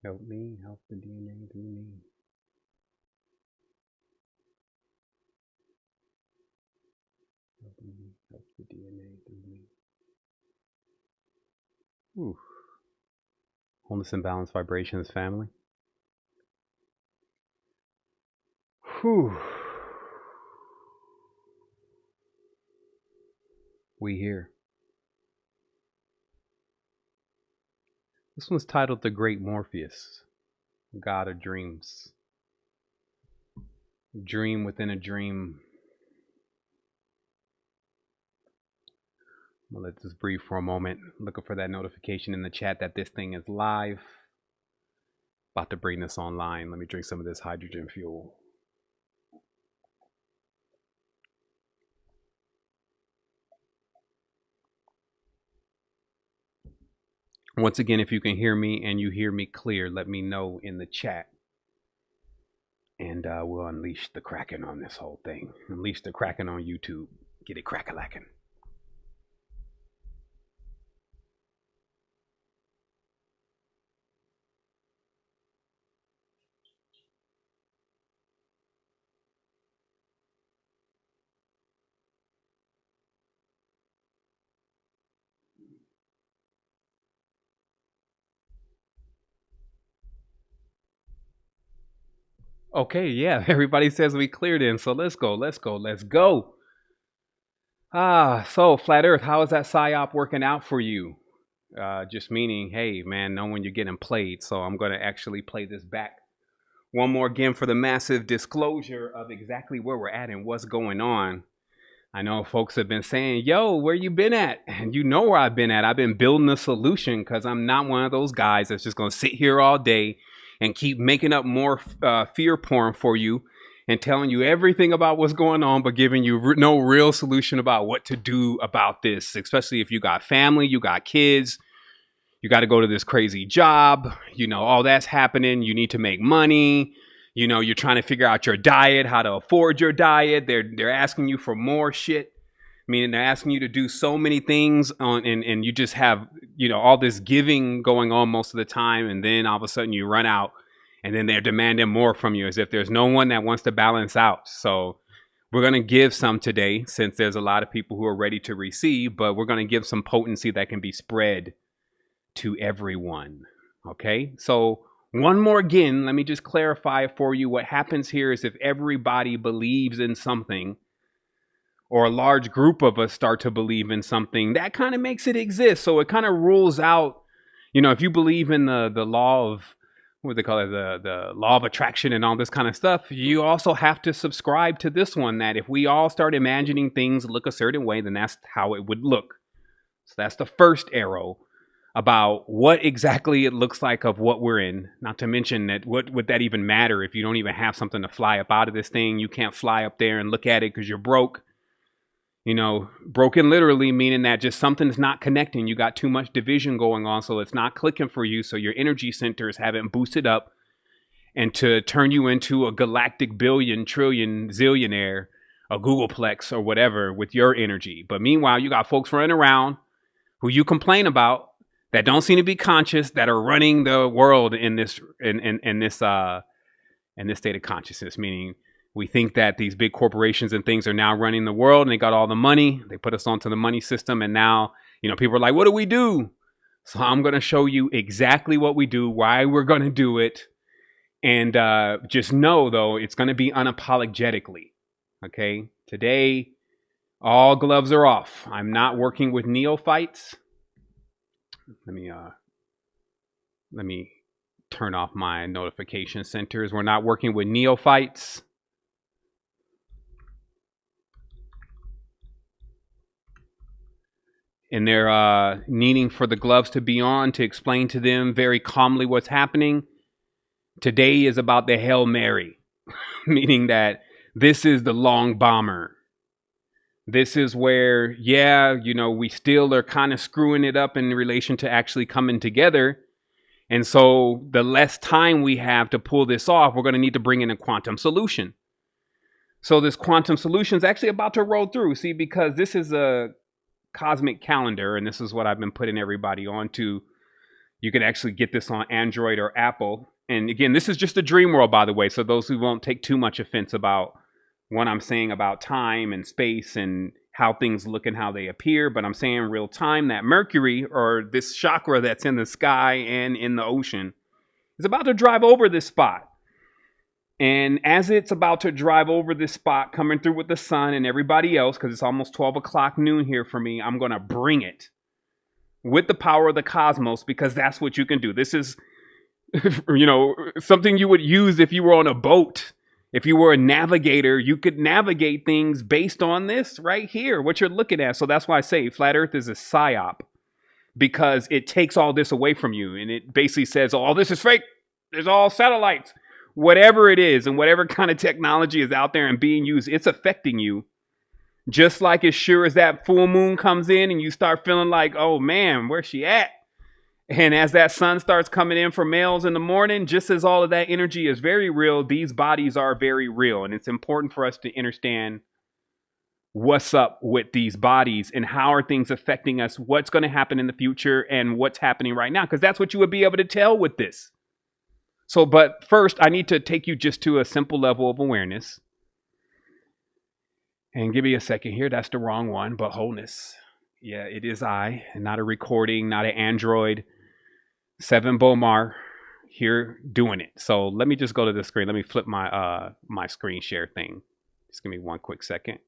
Help me, help the DNA through me. Help me, help the DNA through me. Ooh. Wholeness and balance vibrations, family. Whew. We here. This one's titled The Great Morpheus, God of Dreams. Dream within a dream. Well, let's just breathe for a moment. Looking for that notification in the chat that this thing is live. About to bring this online. Let me drink some of this hydrogen fuel. Once again, if you can hear me and you hear me clear, let me know in the chat. And we'll unleash the Kraken on this whole thing. Unleash the Kraken on YouTube. Get it crack-a-lackin'. Okay, yeah, everybody says we cleared in, so let's go, let's go, let's go. So Flat Earth, how is that PSYOP working out for you? Just meaning, hey, man, know when you're getting played. So I'm going to actually play this back one more again for the massive disclosure of exactly where we're at and what's going on. I know folks have been saying, yo, where you been at? And you know where I've been at. I've been building a solution because I'm not one of those guys that's just going to sit here all day and keep making up more fear porn for you and telling you everything about what's going on, but giving you no real solution about what to do about this, especially if you got family, you got kids, you got to go to this crazy job, you know, all that's happening. You need to make money. You know, you're trying to figure out your diet, how to afford your diet. They're asking you for more shit. Meaning they're asking you to do so many things and you just have, you know, all this giving going on most of the time. And then all of a sudden you run out and then they're demanding more from you as if there's no one that wants to balance out. So we're going to give some today since there's a lot of people who are ready to receive, but we're going to give some potency that can be spread to everyone. Okay. So one more again, let me just clarify for you. What happens here is if everybody believes in something, or a large group of us start to believe in something, that kind of makes it exist. So it kind of rules out, you know, if you believe in the law of, what they call it, the law of attraction and all this kind of stuff, you also have to subscribe to this one, that if we all start imagining things look a certain way, then that's how it would look. So that's the first arrow about what exactly it looks like of what we're in. Not to mention that what would that even matter if you don't even have something to fly up out of this thing? You can't fly up there and look at it because you're broke. You know, broken literally meaning that just something's not connecting. You got too much division going on, so it's not clicking for you. So your energy centers haven't boosted up and to turn you into a galactic billion, trillion, zillionaire, a Googleplex or whatever with your energy. But meanwhile, you got folks running around who you complain about that don't seem to be conscious, that are running the world in this state of consciousness, meaning we think that these big corporations and things are now running the world and they got all the money. They put us onto the money system. And now, you know, people are like, what do we do? So I'm going to show you exactly what we do, why we're going to do it. And just know, though, it's going to be unapologetically. Okay. Today, all gloves are off. I'm not working with neophytes. Let me turn off my notification centers. We're not working with neophytes. And they're needing for the gloves to be on to explain to them very calmly what's happening. Today is about the Hail Mary, meaning that this is the long bomber. This is where, yeah, you know, we still are kind of screwing it up in relation to actually coming together. And so the less time we have to pull this off, we're going to need to bring in a quantum solution. So this quantum solution is actually about to roll through. See, because this is a cosmic calendar, and this is what I've been putting everybody on to, You can actually get this on Android or Apple. And again, this is just a dream world, by the way. So those who won't take too much offense about what I'm saying about time and space and how things look and how they appear. But I'm saying real time that Mercury, or this chakra that's in the sky and in the ocean, is about to drive over this spot. And as it's about to drive over this spot, coming through with the sun and everybody else, because it's almost 12 o'clock noon here for me, I'm going to bring it with the power of the cosmos, because that's what you can do. This is, something you would use if you were on a boat. If you were a navigator, you could navigate things based on this right here, what you're looking at. So that's why I say flat Earth is a psyop, because it takes all this away from you. And it basically says, oh, this is fake. There's all satellites. Whatever it is and whatever kind of technology is out there and being used, it's affecting you. Just like as sure as that full moon comes in and you start feeling like, oh man, where's she at? And as that sun starts coming in for males in the morning, just as all of that energy is very real, these bodies are very real. And it's important for us to understand what's up with these bodies and how are things affecting us, what's going to happen in the future and what's happening right now, because that's what you would be able to tell with this. So, but first, I need to take you just to a simple level of awareness. And give me a second here. That's the wrong one, but wholeness. Yeah, it is I, and not a recording, not an Android. Sevan Bohmar here doing it. So let me just go to the screen. Let me flip my my screen share thing. Just give me one quick second.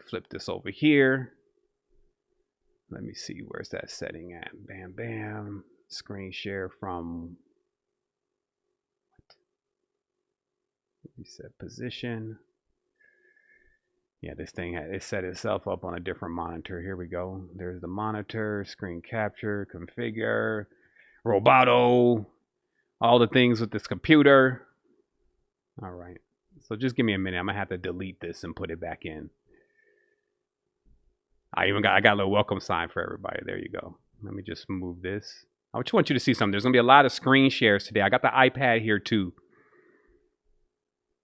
Flip this over here. Let me see, where's that setting at? Bam, bam. Screen share from reset position. Yeah, this thing it set itself up on a different monitor. Here we go. There's the monitor, screen capture, configure, Roboto, all the things with this computer. All right. So just give me a minute. I'm gonna have to delete this and put it back in. I got a little welcome sign for everybody. There you go. Let me just move this. I just want you to see something. There's gonna be a lot of screen shares today. I got the iPad here too.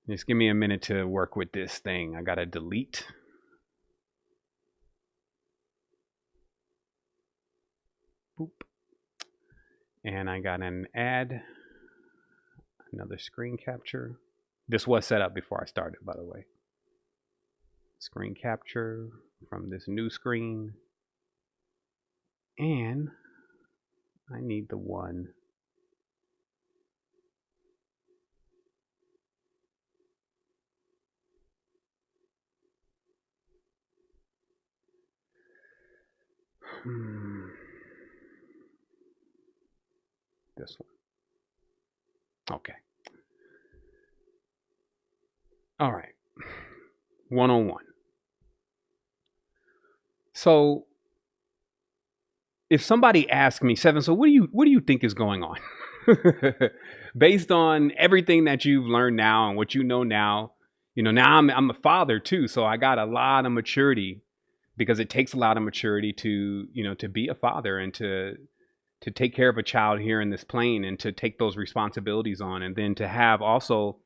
Just give me a minute to work with this thing. I gotta delete. Boop. And I got an add another screen capture. This was set up before I started, by the way. Screen capture from this new screen. And I need the one. This one. Okay. All right. 101. So if somebody asks me, Sevan, so what do you think is going on? Based on everything that you've learned now and what you know now, now I'm a father too, so I got a lot of maturity, because it takes a lot of maturity to be a father and to take care of a child here in this plane and to take those responsibilities on, and then to have also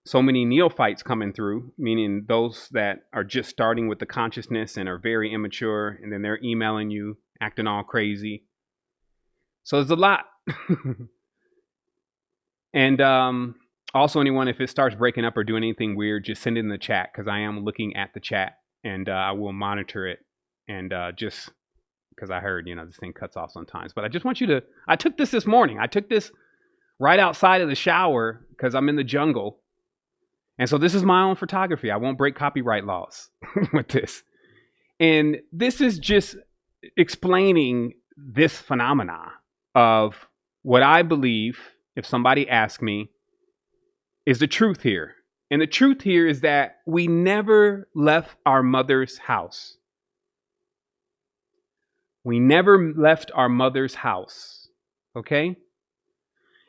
so many neophytes coming through, meaning those that are just starting with the consciousness and are very immature, and then they're emailing you, acting all crazy. So there's a lot. And also, anyone, if it starts breaking up or doing anything weird, just send it in the chat, because I am looking at the chat, and I will monitor it. And just because I heard, this thing cuts off sometimes. But I just want you to, I took this morning. I took this right outside of the shower because I'm in the jungle. And so this is my own photography. I won't break copyright laws with this. And this is just explaining this phenomena of what I believe, if somebody asks me, is the truth here. And the truth here is that we never left our mother's house. We never left our mother's house. Okay?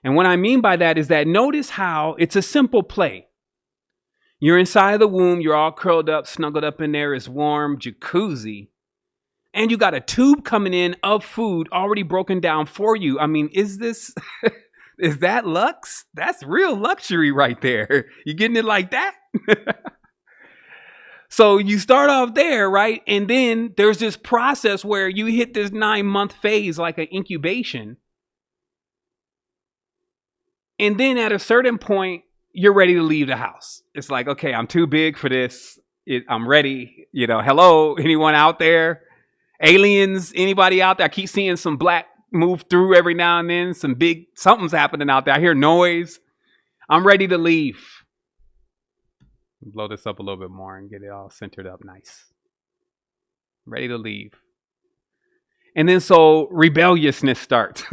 And what I mean by that is that notice how it's a simple play. You're inside of the womb, you're all curled up, snuggled up in there, it's warm, jacuzzi. And you got a tube coming in of food already broken down for you. I mean, is this, is that lux? That's real luxury right there. You getting it like that? So you start off there, right? And then there's this process where you hit this 9-month phase, like an incubation. And then at a certain point, you're ready to leave the house. It's like, okay, I'm too big for this. I'm ready. Hello, anyone out there? Aliens, anybody out there? I keep seeing some black move through every now and then. Something's happening out there. I hear noise. I'm ready to leave. Blow this up a little bit more and get it all centered up nice. Ready to leave. And then so rebelliousness starts.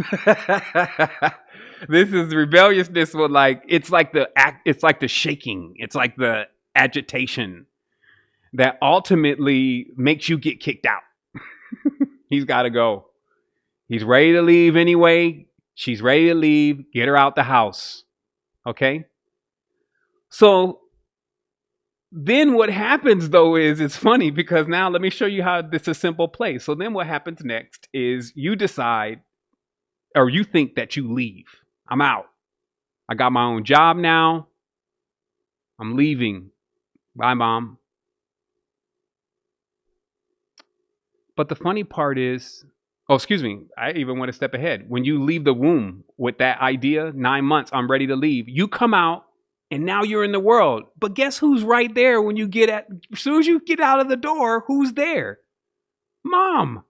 This is rebelliousness with it's like the shaking. It's like the agitation that ultimately makes you get kicked out. He's got to go. He's ready to leave anyway. She's ready to leave. Get her out the house. Okay? So then what happens though is it's funny because now let me show you how this is a simple place. So then what happens next is you decide or you think that you leave. I'm out. I got my own job now. I'm leaving. Bye, Mom. But the funny part is, I even went a step ahead. When you leave the womb with that idea, 9 months, I'm ready to leave. You come out and now you're in the world. But guess who's right there when as soon as you get out of the door, who's there? Mom.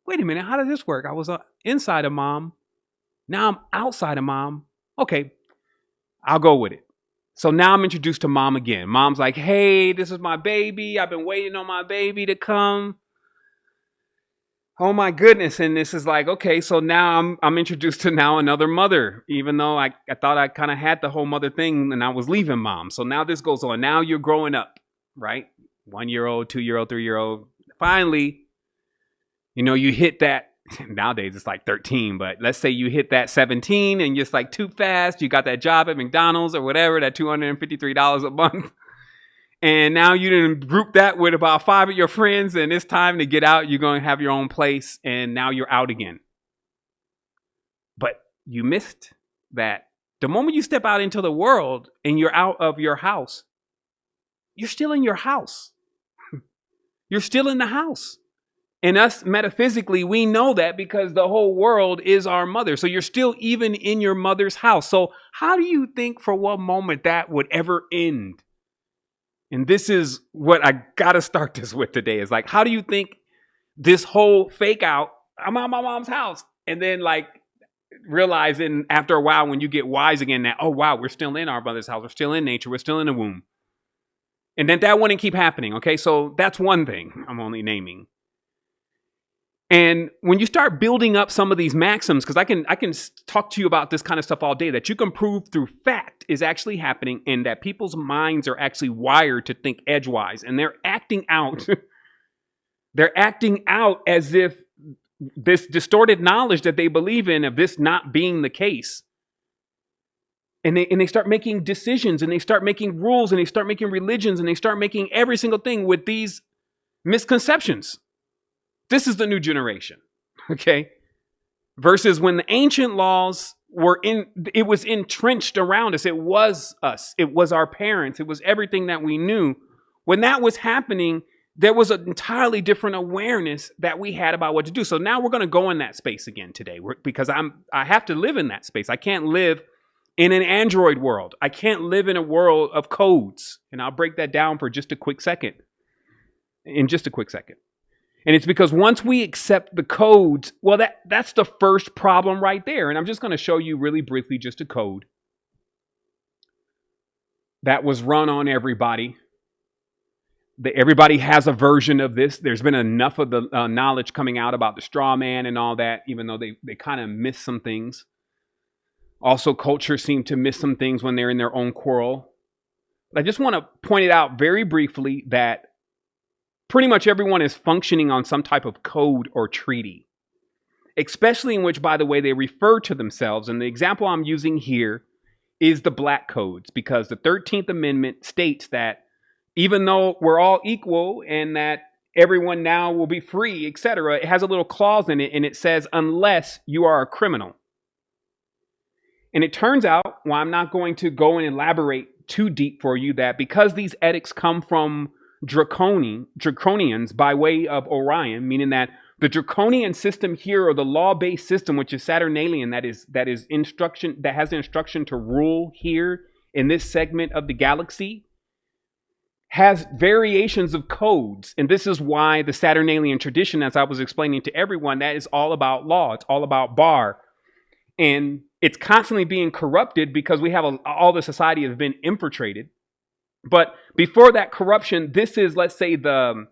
Wait a minute. How does this work? I was inside of Mom. Now I'm outside of Mom. Okay, I'll go with it. So now I'm introduced to Mom again. Mom's like, hey, this is my baby. I've been waiting on my baby to come. Oh my goodness. And this is like, okay, so now I'm introduced to now another mother, even though I thought I kind of had the whole mother thing and I was leaving Mom. So now this goes on. Now you're growing up, right? 1-year-old, 2-year-old, 3-year-old. Finally, you hit that. Nowadays it's like 13, but let's say you hit that 17 and you're just like too fast. You got that job at McDonald's or whatever, that $253 a month. And now you didn't group that with about 5 of your friends and it's time to get out. You're going to have your own place and now you're out again. But you missed that. The moment you step out into the world and you're out of your house, you're still in your house. You're still in the house. And us metaphysically, we know that because the whole world is our mother. So you're still even in your mother's house. So how do you think for one moment that would ever end? And this is what I got to start this with today is like, how do you think this whole fake out, I'm at my mom's house. And then realizing after a while, when you get wise again that, oh, wow, we're still in our mother's house. We're still in nature. We're still in the womb. And then that wouldn't keep happening. Okay. So that's one thing I'm only naming. And when you start building up some of these maxims, because I can talk to you about this kind of stuff all day, that you can prove through fact is actually happening and that people's minds are actually wired to think edgewise and they're acting out. They're acting out as if this distorted knowledge that they believe in of this not being the case. And they start making decisions and they start making rules and they start making religions and they start making every single thing with these misconceptions. This is the new generation, okay? Versus when the ancient laws it was entrenched around us. It was us. It was our parents. It was everything that we knew. When that was happening, there was an entirely different awareness that we had about what to do. So now we're going to go in that space again today because I have to live in that space. I can't live in an Android world. I can't live in a world of codes. And I'll break that down for just a quick second. And it's because once we accept the codes, well, that's the first problem right there. And I'm just going to show you really briefly just a code that was run on everybody. Everybody has a version of this. There's been enough of the knowledge coming out about the straw man and all that, even though they kind of miss some things. Also, culture seemed to miss some things when they're in their own quarrel. I just want to point it out very briefly that pretty much everyone is functioning on some type of code or treaty, especially in which, by the way, they refer to themselves. And the example I'm using here is the Black Codes, because the 13th Amendment states that even though we're all equal and that everyone now will be free, etc., it has a little clause in it, and it says, unless you are a criminal. And it turns out, well, I'm not going to go and elaborate too deep for you, that because these edicts come from draconians by way of Orion, meaning that the draconian system here, or the law-based system, which is Saturnalian, that has the instruction to rule here in this segment of the galaxy, has variations of codes. And this is why the Saturnalian tradition, as I was explaining to everyone, that is all about law. It's all about bar. And it's constantly being corrupted because we have all the society has been infiltrated. But before that corruption, this is, let's say, the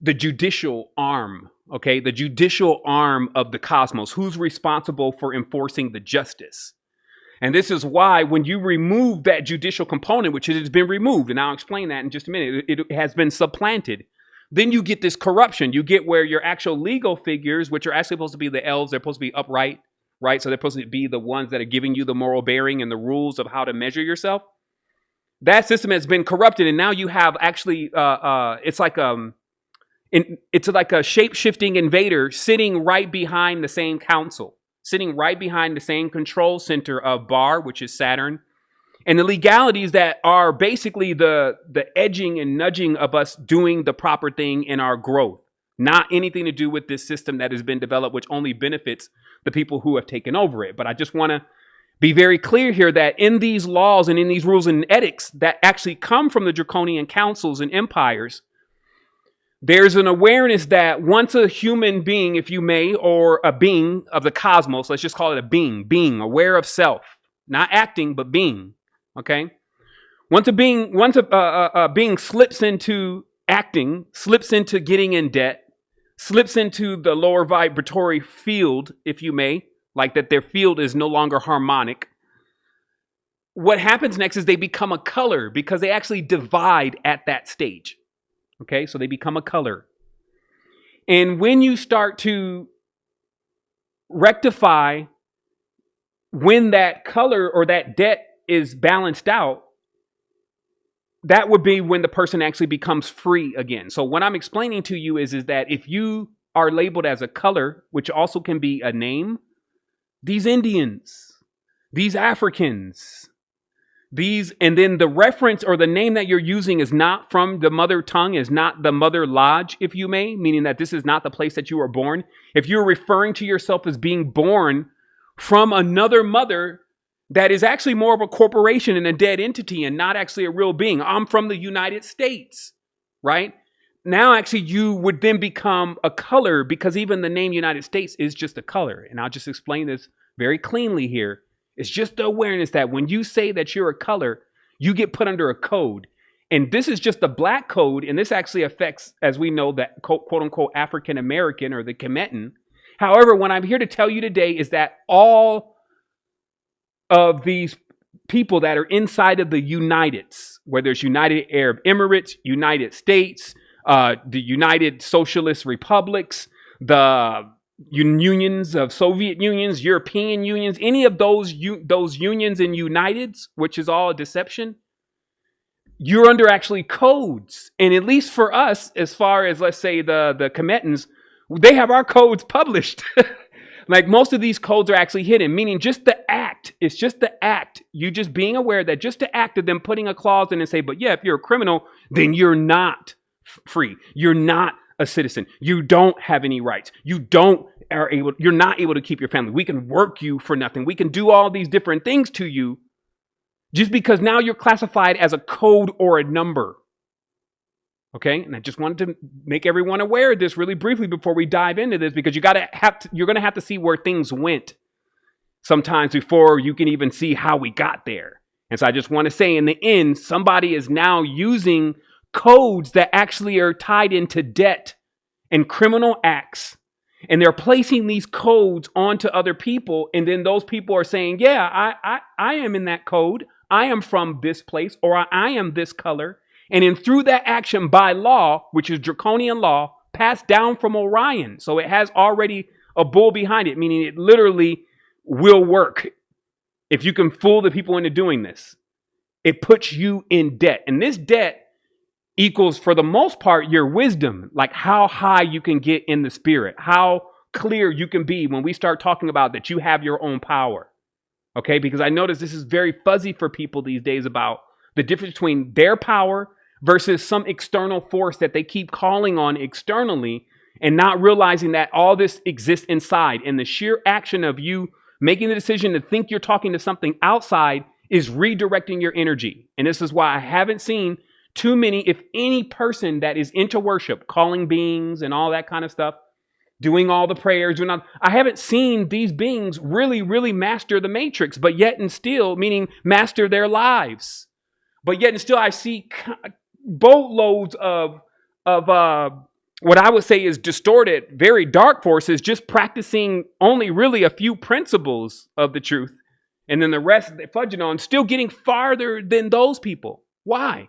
judicial arm, okay? The judicial arm of the cosmos. Who's responsible for enforcing the justice? And this is why when you remove that judicial component, which it has been removed, and I'll explain that in just a minute, it has been supplanted. Then you get this corruption. You get where your actual legal figures, which are actually supposed to be the elves, they're supposed to be upright, right? So they're supposed to be the ones that are giving you the moral bearing and the rules of how to measure yourself. That system has been corrupted, and now you have actually, it's like a shape-shifting invader sitting right behind the same council, sitting right behind the same control center of Bar, which is Saturn, and the legalities that are basically the edging and nudging of us doing the proper thing in our growth. Not anything to do with this system that has been developed, which only benefits the people who have taken over it. But I just want to be very clear here that in these laws and in these rules and edicts that actually come from the draconian councils and empires, there's an awareness that once a human being, if you may, or a being of the cosmos, let's just call it a being aware of self, not acting, but being, okay? Once a being slips into acting, slips into getting in debt, slips into the lower vibratory field, if you may, like that their field is no longer harmonic, what happens next is they become a color because they actually divide at that stage. Okay, so they become a color. And when you start to rectify when that color or that debt is balanced out, that would be when the person actually becomes free again. So what I'm explaining to you is that if you are labeled as a color, which also can be a name, these Indians, these Africans, and then the reference or the name that you're using is not from the mother tongue, is not the mother lodge, if you may, meaning that this is not the place that you were born. If you're referring to yourself as being born from another mother that is actually more of a corporation and a dead entity and not actually a real being. I'm from the United States, right? Now, actually, you would then become a color because even the name United States is just a color. And I'll just explain this very cleanly here. It's just the awareness that when you say that you're a color, you get put under a code. And this is just the black code. And this actually affects, as we know, that quote unquote African American or the Kemetan. However, what I'm here to tell you today is that all of these people that are inside of the Uniteds, whether it's United Arab Emirates, United States, the United Socialist Republics, the unions of Soviet unions, European unions, any of those unions and Uniteds, which is all a deception, you're under actually codes. And at least for us, as far as, let's say, the Kemetans, they have our codes published. Like most of these codes are actually hidden, meaning just the act. It's just the act. You just being aware that just the act of them putting a clause in and say, but yeah, if you're a criminal, then you're not free. You're not a citizen. You don't have any rights. You're not able to keep your family. We can work you for nothing. We can do all these different things to you just because now you're classified as a code or a number. Okay, and I just wanted to make everyone aware of this really briefly before we dive into this, because you're going to have to see where things went sometimes before you can even see how we got there. And so I just want to say, in the end, somebody is now using codes that actually are tied into debt and criminal acts, and they're placing these codes onto other people, and then those people are saying, yeah, I am in that code. I am from this place, or I am this color. And then through that action by law, which is draconian law, passed down from Orion. So it has already a bull behind it, meaning it literally will work. If you can fool the people into doing this, it puts you in debt. And this debt equals, for the most part, your wisdom, like how high you can get in the spirit, how clear you can be when we start talking about that you have your own power. Okay, because I notice this is very fuzzy for people these days about the difference between their power versus some external force that they keep calling on externally and not realizing that all this exists inside. And the sheer action of you making the decision to think you're talking to something outside is redirecting your energy. And this is why I haven't seen too many, if any person that is into worship, calling beings and all that kind of stuff, doing all the prayers, I haven't seen these beings really master the matrix, but yet and still, meaning master their lives. But yet and still, I see boatloads of what I would say is distorted, very dark forces, just practicing only really a few principles of the truth. And then the rest they fudging on, still getting farther than those people. Why?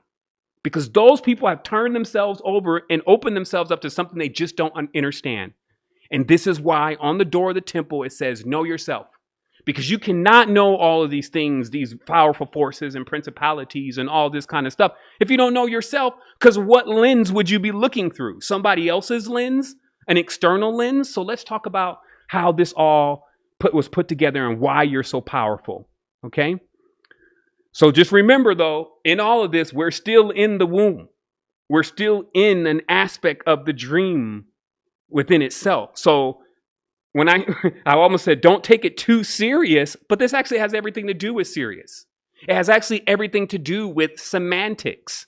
Because those people have turned themselves over and opened themselves up to something they just don't understand. And this is why on the door of the temple, it says, know yourself. Because you cannot know all of these things, these powerful forces and principalities and all this kind of stuff, if you don't know yourself. Because what lens would you be looking through? Somebody else's lens? An external lens? So let's talk about how this all was put together and why you're so powerful. Okay? So just remember, though, in all of this, we're still in the womb. We're still in an aspect of the dream within itself. So when I almost said, don't take it too serious, but this actually has everything to do with serious. It has actually everything to do with semantics,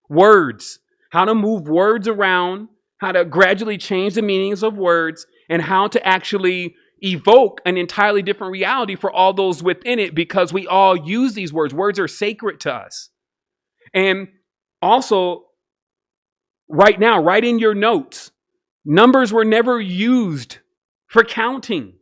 words, how to move words around, how to gradually change the meanings of words, and how to actually evoke an entirely different reality for all those within it, because we all use these words. Words are sacred to us. And also, right now, write in your notes, numbers were never used for counting.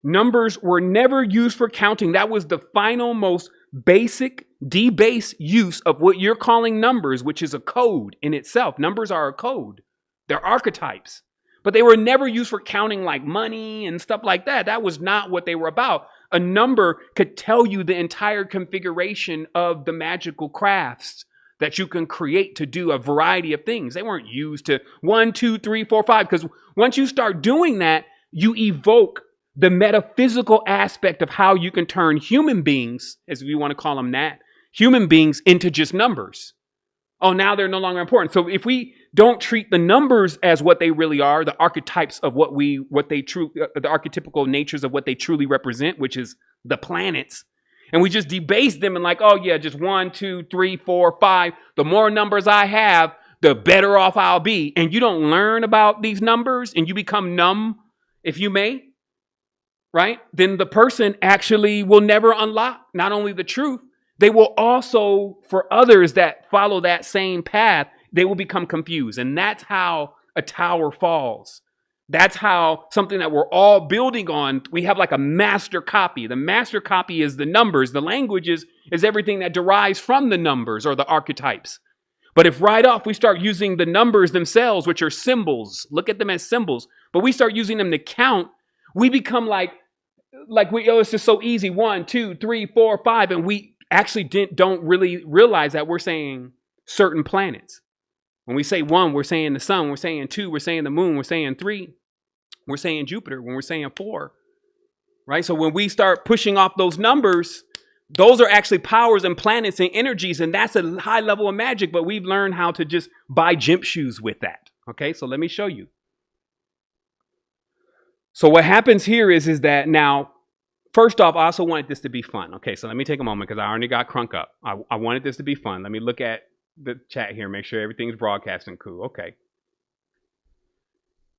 Numbers were never used for counting. That was the final, most basic, debased use of what you're calling numbers, which is a code in itself. Numbers are a code. They're archetypes. But they were never used for counting like money and stuff like that. That was not what they were about. A number could tell you the entire configuration of the magical crafts that you can create to do a variety of things. They weren't used to 1, 2, 3, 4, 5, because once you start doing that, you evoke the metaphysical aspect of how you can turn human beings, as we want to call them that, human beings into just numbers. Oh, now they're no longer important. So if we don't treat the numbers as what they really are, the archetypes of the archetypical natures of what they truly represent, which is the planets, and we just debase them and like, oh yeah, just 1, 2, 3, 4, 5. The more numbers I have, the better off I'll be. And you don't learn about these numbers and you become numb, if you may, right? Then the person actually will never unlock not only the truth, they will also, for others that follow that same path, they will become confused. And that's how a tower falls. That's how something that we're all building on, we have like a master copy. The master copy is the numbers. The languages is everything that derives from the numbers or the archetypes. But if right off we start using the numbers themselves, which are symbols, look at them as symbols, but we start using them to count, we become it's just so easy. 1, 2, 3, 4, 5. And we actually don't really realize that we're saying certain planets. When we say 1, we're saying the sun. We're saying 2, we're saying the moon. We're saying 3, we're saying Jupiter. When we're saying 4, right? So when we start pushing off those numbers, those are actually powers and planets and energies. And that's a high level of magic. But we've learned how to just buy gymp shoes with that. Okay, so let me show you. So what happens here is that now, first off, I also wanted this to be fun. Okay, so let me take a moment because I already got crunk up. I wanted this to be fun. Let me look at the chat here, make sure everything's broadcasting cool. Okay.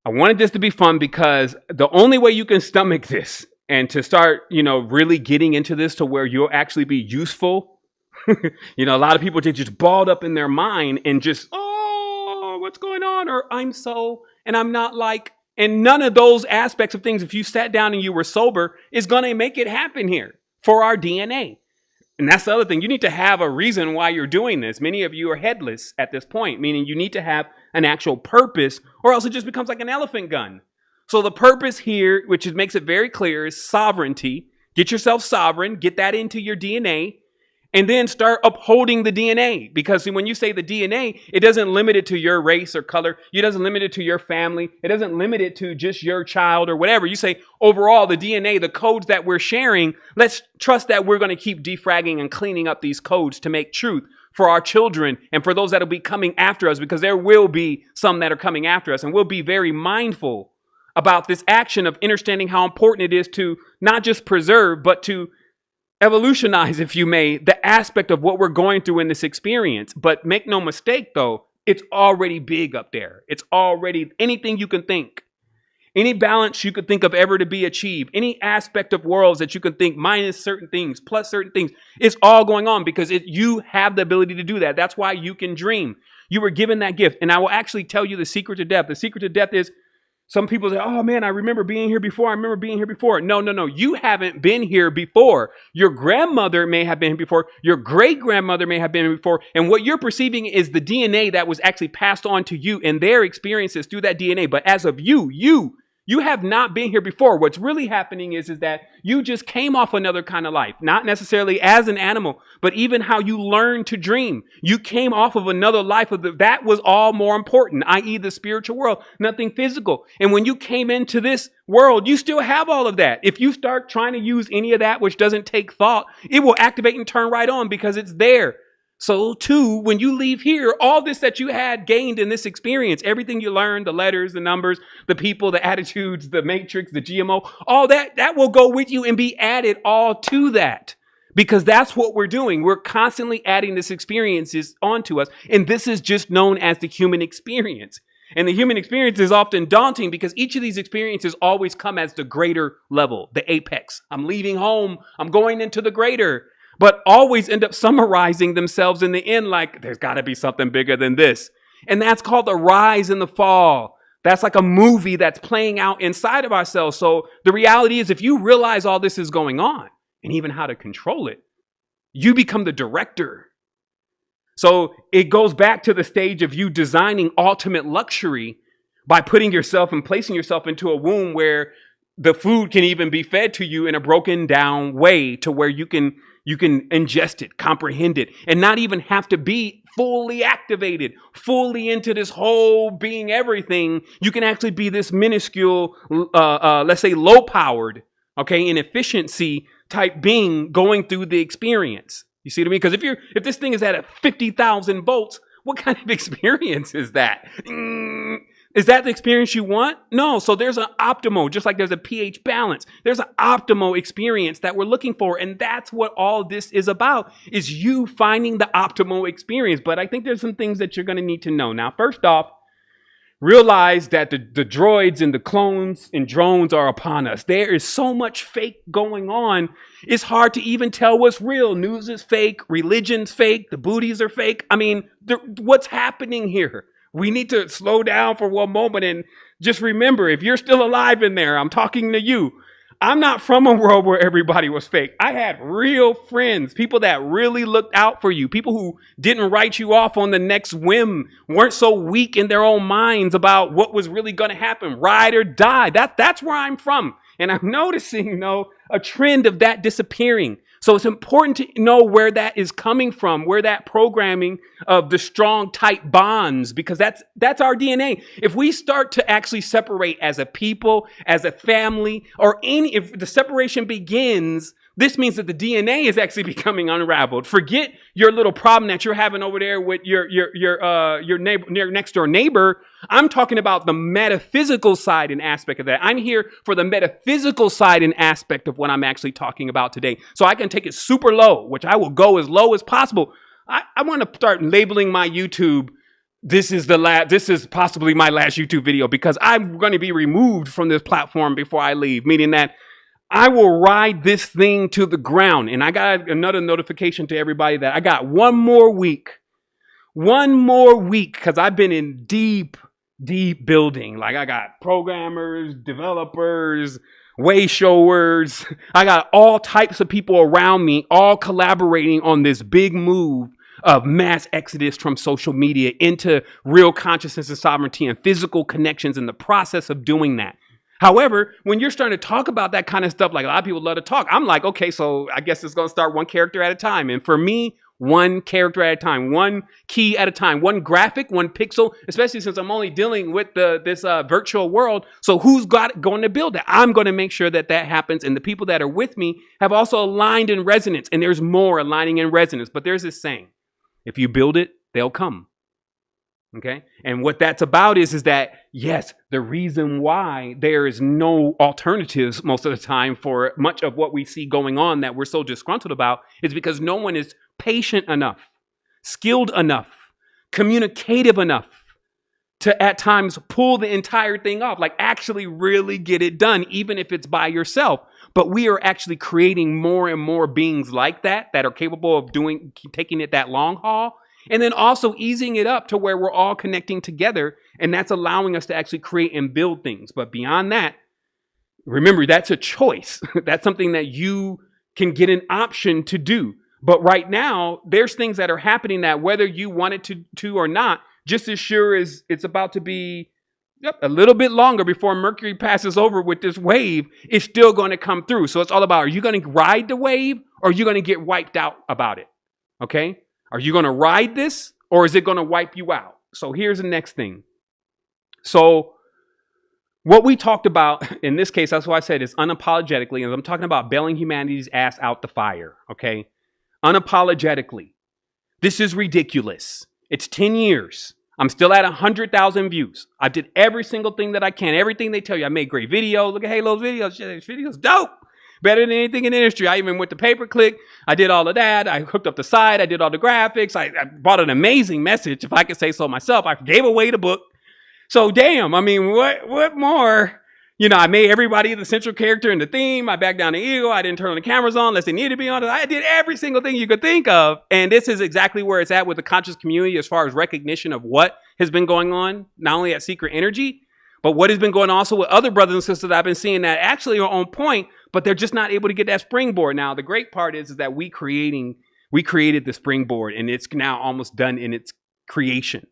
I wanted this to be fun because the only way you can stomach this and to start, really getting into this to where you'll actually be useful. A lot of people just balled up in their mind and just, oh, what's going on? Or I'm so, and I'm not like, and none of those aspects of things, if you sat down and you were sober, is going to make it happen here for our DNA. And that's the other thing. You need to have a reason why you're doing this. Many of you are headless at this point, meaning you need to have an actual purpose or else it just becomes like an elephant gun. So the purpose here, which makes it very clear, is sovereignty. Get yourself sovereign, get that into your DNA, and then start upholding the DNA. Because when you say the DNA, it doesn't limit it to your race or color. It doesn't limit it to your family. It doesn't limit it to just your child or whatever. You say overall, the DNA, the codes that we're sharing, let's trust that we're going to keep defragging and cleaning up these codes to make truth for our children and for those that will be coming after us, because there will be some that are coming after us, and we'll be very mindful about this action of understanding how important it is to not just preserve, but to evolutionize, if you may, the aspect of what we're going through in this experience. But make no mistake, though, it's already big up there. It's already anything you can think. Any balance you could think of ever to be achieved, any aspect of worlds that you can think minus certain things, plus certain things, it's all going on because you have the ability to do that. That's why you can dream. You were given that gift. And I will actually tell you the secret to death. The secret to death is some people say, oh man, I remember being here before. I remember being here before. No. You haven't been here before. Your grandmother may have been here before. Your great grandmother may have been here before. And what you're perceiving is the DNA that was actually passed on to you and their experiences through that DNA. But as of you have not been here before. What's really happening is that you just came off another kind of life, not necessarily as an animal, but even how you learn to dream. You came off of another life that was all more important, i.e. the spiritual world, nothing physical. And when you came into this world, you still have all of that. If you start trying to use any of that, which doesn't take thought, it will activate and turn right on because it's there. So too, when you leave here, all this that you had gained in this experience, everything you learned, the letters, the numbers, the people, the attitudes, the matrix, the GMO, all that will go with you and be added all to that. Because that's what we're doing. We're constantly adding this experiences onto us. And this is just known as the human experience. And the human experience is often daunting because each of these experiences always come as the greater level, the apex. I'm leaving home. I'm going into the greater. But always end up summarizing themselves in the end like there's got to be something bigger than this. And that's called the rise and the fall. That's like a movie that's playing out inside of ourselves. So the reality is if you realize all this is going on and even how to control it, you become the director. So it goes back to the stage of you designing ultimate luxury by putting yourself and placing yourself into a womb where the food can even be fed to you in a broken down way to where you can ingest it, comprehend it, and not even have to be fully activated, fully into this whole being everything. You can actually be this minuscule, let's say low powered, inefficiency type being going through the experience. You see what I mean? Because if this thing is at a 50,000 volts, what kind of experience is that? Is that the experience you want? No. So there's an optimal, just like there's a pH balance. There's an optimal experience that we're looking for. And that's what all this is about, is you finding the optimal experience. But I think there's some things that you're going to need to know. Now, first off, realize that the droids and the clones and drones are upon us. There is so much fake going on. It's hard to even tell what's real. News is fake. Religion's fake. The booties are fake. I mean, what's happening here? We need to slow down for one moment and just remember, if you're still alive in there, I'm talking to you. I'm not from a world where everybody was fake. I had real friends, people that really looked out for you, people who didn't write you off on the next whim, weren't so weak in their own minds about what was really going to happen, ride or die. That's where I'm from. And I'm noticing, a trend of that disappearing. So it's important to know where that is coming from, where that programming of the strong, tight bonds, because that's our DNA. If we start to actually separate as a people, as a family, if the separation begins, this means that the DNA is actually becoming unraveled. Forget your little problem that you're having over there with your neighbor, your next door neighbor. I'm talking about the metaphysical side and aspect of that. I'm here for the metaphysical side and aspect of what I'm actually talking about today. So I can take it super low, which I will go as low as possible. I want to start labeling my YouTube. This is possibly my last YouTube video because I'm going to be removed from this platform before I leave, meaning that I will ride this thing to the ground. And I got another notification to everybody that I got one more week, because I've been in deep building. Like I got programmers, developers, way showers. I got all types of people around me, all collaborating on this big move of mass exodus from social media into real consciousness and sovereignty and physical connections in the process of doing that. However, when you're starting to talk about that kind of stuff, like a lot of people love to talk, I'm like, okay, so I guess it's going to start one character at a time. And for me, one character at a time, one key at a time, one graphic, one pixel, especially since I'm only dealing with this virtual world. So who's going to build that? I'm going to make sure that happens. And the people that are with me have also aligned in resonance. And there's more aligning in resonance. But there's this saying, If you build it, they'll come. Okay. And what that's about is that, yes, the reason why there is no alternatives most of the time for much of what we see going on that we're so disgruntled about is because no one is patient enough, skilled enough, communicative enough to at times pull the entire thing off, like actually really get it done, even if it's by yourself. But we are actually creating more and more beings like that are capable of taking it that long haul. And then also easing it up to where we're all connecting together. And that's allowing us to actually create and build things. But beyond that, remember, that's a choice. That's something that you can get an option to do. But right now, there's things that are happening that whether you want it to or not, just as sure as it's about to be a little bit longer before Mercury passes over with this wave, it's still going to come through. So it's all about, are you going to ride the wave or are you going to get wiped out about it? Okay? Are you going to ride this or is it going to wipe you out? So here's the next thing. So what we talked about in this case, that's why I said it's unapologetically, and I'm talking about bailing humanity's ass out the fire. Okay? Unapologetically. This is ridiculous. It's 10 years. I'm still at 100,000 views. I did every single thing that I can. Everything they tell you. I made great videos. Look at Halo's videos. Shit, this video's dope. Better than anything in the industry. I even went to pay-per-click. I did all of that. I hooked up the site. I did all the graphics. I brought an amazing message, if I could say so myself. I gave away the book. So damn, I mean, what more? You know, I made everybody the central character in the theme. I backed down the ego. I didn't turn the cameras on unless they needed to be on. I did every single thing you could think of. And this is exactly where it's at with the conscious community as far as recognition of what has been going on, not only at Secret Energy, but what has been going on also with other brothers and sisters that I've been seeing that actually are on point, but they're just not able to get that springboard. Now, the great part is that we created the springboard and it's now almost done in its creation.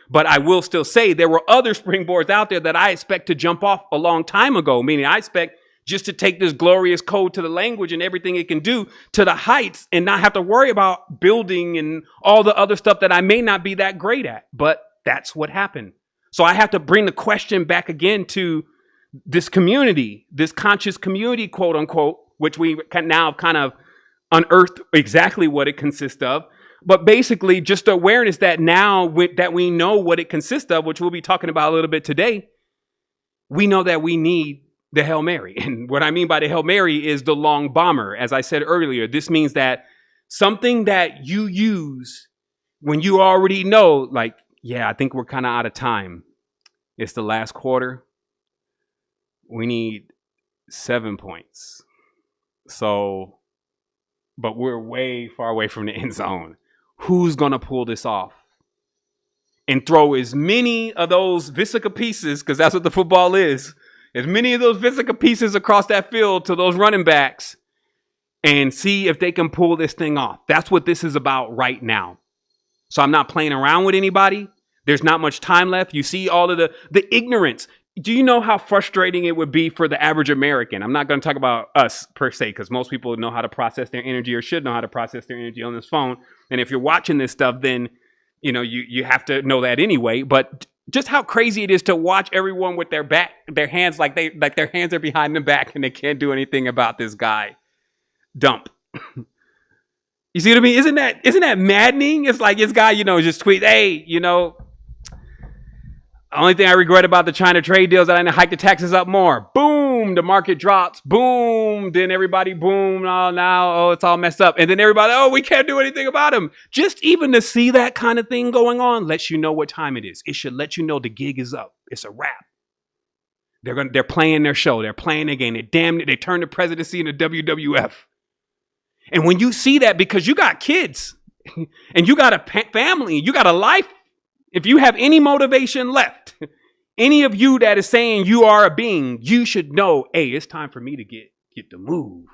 But I will still say there were other springboards out there that I expect to jump off a long time ago, meaning I expect just to take this glorious code to the language and everything it can do to the heights and not have to worry about building and all the other stuff that I may not be that great at. But that's what happened. So I have to bring the question back again to this community, this conscious community, quote unquote, which we can now kind of unearthed exactly what it consists of. But basically just the awareness that now that we know what it consists of, which we'll be talking about a little bit today, we know that we need the Hail Mary. And what I mean by the Hail Mary is the long Bohmar. As I said earlier, this means that something that you use when you already know, like, yeah, I think we're kind of out of time. It's the last quarter. We need 7 points. So, but we're way far away from the end zone. Who's going to pull this off and throw as many of those Visica pieces, because that's what the football is, as many of those Visica pieces across that field to those running backs and see if they can pull this thing off. That's what this is about right now. So I'm not playing around with anybody. There's not much time left. You see all of the ignorance. Do you know how frustrating it would be for the average American? I'm not going to talk about us per se, because most people know how to process their energy or should know how to process their energy on this phone. And if you're watching this stuff, then, you know, you have to know that anyway. But just how crazy it is to watch everyone with their hands like their hands are behind their back and they can't do anything about this guy. Dump. You see what I mean? Isn't that maddening? It's like this guy, you know, just tweet, hey, you know, the only thing I regret about the China trade deal is that I didn't hike the taxes up more. Boom, the market drops. Boom, then everybody, boom, now, it's all messed up. And then everybody, we can't do anything about him. Just even to see that kind of thing going on lets you know what time it is. It should let you know the gig is up. It's a wrap. They're playing their show. They're playing their game. They turn the presidency into WWF. And when you see that, because you got kids and you got a family, you got a life. If you have any motivation left, any of you that is saying you are a being, you should know, hey, it's time for me to get the move.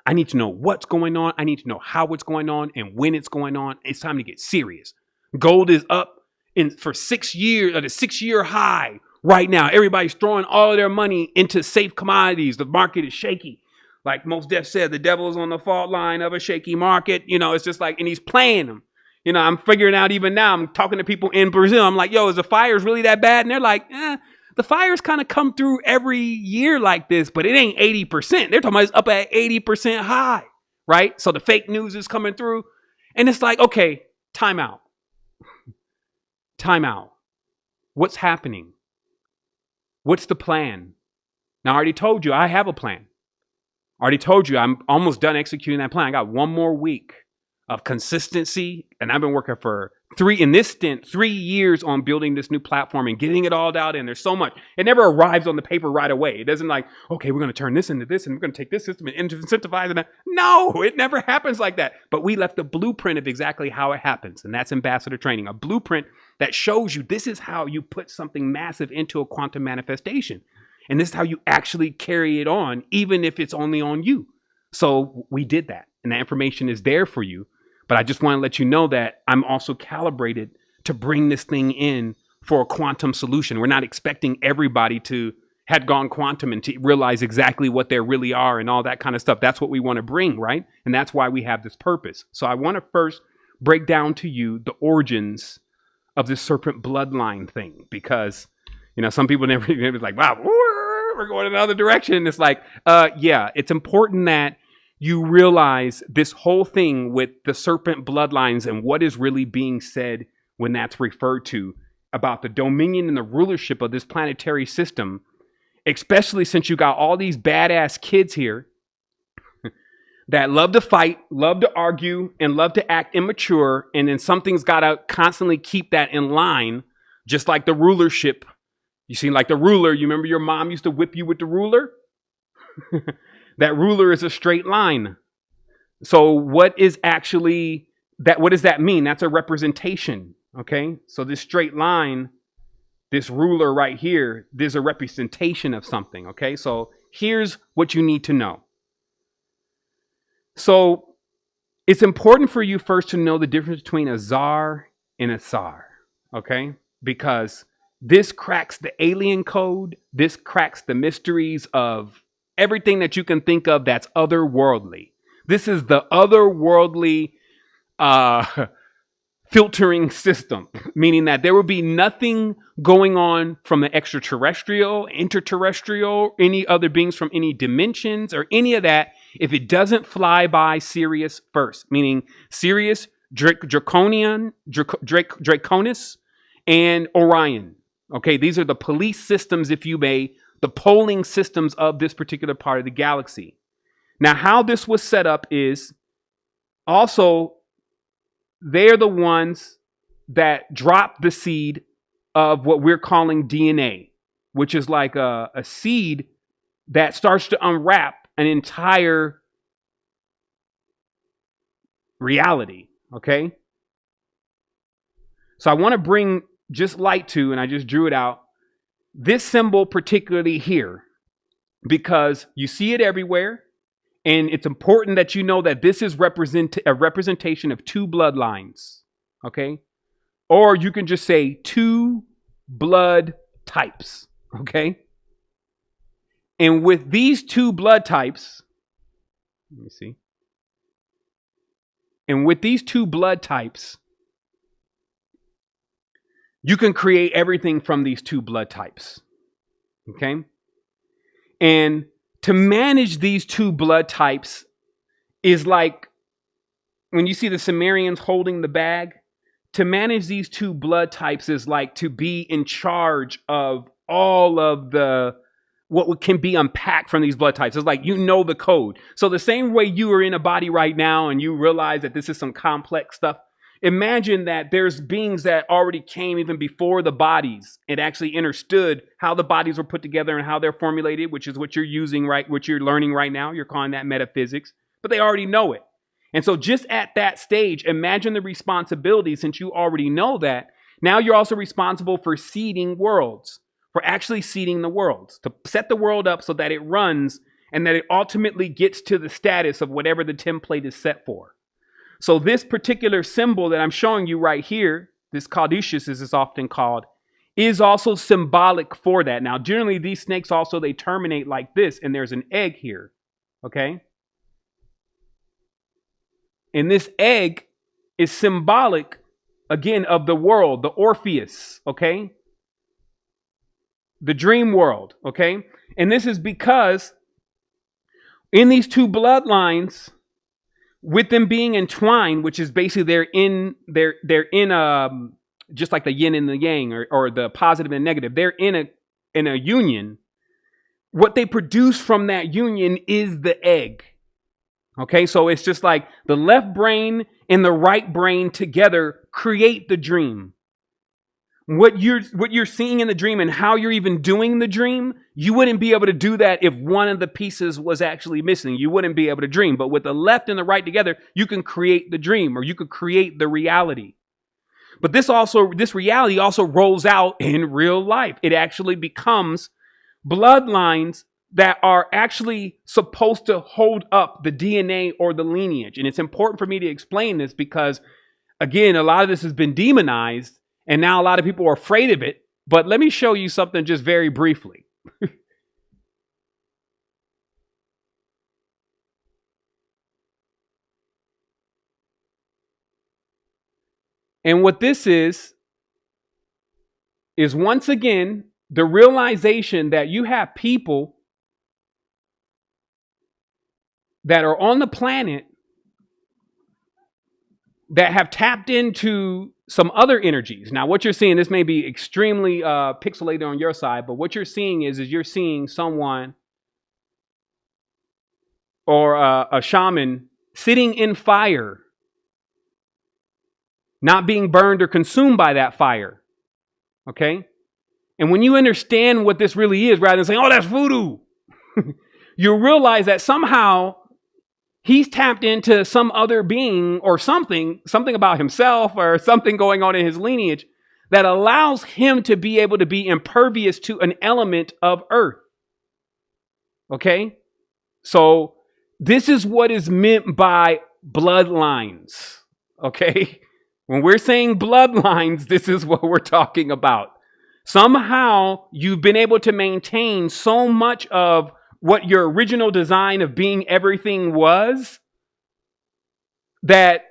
I need to know what's going on. I need to know how it's going on and when it's going on. It's time to get serious. Gold is up for 6 years at a 6-year high right now. Everybody's throwing all of their money into safe commodities. The market is shaky. Like Mos Def said, the devil's on the fault line of a shaky market. You know, it's just like, and he's playing them. You know, I'm figuring out even now, I'm talking to people in Brazil. I'm like, yo, is the fires really that bad? And they're like, the fires kind of come through every year like this, but it ain't 80%. They're talking about it's up at 80% high, right? So the fake news is coming through. And it's like, okay, Time out. Time out. What's happening? What's the plan? Now, I already told you I have a plan. I already told you I'm almost done executing that plan. I got one more week of consistency, and I've been working for 3 years on building this new platform and getting it all out. And there's so much. It never arrives on the paper right away. It doesn't like, okay, we're going to turn this into this, and we're going to take this system and incentivize it. No, it never happens like that. But we left the blueprint of exactly how it happens, and that's ambassador training, a blueprint that shows you this is how you put something massive into a quantum manifestation. And this is how you actually carry it on, even if it's only on you. So we did that, and that information is there for you. But I just want to let you know that I'm also calibrated to bring this thing in for a quantum solution. We're not expecting everybody to have gone quantum and to realize exactly what they really are and all that kind of stuff. That's what we want to bring, right? And that's why we have this purpose. So I want to first break down to you the origins of this serpent bloodline thing, because, you know, some people never was like, wow, we're going in another direction. It's like, yeah, it's important that you realize this whole thing with the serpent bloodlines and what is really being said when that's referred to about the dominion and the rulership of this planetary system, especially since you got all these badass kids here that love to fight, love to argue, and love to act immature. And then something's got to constantly keep that in line, just like the rulership. You see, like the ruler, you remember your mom used to whip you with the ruler? That ruler is a straight line. So what is actually that? What does that mean? That's a representation. Okay. So this straight line, this ruler right here, there's a representation of something. Okay. So here's what you need to know. So it's important for you first to know the difference between a czar and a tsar. Okay. Because this cracks the alien code. This cracks the mysteries of everything that you can think of that's otherworldly. This is the otherworldly filtering system, meaning that there will be nothing going on from the extraterrestrial, interterrestrial, any other beings from any dimensions or any of that if it doesn't fly by Sirius first, meaning Sirius, Draconis, and Orion. Okay, these are the police systems, if you may, the polling systems of this particular part of the galaxy. Now, how this was set up is also they're the ones that drop the seed of what we're calling DNA, which is like a seed that starts to unwrap an entire reality. Okay. So I want to bring just light to, and I just drew it out, this symbol particularly here, because you see it everywhere. And it's important that you know that this is a representation of two bloodlines. Okay. Or you can just say two blood types. Okay. And with these two blood types, let me see. And with these two blood types, you can create everything from these two blood types. Okay. And to manage these two blood types is like when you see the Sumerians holding the bag. To manage these two blood types is like to be in charge of all of the what can be unpacked from these blood types. It's like, you know, the code. So the same way you are in a body right now and you realize that this is some complex stuff. Imagine that there's beings that already came even before the bodies and actually understood how the bodies were put together and how they're formulated, which is what you're using, right? What you're learning right now. You're calling that metaphysics, but they already know it. And so just at that stage, imagine the responsibility, since you already know that. Now you're also responsible for seeding worlds, for actually seeding the worlds, to set the world up so that it runs and that it ultimately gets to the status of whatever the template is set for. So this particular symbol that I'm showing you right here, this caduceus as it's often called, is also symbolic for that. Now, generally these snakes also, they terminate like this, and there's an egg here, okay? And this egg is symbolic, again, of the world, the Orpheus, okay? The dream world, okay? And this is because in these two bloodlines, with them being entwined, which is basically they're in just like the yin and the yang, or the positive and negative. They're in a union. What they produce from that union is the egg. Okay, so it's just like the left brain and the right brain together create the dream. What you're seeing in the dream and how you're even doing the dream, you wouldn't be able to do that if one of the pieces was actually missing. You wouldn't be able to dream. But with the left and the right together, you can create the dream, or you could create the reality. But this reality also rolls out in real life. It actually becomes bloodlines that are actually supposed to hold up the DNA or the lineage. And it's important for me to explain this because, again, a lot of this has been demonized and now a lot of people are afraid of it. But let me show you something just very briefly. And what this is once again the realization that you have people that are on the planet that have tapped into some other energies. Now, what you're seeing, this may be extremely pixelated on your side, but what you're seeing is you're seeing someone or a shaman sitting in fire, not being burned or consumed by that fire. Okay? And when you understand what this really is, rather than saying, oh, that's voodoo, you realize that somehow he's tapped into some other being or something about himself or something going on in his lineage that allows him to be able to be impervious to an element of earth. Okay? So this is what is meant by bloodlines. Okay? When we're saying bloodlines, this is what we're talking about. Somehow you've been able to maintain so much of what your original design of being everything was, that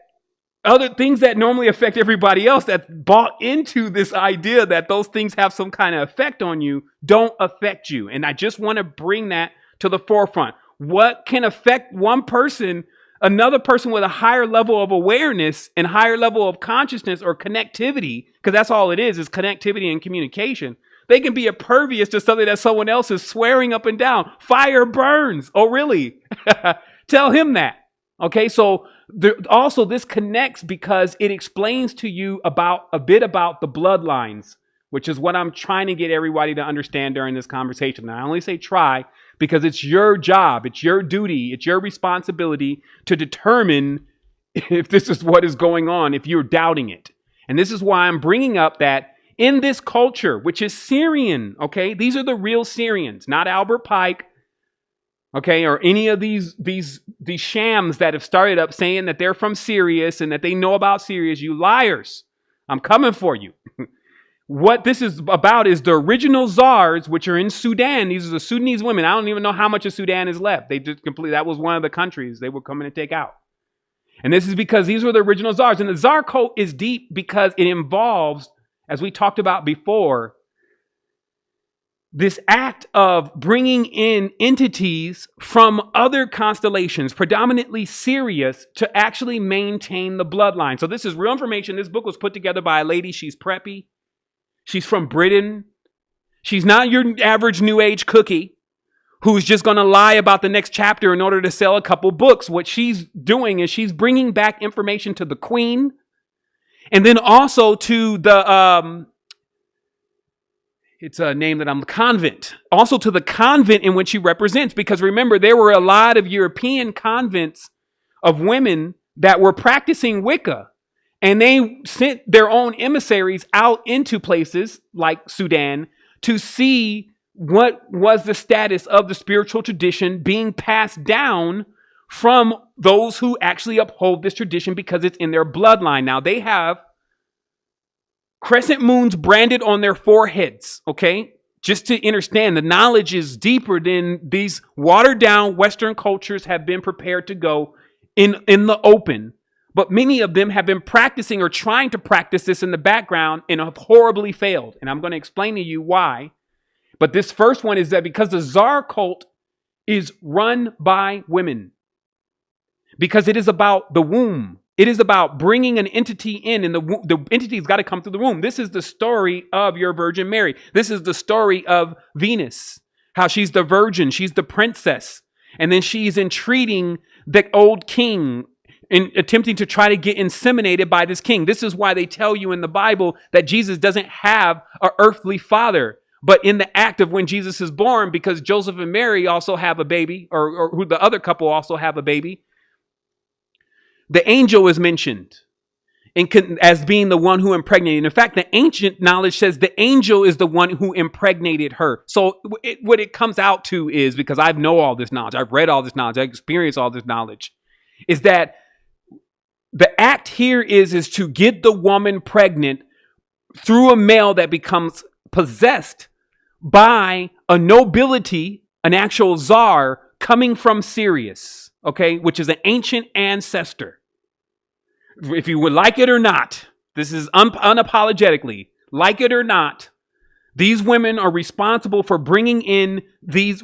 other things that normally affect everybody else that bought into this idea that those things have some kind of effect on you don't affect you. And I just want to bring that to the forefront. What can affect one person, another person with a higher level of awareness and higher level of consciousness or connectivity, because that's all it is connectivity and communication. They can be impervious to something that someone else is swearing up and down. Fire burns. Oh, really? Tell him that. Okay, so also this connects because it explains to you about a bit about the bloodlines, which is what I'm trying to get everybody to understand during this conversation. And I only say try because it's your job, it's your duty, it's your responsibility to determine if this is what is going on, if you're doubting it. And this is why I'm bringing up that in this culture, which is Syrian, okay, these are the real Syrians, not Albert Pike, okay, or any of these shams that have started up saying that they're from Sirius and that they know about Sirius. You liars. I'm coming for you. What this is about is the original czars, which are in Sudan. These are the Sudanese women. I don't even know how much of Sudan is left. They just completely, that was one of the countries they were coming to take out. And this is because these were the original czars. And the czar cult is deep because it involves, as we talked about before, this act of bringing in entities from other constellations, predominantly Sirius, to actually maintain the bloodline. So this is real information. This book was put together by a lady. She's preppy. She's from Britain. She's not your average New Age cookie who's just going to lie about the next chapter in order to sell a couple books. What she's doing is she's bringing back information to the Queen and then also to the... it's a name that I'm convent. Also to the convent in which she represents. Because remember, there were a lot of European convents of women that were practicing Wicca. And they sent their own emissaries out into places like Sudan to see what was the status of the spiritual tradition being passed down from those who actually uphold this tradition because it's in their bloodline. Now they have crescent moons branded on their foreheads, okay? Just to understand, the knowledge is deeper than these watered down Western cultures have been prepared to go in the open. But many of them have been practicing or trying to practice this in the background and have horribly failed. And I'm going to explain to you why. But this first one is that because the Tsar cult is run by women. because it is about the womb. It is about bringing an entity in, and the entity's got to come through the womb. This is the story of your Virgin Mary. This is the story of Venus, how she's the virgin, she's the princess, and then she's entreating the old king in attempting to try to get inseminated by this king. This is why they tell you in the Bible that Jesus doesn't have an earthly father. But in the act of when Jesus is born, because Joseph and Mary also have a baby, or who the other couple also have a baby, the angel is mentioned as being the one who impregnated. In fact, the ancient knowledge says the angel is the one who impregnated her. So what it comes out to is, because I know all this knowledge, I've read all this knowledge, I've experienced all this knowledge, is that the act here is to get the woman pregnant through a male that becomes possessed by a nobility, an actual czar coming from Sirius, okay, which is an ancient ancestor. If you would like it or not, this is unapologetically, like it or not, these women are responsible for bringing in these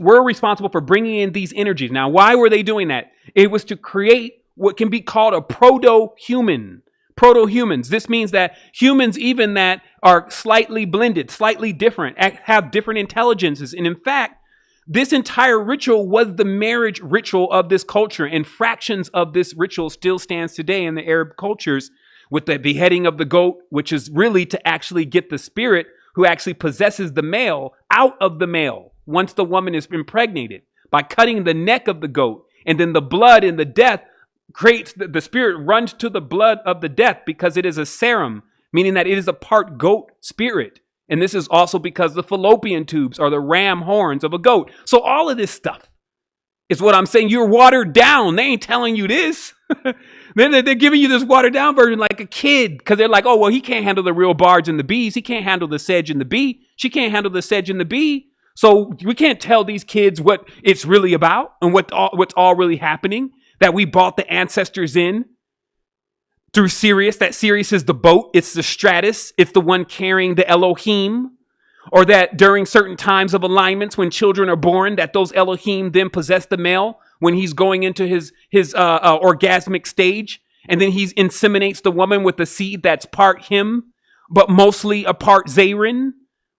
energies. Now, why were they doing that? It was to create what can be called a proto-human. Proto-humans. This means that humans, even that are slightly blended, slightly different, have different intelligences. And in fact, this entire ritual was the marriage ritual of this culture, and fractions of this ritual still stands today in the Arab cultures, with the beheading of the goat, which is really to actually get the spirit who actually possesses the male out of the male once the woman is impregnated, by cutting the neck of the goat, and then the blood in the death creates the spirit runs to the blood of the death, because it is a serum, meaning that it is a part goat spirit. And this is also because the fallopian tubes are the ram horns of a goat. So all of this stuff is what I'm saying. You're watered down. They ain't telling you this. They're giving you this watered down version like a kid, because they're like, oh, well, he can't handle the real bards and the bees. He can't handle the sedge and the bee. She can't handle the sedge and the bee. So we can't tell these kids what it's really about and what's all really happening, that we brought the ancestors in through Sirius, that Sirius is the boat, it's the Stratus, it's the one carrying the Elohim, or that during certain times of alignments when children are born, that those Elohim then possess the male when he's going into his orgasmic stage, and then he inseminates the woman with the seed that's part him, but mostly a part Zarin,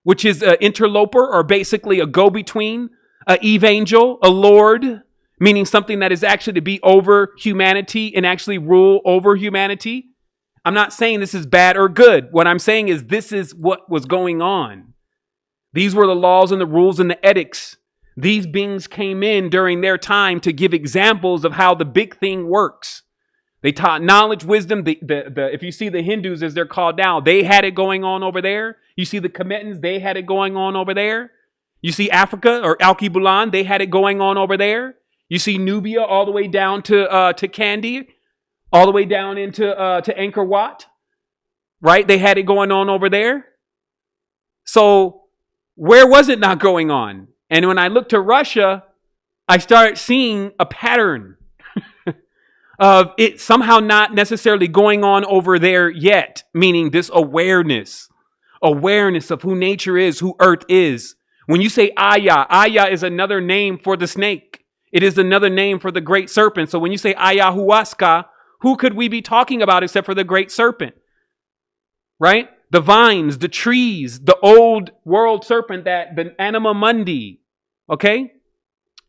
which is an interloper, or basically a go-between, an evangel, a lord, meaning something that is actually to be over humanity and actually rule over humanity. I'm not saying this is bad or good. What I'm saying is this is what was going on. These were the laws and the rules and the edicts. These beings came in during their time to give examples of how the big thing works. They taught knowledge, wisdom. If you see the Hindus, as they're called now, they had it going on over there. You see the Kemetans, they had it going on over there. You see Africa, or Alkebulan, they had it going on over there. You see Nubia all the way down to Kandy, all the way down into to Angkor Wat, right? They had it going on over there. So where was it not going on? And when I looked to Russia, I started seeing a pattern of it somehow not necessarily going on over there yet, meaning this awareness of who nature is, who earth is. When you say Aya is another name for the snake. It is another name for the great serpent. So when you say ayahuasca, who could we be talking about except for the great serpent? Right? The vines, the trees, the old world serpent, that the anima mundi. Okay?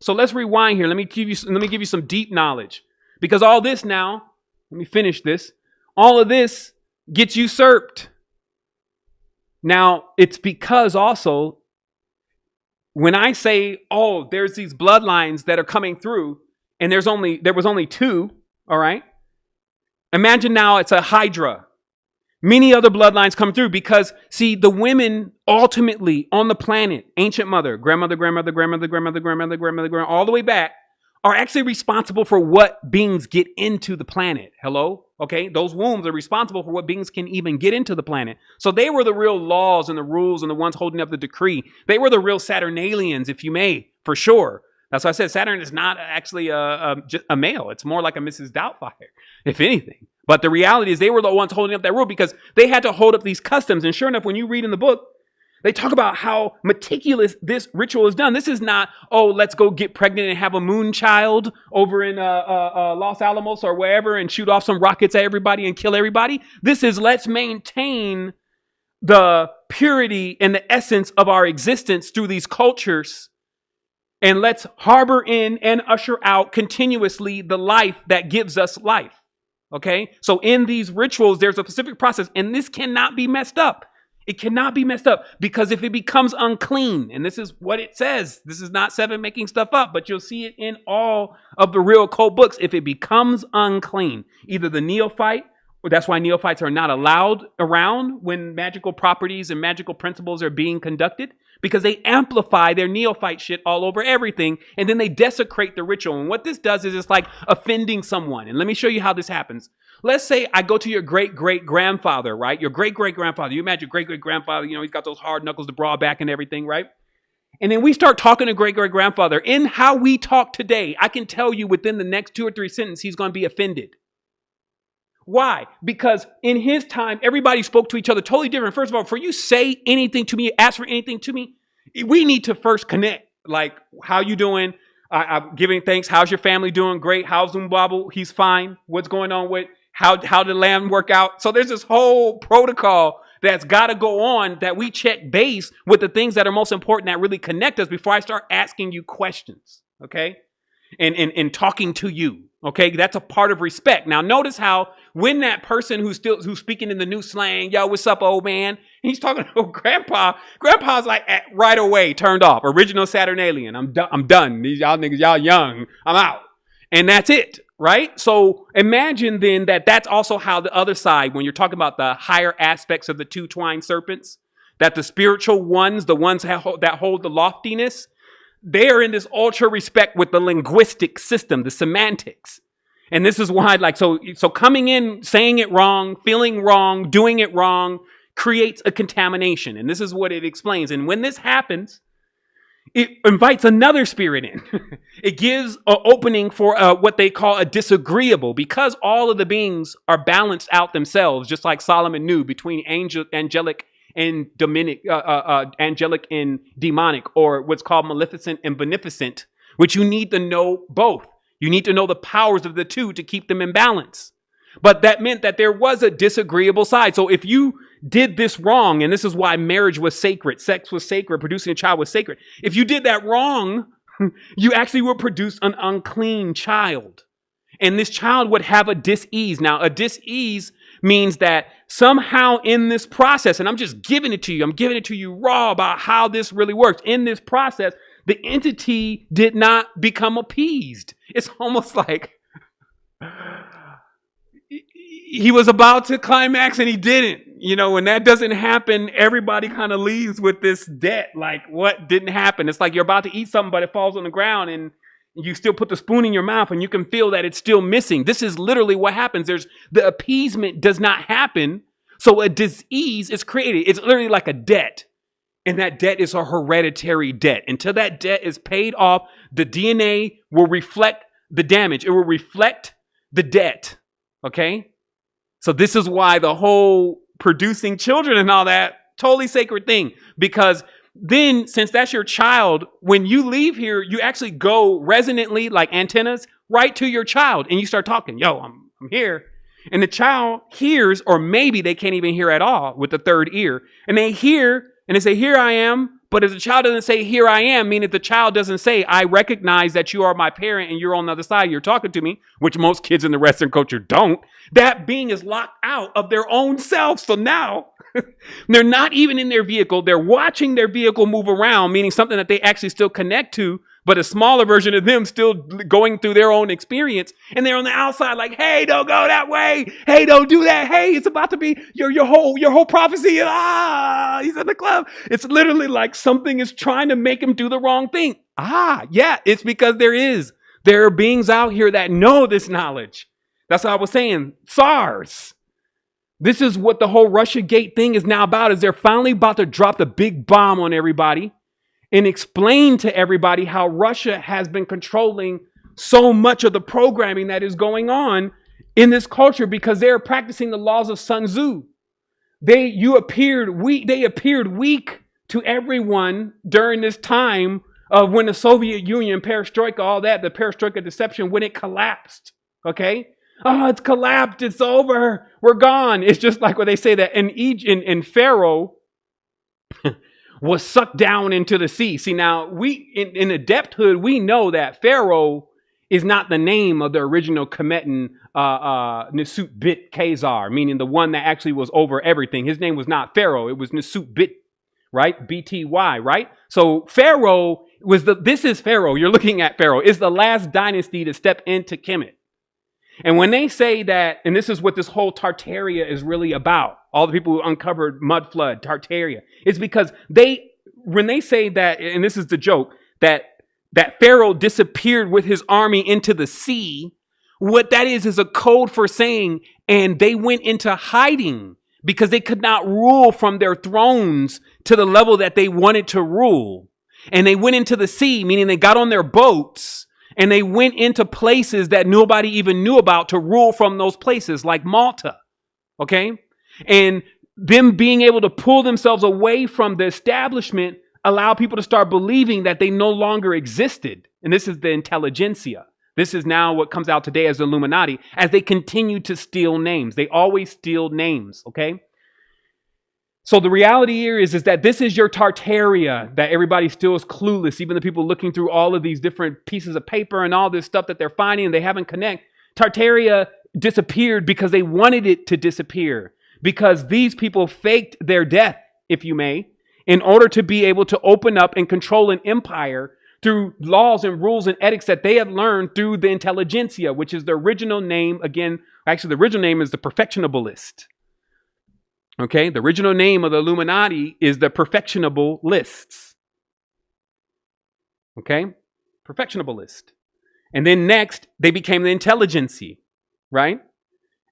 So let's rewind here. Let me give you some deep knowledge. Because all this now, let me finish this. All of this gets usurped. Now, it's because also, when I say, oh, there's these bloodlines that are coming through, and there was only two, all right? Imagine now it's a hydra. Many other bloodlines come through, because, see, the women ultimately on the planet, ancient mother, grandmother, all the way back, are actually responsible for what beings get into the planet. Hello? Okay? Those wombs are responsible for what beings can even get into the planet. So they were the real laws and the rules and the ones holding up the decree. They were the real Saturnalians, if you may, for sure. That's why I said Saturn is not actually a male. It's more like a Mrs. Doubtfire, if anything. But the reality is they were the ones holding up that rule, because they had to hold up these customs. And sure enough, when you read in the book, They talk about how meticulous this ritual is done. This is not, oh, let's go get pregnant and have a moon child over in Los Alamos or wherever and shoot off some rockets at everybody and kill everybody. This is, let's maintain the purity and the essence of our existence through these cultures, and let's harbor in and usher out continuously the life that gives us life. Okay? So in these rituals, there's a specific process, and this cannot be messed up. It cannot be messed up, because if it becomes unclean, and this is what it says, this is not Seven making stuff up, but you'll see it in all of the real code books. If it becomes unclean, either the neophyte, that's why neophytes are not allowed around when magical properties and magical principles are being conducted, because they amplify their neophyte shit all over everything, and then they desecrate the ritual. And what this does is it's like offending someone. And let me show you how this happens. Let's say I go to your great-great-grandfather, right? Your great-great-grandfather. You imagine great-great-grandfather, he's got those hard knuckles, the broad back and everything, right? And then we start talking to great-great-grandfather. In how we talk today, I can tell you within the next 2 or 3 sentences, he's going to be offended. Why? Because in his time, everybody spoke to each other totally different. First of all, before you say anything to me, ask for anything to me, we need to first connect. Like, how you doing? I'm giving thanks. How's your family doing? Great. How's Zimbabwe? He's fine. What's going on with how did land work out? So there's this whole protocol that's got to go on, that we check base with the things that are most important, that really connect us, before I start asking you questions. Okay. And talking to you. Okay, that's a part of respect. Now, notice how when that person who's speaking in the new slang, yo, what's up, old man? He's talking to grandpa. Grandpa's like right away turned off. Original Saturnalian. I'm done. These y'all niggas, y'all young. I'm out. And that's it, right? So imagine then that's also how the other side, when you're talking about the higher aspects of the two twined serpents, that the spiritual ones, the ones that hold the loftiness, they are in this ultra respect with the linguistic system, the semantics. And this is why, so coming in, saying it wrong, feeling wrong, doing it wrong, creates a contamination. And this is what it explains. And when this happens, it invites another spirit in. It gives an opening for what they call a disagreeable, because all of the beings are balanced out themselves, just like Solomon knew between angelic and angelic and demonic, or what's called maleficent and beneficent, which you need to know both. You need to know the powers of the two to keep them in balance. But that meant that there was a disagreeable side. So if you did this wrong, and this is why marriage was sacred, sex was sacred, producing a child was sacred. If you did that wrong, you actually would produce an unclean child. And this child would have a dis-ease. Now, a dis-ease means that somehow in this process, and I'm just giving it to you, I'm giving it to you raw about how this really works. In this process, the entity did not become appeased. It's almost like he was about to climax and he didn't. When that doesn't happen, everybody kind of leaves with this debt. Like, what didn't happen? It's like you're about to eat something, but it falls on the ground and you still put the spoon in your mouth and you can feel that it's still missing. This is literally what happens. The appeasement does not happen. So a disease is created. It's literally like a debt. And that debt is a hereditary debt. Until that debt is paid off, the DNA will reflect the damage. It will reflect the debt. Okay? So this is why the whole producing children and all that, totally sacred thing. Because then, since that's your child, when you leave here, you actually go resonantly, like antennas, right to your child. And you start talking, yo, I'm here. And the child hears, or maybe they can't even hear at all with the third ear. And they hear, and they say, here I am. But if the child doesn't say, here I am, meaning if the child doesn't say, I recognize that you are my parent and you're on the other side, you're talking to me, which most kids in the Western culture don't, that being is locked out of their own self. So now they're not even in their vehicle. They're watching their vehicle move around, meaning something that they actually still connect to, but a smaller version of them still going through their own experience. And they're on the outside like, hey, don't go that way. Hey, don't do that. Hey, it's about to be your whole prophecy. He's in the club. It's literally like something is trying to make him do the wrong thing. Yeah, it's because there are beings out here that know this knowledge. That's what I was saying. SARS. This is what the whole Russiagate thing is now about, is they're finally about to drop the big bomb on everybody and explain to everybody how Russia has been controlling so much of the programming that is going on in this culture, because they're practicing the laws of Sun Tzu. They appeared weak to everyone during this time of when the Soviet Union, perestroika, all that, the perestroika deception, when it collapsed. Okay? Oh, it's collapsed. It's over. We're gone. It's just like what they say that in Pharaoh was sucked down into the sea. See, now we in adepthood, we know that Pharaoh is not the name of the original Kemetan Nisut Bit Khazar, meaning the one that actually was over everything. His name was not Pharaoh. It was Nisut Bit, right? BTY, right? So Pharaoh this is Pharaoh. You're looking at Pharaoh. Is the last dynasty to step into Kemet. And when they say that, and this is what this whole Tartaria is really about, all the people who uncovered mud flood, Tartaria, it's because when they say that, and this is the joke, that Pharaoh disappeared with his army into the sea, what that is a code for saying, and they went into hiding because they could not rule from their thrones to the level that they wanted to rule. And they went into the sea, meaning they got on their boats, and they went into places that nobody even knew about to rule from those places, like Malta. Okay? And them being able to pull themselves away from the establishment allow people to start believing that they no longer existed. And this is the intelligentsia. This is now what comes out today as the Illuminati, as they continue to steal names. They always steal names, okay? So the reality here is that this is your Tartaria, that everybody still is clueless. Even the people looking through all of these different pieces of paper and all this stuff that they're finding and they haven't connect. Tartaria disappeared because they wanted it to disappear. Because these people faked their death, if you may, in order to be able to open up and control an empire through laws and rules and ethics that they have learned through the intelligentsia, which is the original name. Again, actually, the original name is the perfectionablist. Okay, the original name of the Illuminati is the perfectionablists. Okay, perfectionablist. And then next, they became the intelligentsia, right?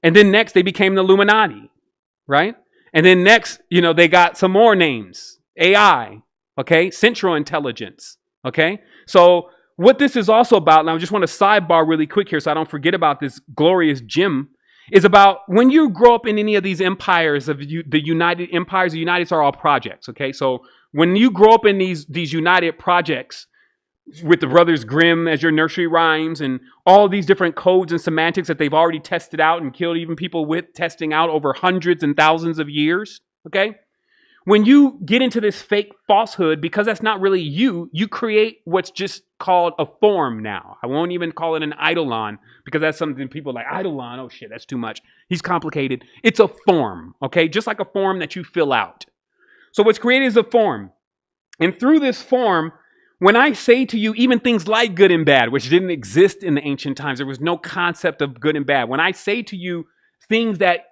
And then next, they became the Illuminati, right? And then next, they got some more names. AI, okay? Central intelligence, okay? So what this is also about, and I just want to sidebar really quick here so I don't forget about this glorious gem, is about when you grow up in any of these empires of the United Empires. The United are all projects, okay? So when you grow up in these United projects with the Brothers Grimm as your nursery rhymes and all these different codes and semantics that they've already tested out and killed even people with, testing out over hundreds and thousands of years, okay? When you get into this fake falsehood, because that's not really you create what's just called a form now. I won't even call it an eidolon because that's something people are like, eidolon, oh shit, that's too much. He's complicated. It's a form, okay? Just like a form that you fill out. So what's created is a form. And through this form, when I say to you even things like good and bad, which didn't exist in the ancient times, there was no concept of good and bad. When I say to you things that,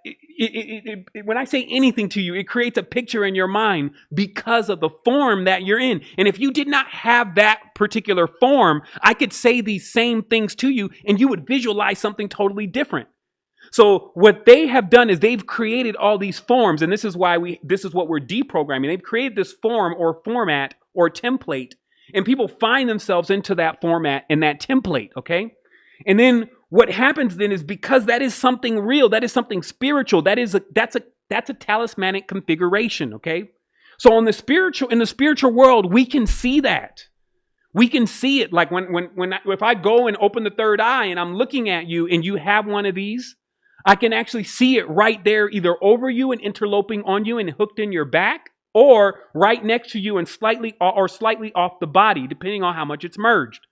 when I say anything to you, it creates a picture in your mind because of the form that you're in. And if you did not have that particular form, I could say these same things to you and you would visualize something totally different. So what they have done is they've created all these forms, and this is what we're deprogramming. They've created this form or format or template, and people find themselves into that format and that template, okay? And then what happens then is because that is something real, that is something spiritual, that's a talismanic configuration, okay? So in the spiritual world, we can see that. We can see it. Like if I go and open the third eye and I'm looking at you and you have one of these, I can actually see it right there, either over you and interloping on you and hooked in your back, or right next to you and slightly off the body, depending on how much it's merged.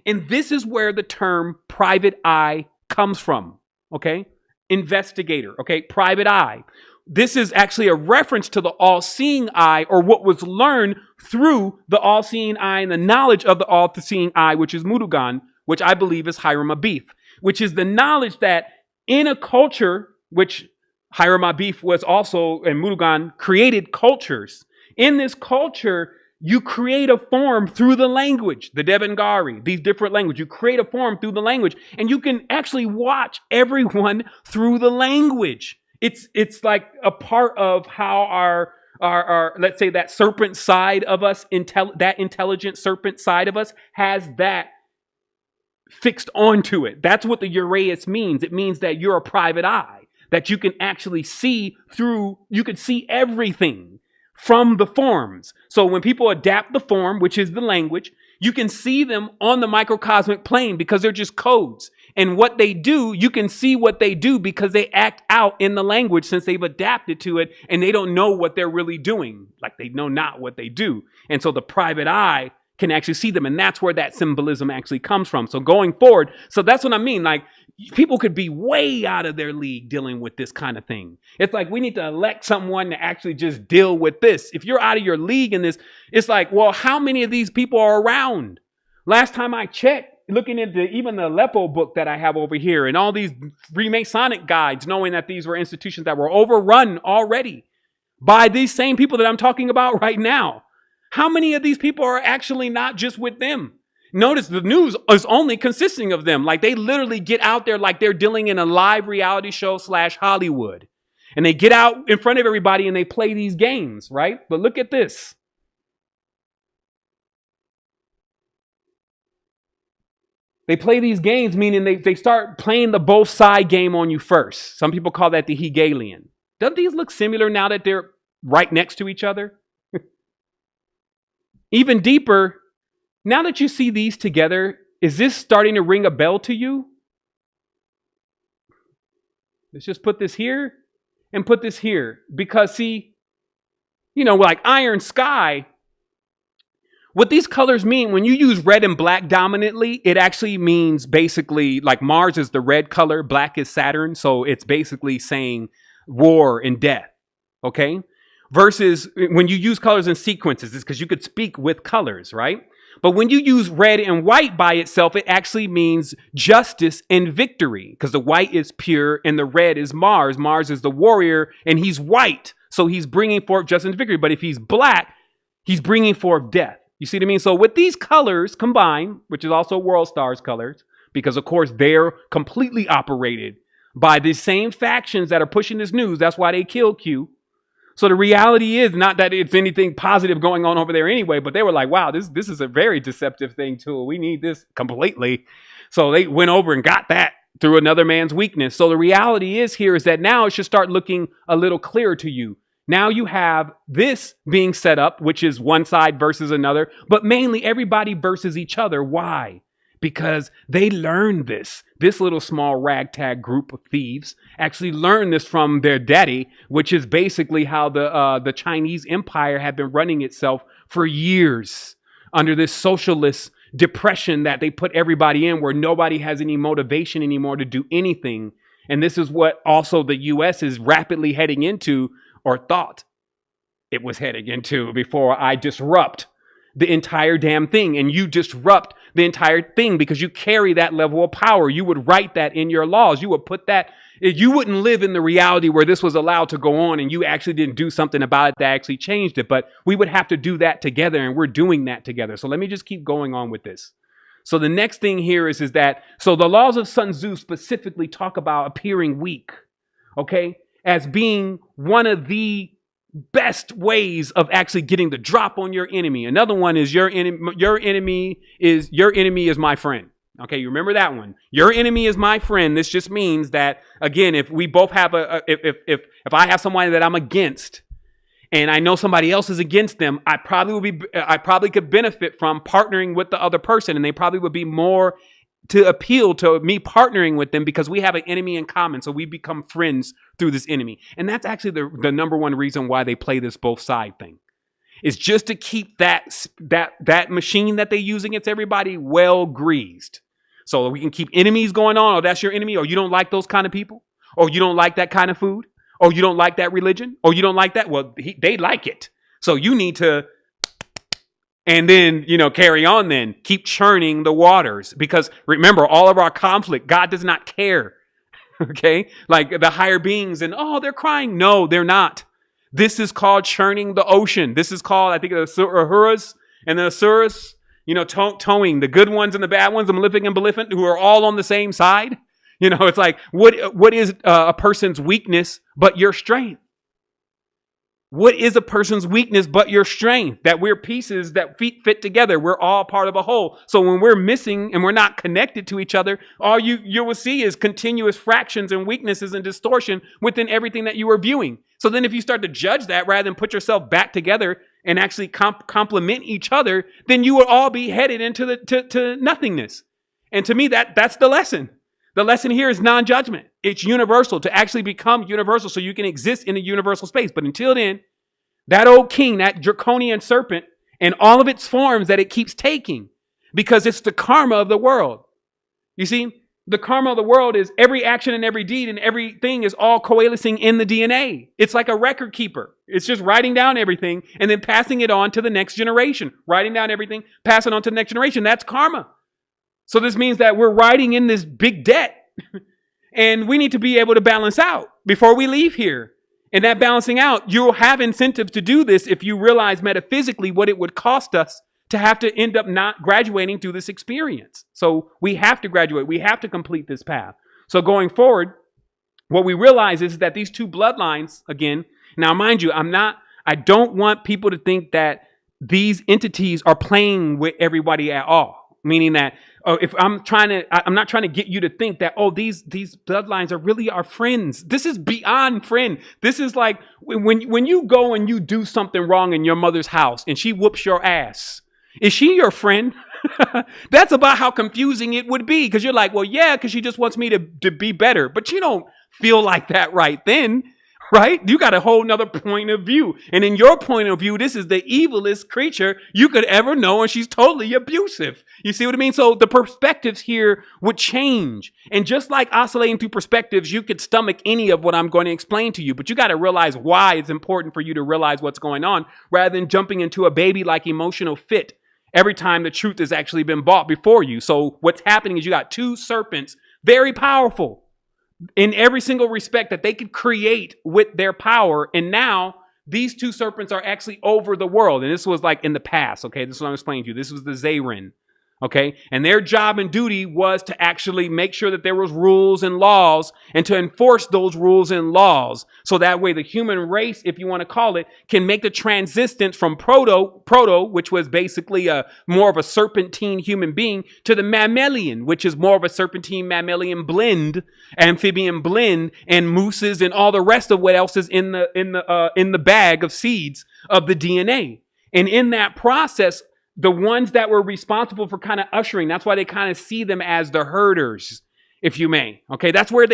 And this is where the term private eye comes from, okay? Investigator, okay? Private eye. This is actually a reference to the all-seeing eye, or what was learned through the all-seeing eye and the knowledge of the all-seeing eye, which is Murugan, which I believe is Hiram Abif, which is the knowledge that in a culture, which Hiram Abif was also, and Murugan created cultures. In this culture, you create a form through the language, the Devangari, these different languages. You create a form through the language, and you can actually watch everyone through the language. It's like a part of how our let's say that serpent side of us, that intelligent serpent side of us has that fixed onto it. That's what the Uraeus means. It means that you're a private eye, that you can actually see through, you can see everything from the forms. So when people adapt the form, which is the language, you can see them on the microcosmic plane because they're just codes. And what they do, you can see what they do because they act out in the language since they've adapted to it and they don't know what they're really doing. Like they know not what they do. And so the private eye can actually see them. And that's where that symbolism actually comes from. So going forward, so that's what I mean. Like people could be way out of their league dealing with this kind of thing. It's like we need to elect someone to actually just deal with this. If you're out of your league in this, it's like, well, how many of these people are around? Last time I checked, looking into even the Aleppo book that I have over here and all these Freemasonic guides, knowing that these were institutions that were overrun already by these same people that I'm talking about right now. How many of these people are actually not just with them? Notice the news is only consisting of them. Like they literally get out there like they're dealing in a live reality show / Hollywood. And they get out in front of everybody and they play these games, right? But look at this. They play these games, meaning they start playing the both side game on you first. Some people call that the Hegelian. Don't these look similar now that they're right next to each other? Even deeper, now that you see these together, is this starting to ring a bell to you? Let's just put this here and put this here. Because see, like iron sky, what these colors mean, when you use red and black dominantly, it actually means basically like Mars is the red color, black is Saturn. So it's basically saying war and death. Okay. Versus when you use colors in sequences, it's because you could speak with colors, right? But when you use red and white by itself, it actually means justice and victory because the white is pure and the red is Mars. Mars is the warrior and he's white. So he's bringing forth justice and victory. But if he's black, he's bringing forth death. You see what I mean? So with these colors combined, which is also World Stars colors, because of course they're completely operated by the same factions that are pushing this news. That's why they killed Q. So the reality is not that it's anything positive going on over there anyway, but they were like, wow, this is a very deceptive thing too. We need this completely. So they went over and got that through another man's weakness. So the reality is here is that now it should start looking a little clearer to you. Now you have this being set up, which is one side versus another, but mainly everybody versus each other. Why? Because they learned this. This little small ragtag group of thieves actually learned this from their daddy, which is basically how the Chinese empire had been running itself for years under this socialist depression that they put everybody in, where nobody has any motivation anymore to do anything. And this is what also the U.S. is rapidly heading into, or thought it was heading into, before I disrupt the entire damn thing. And you disrupt the entire thing because you carry that level of power. You would write that in your laws. You would put that, you wouldn't live in the reality where this was allowed to go on and you actually didn't do something about it that actually changed it. But we would have to do that together, and we're doing that together. So let me just keep going on with this. So the next thing here is that, so the laws of Sun Tzu specifically talk about appearing weak, okay, as being one of the best ways of actually getting the drop on your enemy. Another one is your enemy is my friend. Okay, you remember that one. Your enemy is my friend. This just means that, again, if we both have if I have someone that I'm against and I know somebody else is against them, I probably could benefit from partnering with the other person, and they probably would be more to appeal to me partnering with them because we have an enemy in common. So we become friends through this enemy. And that's actually the number one reason why they play this both side thing. Is just to keep that machine that they use against everybody well greased. So we can keep enemies going on. Oh, that's your enemy. Or you don't like those kind of people. Or you don't like that kind of food. Or you don't like that religion. Or you don't like that. Well, they like it. So you need to, and then, carry on then. Keep churning the waters. Because remember, all of our conflict, God does not care. Okay? Like the higher beings and, oh, they're crying. No, they're not. This is called churning the ocean. This is called, I think, the Ahuras and the Asuras, towing the good ones and the bad ones, the malefic and maleficent, who are all on the same side. It's like, what is a person's weakness but your strength? What is a person's weakness but your strength? That we're pieces that fit together. We're all part of a whole. So when we're missing and we're not connected to each other, all you will see is continuous fractions and weaknesses and distortion within everything that you are viewing. So then if you start to judge that rather than put yourself back together and actually complement each other, then you will all be headed into to nothingness. And to me, that's the lesson. The lesson here is non-judgment. It's universal, to actually become universal so you can exist in a universal space. But until then, that old king, that draconian serpent, and all of its forms that it keeps taking, because it's the karma of the world. You see, the karma of the world is every action and every deed and everything is all coalescing in the DNA. It's like a record keeper. It's just writing down everything and then passing it on to the next generation. Writing down everything, passing on to the next generation. That's karma. So this means that we're riding in this big debt and we need to be able to balance out before we leave here. And that balancing out, you'll have incentive to do this if you realize metaphysically what it would cost us to have to end up not graduating through this experience. So we have to graduate. We have to complete this path. So going forward, what we realize is that these two bloodlines, again, now mind you, I don't want people to think that these entities are playing with everybody at all. Meaning that if I'm not trying to get you to think that, these bloodlines are really our friends. This is beyond friend. This is like when you go and you do something wrong in your mother's house and she whoops your ass. Is she your friend? That's about how confusing it would be. Because you're like, well, yeah, because she just wants me to be better. But you don't feel like that right then, right? You got a whole nother point of view. And in your point of view, this is the evilest creature you could ever know. And she's totally abusive. You see what I mean? So the perspectives here would change. And just like oscillating through perspectives, you could stomach any of what I'm going to explain to you. But you got to realize why it's important for you to realize what's going on rather than jumping into a baby-like emotional fit every time the truth has actually been brought before you. So what's happening is you got two serpents, very powerful in every single respect that they could create with their power. And now these two serpents are actually over the world. And this was like in the past. Okay, this is what I'm explaining to you. This was the Zeran. Okay, and their job and duty was to actually make sure that there was rules and laws and to enforce those rules and laws. So that way the human race, if you want to call it, can make the transistence from proto, which was basically more of a serpentine human being, to the mammalian, which is more of a serpentine mammalian blend, amphibian blend, and mooses and all the rest of what else is in the bag of seeds of the DNA. And in that process, the ones that were responsible for kind of ushering, that's why they kind of see them as the herders, if you may. Okay, that's where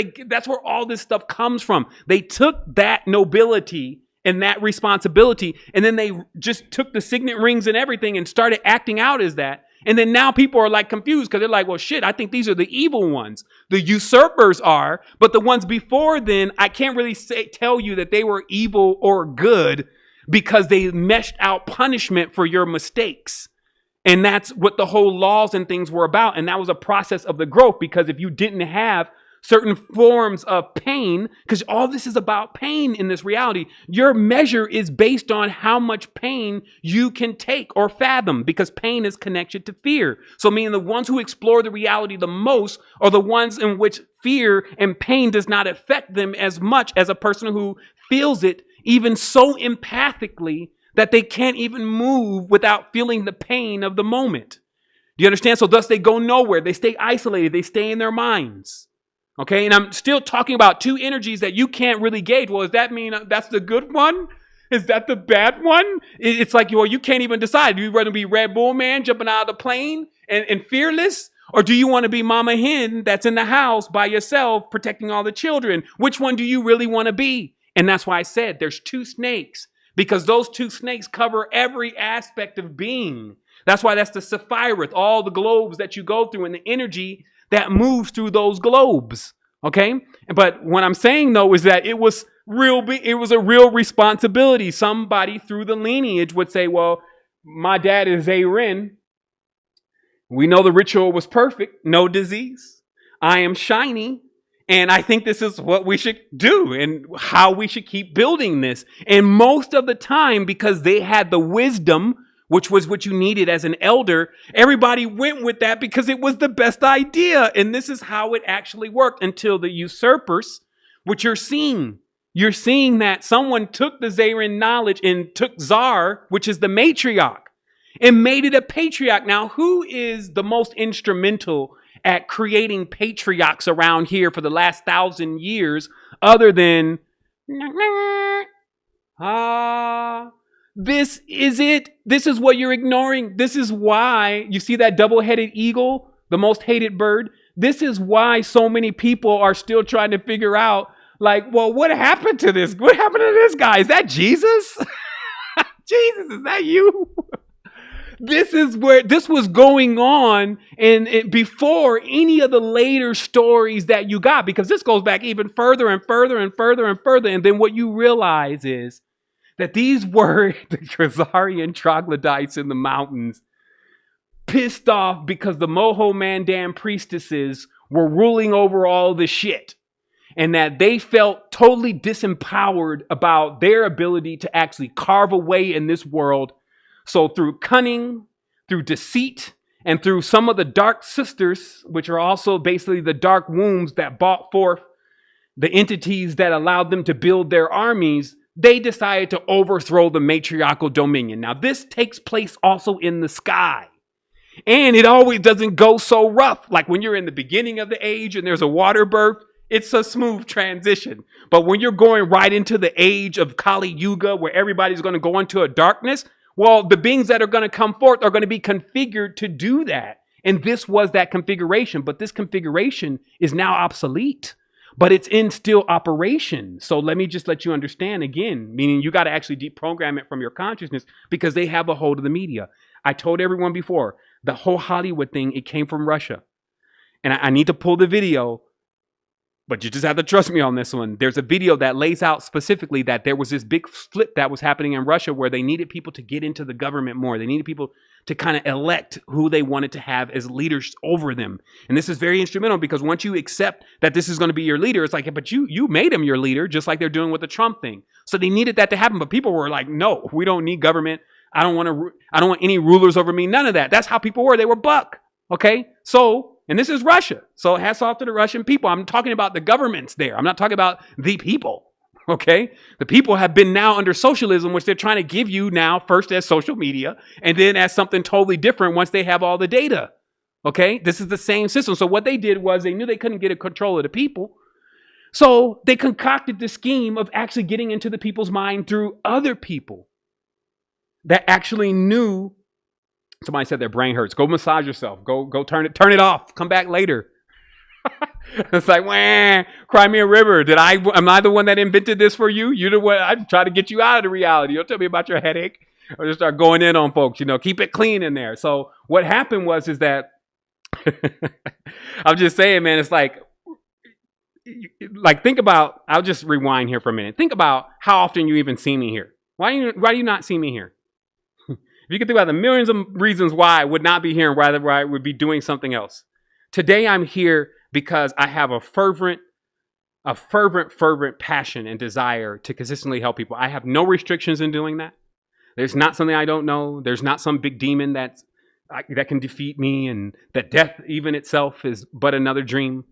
all this stuff comes from. They took that nobility and that responsibility, and then they just took the signet rings and everything and started acting out as that. And then now people are like confused because they're like, well, shit, I think these are the evil ones. The usurpers are, but the ones before then, I can't really tell you that they were evil or good because they meshed out punishment for your mistakes. And that's what the whole laws and things were about. And that was a process of the growth, because if you didn't have certain forms of pain, because all this is about pain in this reality, your measure is based on how much pain you can take or fathom, because pain is connected to fear. So meaning the ones who explore the reality the most are the ones in which fear and pain does not affect them as much as a person who feels it even so empathically that they can't even move without feeling the pain of the moment. Do you understand? So thus they go nowhere. They stay isolated. They stay in their minds. Okay. And I'm still talking about two energies that you can't really gauge. Well, does that mean that's the good one? Is that the bad one? It's like, well, you can't even decide. Do you rather be Red Bull man jumping out of the plane and fearless? Or do you want to be Mama Hen that's in the house by yourself protecting all the children? Which one do you really want to be? And that's why I said there's two snakes. Because those two snakes cover every aspect of being. That's why that's the Sephiroth, all the globes that you go through and the energy that moves through those globes. Okay? But what I'm saying, though, is that it was a real responsibility. Somebody through the lineage would say, well, my dad is Zeran. We know the ritual was perfect. No disease. I am shiny. And I think this is what we should do and how we should keep building this. And most of the time, because they had the wisdom, which was what you needed as an elder, everybody went with that because it was the best idea. And this is how it actually worked until the usurpers, which you're seeing. You're seeing that someone took the Zeran knowledge and took Zar, which is the matriarch, and made it a patriarch. Now, who is the most instrumental at creating patriarchs around here for the last 1,000 years, other than Ah, this is it. This is what you're ignoring. This is why you see that double-headed eagle, the most hated bird. This is why so many people are still trying to figure out, like, well, what happened to this? What happened to this guy? Is that Jesus? Jesus, is that you? This is where this was going on, and before any of the later stories that you got, because this goes back even further and further and further and further. And then what you realize is that these were the Khazarian troglodytes in the mountains, pissed off because the Moho Mandan priestesses were ruling over all the shit, and that they felt totally disempowered about their ability to actually carve a way in this world. So through cunning, through deceit, and through some of the dark sisters, which are also basically the dark wombs that brought forth the entities that allowed them to build their armies, they decided to overthrow the matriarchal dominion. Now, this takes place also in the sky. And it always doesn't go so rough. Like when you're in the beginning of the age and there's a water birth, it's a smooth transition. But when you're going right into the age of Kali Yuga, where everybody's going to go into a darkness, well, the beings that are going to come forth are going to be configured to do that. And this was that configuration. But this configuration is now obsolete. But it's in still operation. So let me just let you understand again, meaning you got to actually deprogram it from your consciousness, because they have a hold of the media. I told everyone before, the whole Hollywood thing, it came from Russia. And I need to pull the video, but you just have to trust me on this one. There's a video that lays out specifically that there was this big flip that was happening in Russia where they needed people to get into the government more. They needed people to kind of elect who they wanted to have as leaders over them. And this is very instrumental, because once you accept that this is going to be your leader, it's like, yeah, but you made him your leader, just like they're doing with the Trump thing. So they needed that to happen. But people were like, no, we don't need government. I don't want any rulers over me. None of that. That's how people were. They were buck. Okay. So, and this is Russia. So hats off to the Russian people. I'm talking about the governments there. I'm not talking about the people. Okay. The people have been now under socialism, which they're trying to give you now first as social media and then as something totally different once they have all the data. Okay. This is the same system. So what they did was they knew they couldn't get a control of the people. So they concocted the scheme of actually getting into the people's mind through other people that actually knew. Somebody said their brain hurts. Go massage yourself. Go turn it off. Come back later. It's like, wah, cry me a river. Am I the one that invented this for you? You're the one. I try to get you out of the reality. Don't tell me about your headache. Or just start going in on folks. Keep it clean in there. So what happened is that I'm just saying, man, it's like think about, I'll just rewind here for a minute. Think about how often you even see me here. Why do you not see me here? If you could think about the millions of reasons why I would not be here and rather why I would be doing something else. Today I'm here because I have a fervent passion and desire to consistently help people. I have no restrictions in doing that. There's not something I don't know. There's not some big demon that can defeat me, and that death even itself is but another dream.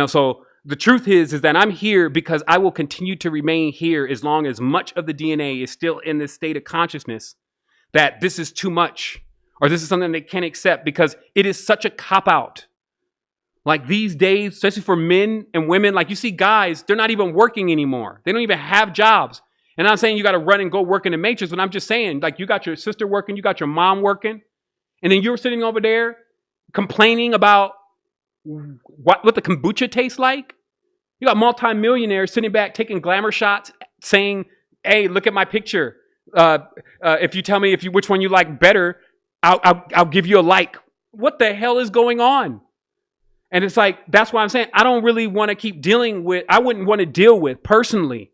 So the truth is that I'm here because I will continue to remain here as long as much of the DNA is still in this state of consciousness that this is too much, or this is something they can't accept, because it is such a cop-out. Like these days, especially for men and women, like you see guys, they're not even working anymore. They don't even have jobs. And I'm not saying you got to run and go work in the matrix, but I'm just saying, like, you got your sister working, you got your mom working, and then you're sitting over there complaining about what the kombucha tastes like. You got multimillionaires sitting back taking glamour shots saying, hey, look at my picture. If you tell me which one you like better, I'll give you a like. What the hell is going on? And it's like, that's why I'm saying I don't really want to keep I wouldn't want to deal with personally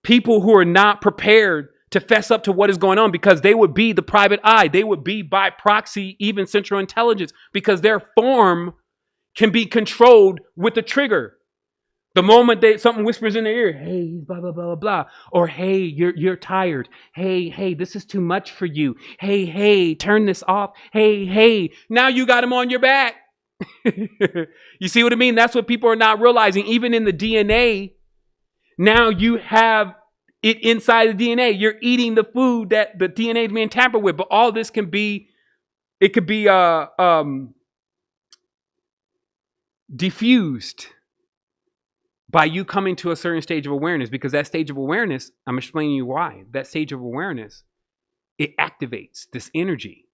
people who are not prepared to fess up to what is going on, because they would be the private eye. They would be by proxy, even central intelligence, because their form can be controlled with the trigger. The moment something whispers in their ear, hey, blah, blah, blah, blah, blah. Or, hey, you're tired. Hey, this is too much for you. Hey, turn this off. Hey. Now you got them on your back. You see what I mean? That's what people are not realizing. Even in the DNA, now you have it inside the DNA. You're eating the food that the DNA is being tampered with. But all this could be diffused by you coming to a certain stage of awareness, because that stage of awareness, I'm explaining you why. That stage of awareness, it activates this energy.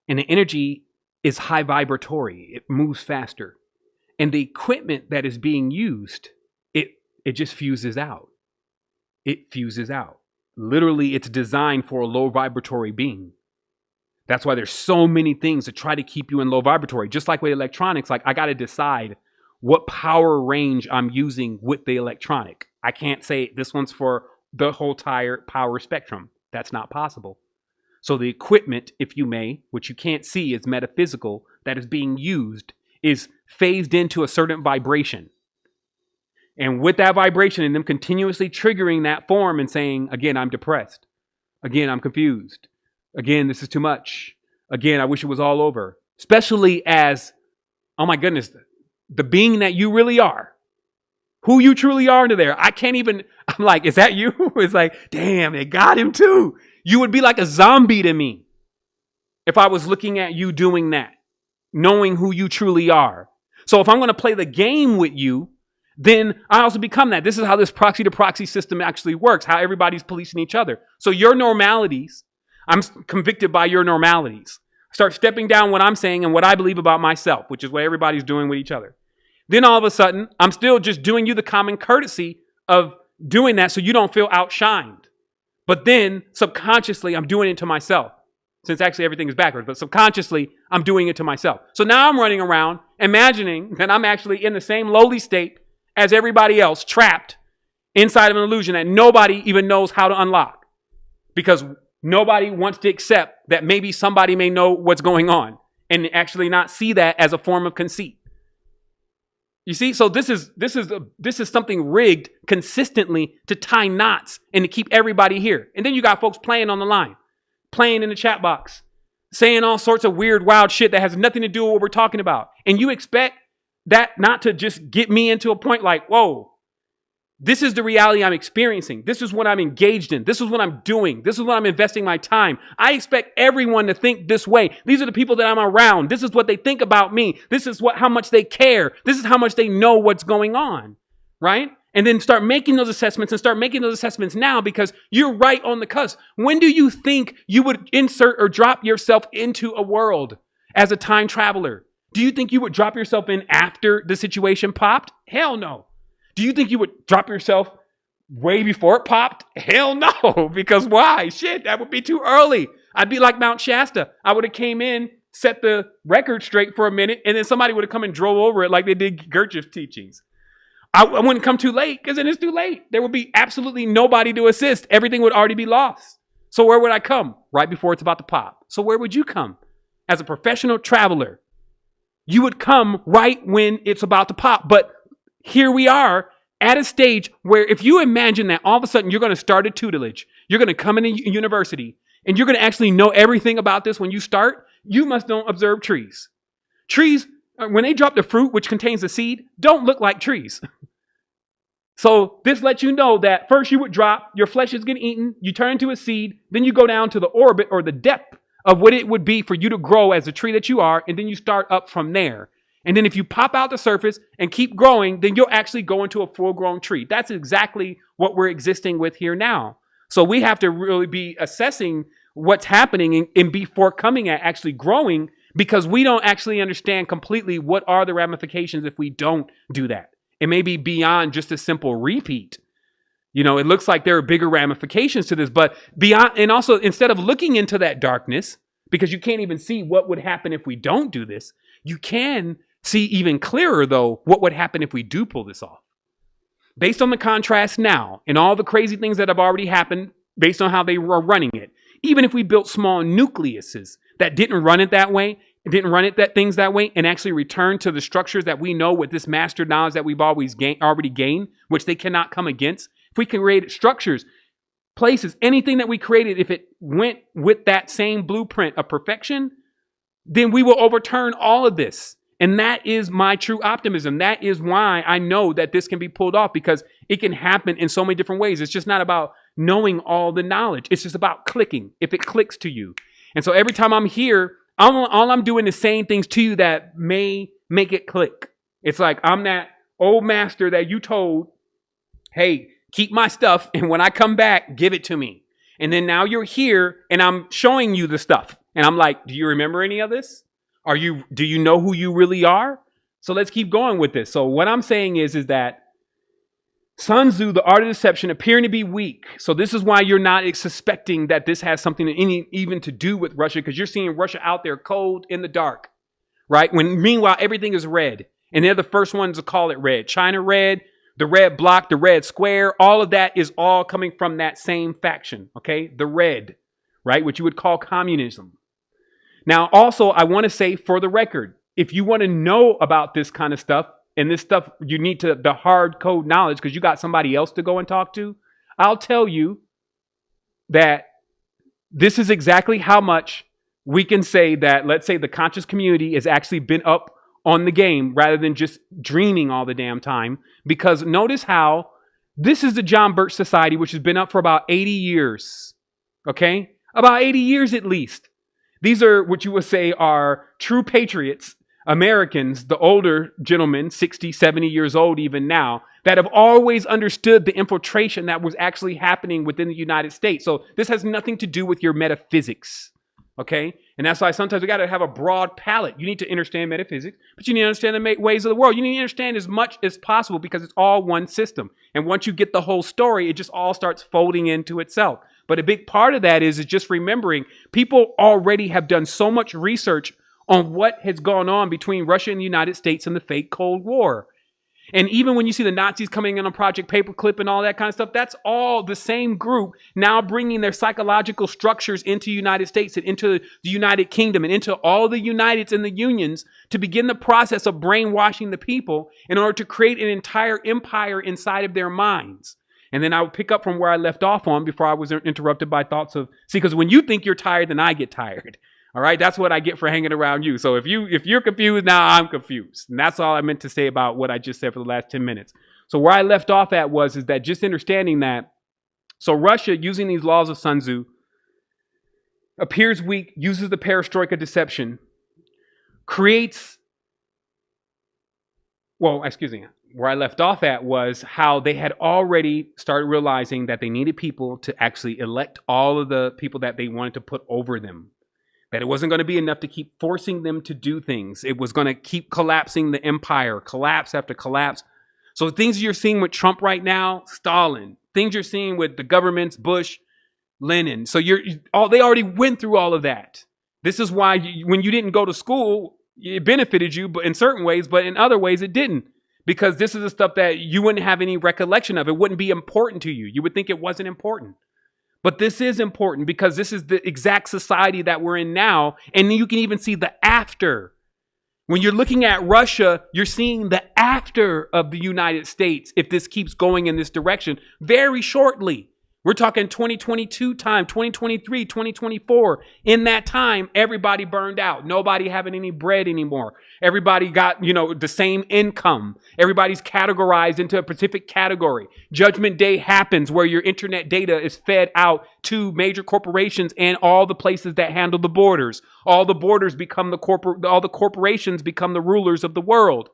And the energy is high vibratory. It moves faster. And the equipment that is being used, it just fuses out. It fuses out. Literally, it's designed for a low vibratory being. That's why there's so many things to try to keep you in low vibratory. Just like with electronics, like I got to decide what power range I'm using with the electronic. I can't say this one's for the whole entire power spectrum. That's not possible. So the equipment, if you may, which you can't see is metaphysical, that is being used is phased into a certain vibration. And with that vibration and them continuously triggering that form and saying, again, I'm depressed. Again, I'm confused. Again, this is too much. Again, I wish it was all over. Especially as, oh my goodness, the being that you really are, who you truly are into there. I can't even, I'm like, is that you? It's like, damn, it got him too. You would be like a zombie to me if I was looking at you doing that, knowing who you truly are. So if I'm going to play the game with you, then I also become that. This is how this proxy to proxy system actually works, how everybody's policing each other. So your normalities, I'm convicted by your normalities. Start stepping down what I'm saying and what I believe about myself, which is what everybody's doing with each other. Then all of a sudden, I'm still just doing you the common courtesy of doing that so you don't feel outshined. But then subconsciously, I'm doing it to myself. Since actually everything is backwards, but subconsciously, I'm doing it to myself. So now I'm running around imagining that I'm actually in the same lowly state as everybody else, trapped inside of an illusion that nobody even knows how to unlock. Because nobody wants to accept that maybe somebody may know what's going on and actually not see that as a form of conceit. You see, so this is something rigged consistently to tie knots and to keep everybody here. And then you got folks playing on the line, playing in the chat box, saying all sorts of weird, wild shit that has nothing to do with what we're talking about. And you expect that not to just get me into a point like, whoa, this is the reality I'm experiencing. This is what I'm engaged in. This is what I'm doing. This is what I'm investing my time. I expect everyone to think this way. These are the people that I'm around. This is what they think about me. This is how much they care. This is how much they know what's going on, right? And then start making those assessments and start making those assessments now because you're right on the cusp. When do you think you would insert or drop yourself into a world as a time traveler? Do you think you would drop yourself in after the situation popped? Hell no. Do you think you would drop yourself way before it popped? Hell no. Because why? Shit, that would be too early. I'd be like Mount Shasta. I would have came in, set the record straight for a minute, and then somebody would have come and drove over it like they did Gurdjieff's teachings. I wouldn't come too late because then it's too late. There would be absolutely nobody to assist. Everything would already be lost. So where would I come? Right before it's about to pop. So where would you come? As a professional traveler, you would come right when it's about to pop. But here we are at a stage where if you imagine that all of a sudden you're going to start a tutelage, you're going to come into university, and you're going to actually know everything about this when you start, you must don't observe trees. Trees, when they drop the fruit, which contains the seed, don't look like trees. So this lets you know that first you would drop, your flesh is getting eaten, you turn into a seed, then you go down to the orbit or the depth of what it would be for you to grow as the tree that you are, and then you start up from there. And then if you pop out the surface and keep growing, then you'll actually go into a full-grown tree. That's exactly what we're existing with here now. So we have to really be assessing what's happening and be forthcoming at actually growing because we don't actually understand completely what are the ramifications if we don't do that. It may be beyond just a simple repeat. You know, it looks like there are bigger ramifications to this, but beyond, and also instead of looking into that darkness, because you can't even see what would happen if we don't do this, you can see even clearer, though, what would happen if we do pull this off. Based on the contrast now and all the crazy things that have already happened based on how they were running it, even if we built small nucleuses that didn't run it that way, things that way, and actually return to the structures that we know with this master knowledge that we've already gained, which they cannot come against. If we can create structures, places, anything that we created, if it went with that same blueprint of perfection, then we will overturn all of this. And that is my true optimism. That is why I know that this can be pulled off because it can happen in so many different ways. It's just not about knowing all the knowledge. It's just about clicking, if it clicks to you. And so every time I'm here, all I'm doing is saying things to you that may make it click. It's like I'm that old master that you told, hey, keep my stuff, and when I come back, give it to me. And then now you're here, and I'm showing you the stuff. And I'm like, do you remember any of this? Do you know who you really are? So let's keep going with this. So what I'm saying is that Sun Tzu, the art of deception, appearing to be weak. So this is why you're not suspecting that this has something even to do with Russia, because you're seeing Russia out there cold in the dark, right? When meanwhile, everything is red. And they're the first ones to call it red. China red, the red bloc, the red square, all of that is all coming from that same faction, okay? The red, right? Which you would call communism. Now, also, I want to say for the record, if you want to know about this kind of stuff, and this stuff, you need the hard code knowledge because you got somebody else to go and talk to. I'll tell you that this is exactly how much we can say that, let's say the conscious community has actually been up on the game rather than just dreaming all the damn time. Because notice how this is the John Birch Society, which has been up for about 80 years. Okay? About 80 years at least. These are what you would say are true patriots, Americans, the older gentlemen, 60, 70 years old even now, that have always understood the infiltration that was actually happening within the United States. So this has nothing to do with your metaphysics, okay? And that's why sometimes we got to have a broad palette. You need to understand metaphysics, but you need to understand the ways of the world. You need to understand as much as possible because it's all one system. And once you get the whole story, it just all starts folding into itself. But a big part of that is just remembering people already have done so much research on what has gone on between Russia and the United States in the fake Cold War. And even when you see the Nazis coming in on Project Paperclip and all that kind of stuff, that's all the same group now bringing their psychological structures into the United States and into the United Kingdom and into all the Uniteds and the unions to begin the process of brainwashing the people in order to create an entire empire inside of their minds. And then I would pick up from where I left off on before I was interrupted by thoughts of, see, because when you think you're tired, then I get tired. All right, that's what I get for hanging around you. So if you're confused, now I'm confused. And that's all I meant to say about what I just said for the last 10 minutes. So where I left off at is that just understanding that, so Russia, using these laws of Sun Tzu, appears weak, uses the perestroika deception, creates, where I left off at was how they had already started realizing that they needed people to actually elect all of the people that they wanted to put over them. That it wasn't going to be enough to keep forcing them to do things. It was going to keep collapsing the empire, collapse after collapse. So things you're seeing with Trump right now, Stalin. Things you're seeing with the governments, Bush, Lenin. So they already went through all of that. This is why when you didn't go to school, it benefited you, but in certain ways, but in other ways it didn't. Because this is the stuff that you wouldn't have any recollection of. It wouldn't be important to you. You would think it wasn't important. But this is important because this is the exact society that we're in now. And you can even see the after. When you're looking at Russia, you're seeing the after of the United States if this keeps going in this direction very shortly. We're talking 2022 time, 2023, 2024. In that time, everybody burned out. Nobody having any bread anymore. Everybody got, the same income. Everybody's categorized into a specific category. Judgment Day happens where your internet data is fed out to major corporations and all the places that handle the borders. All the borders become all the corporations become the rulers of the world.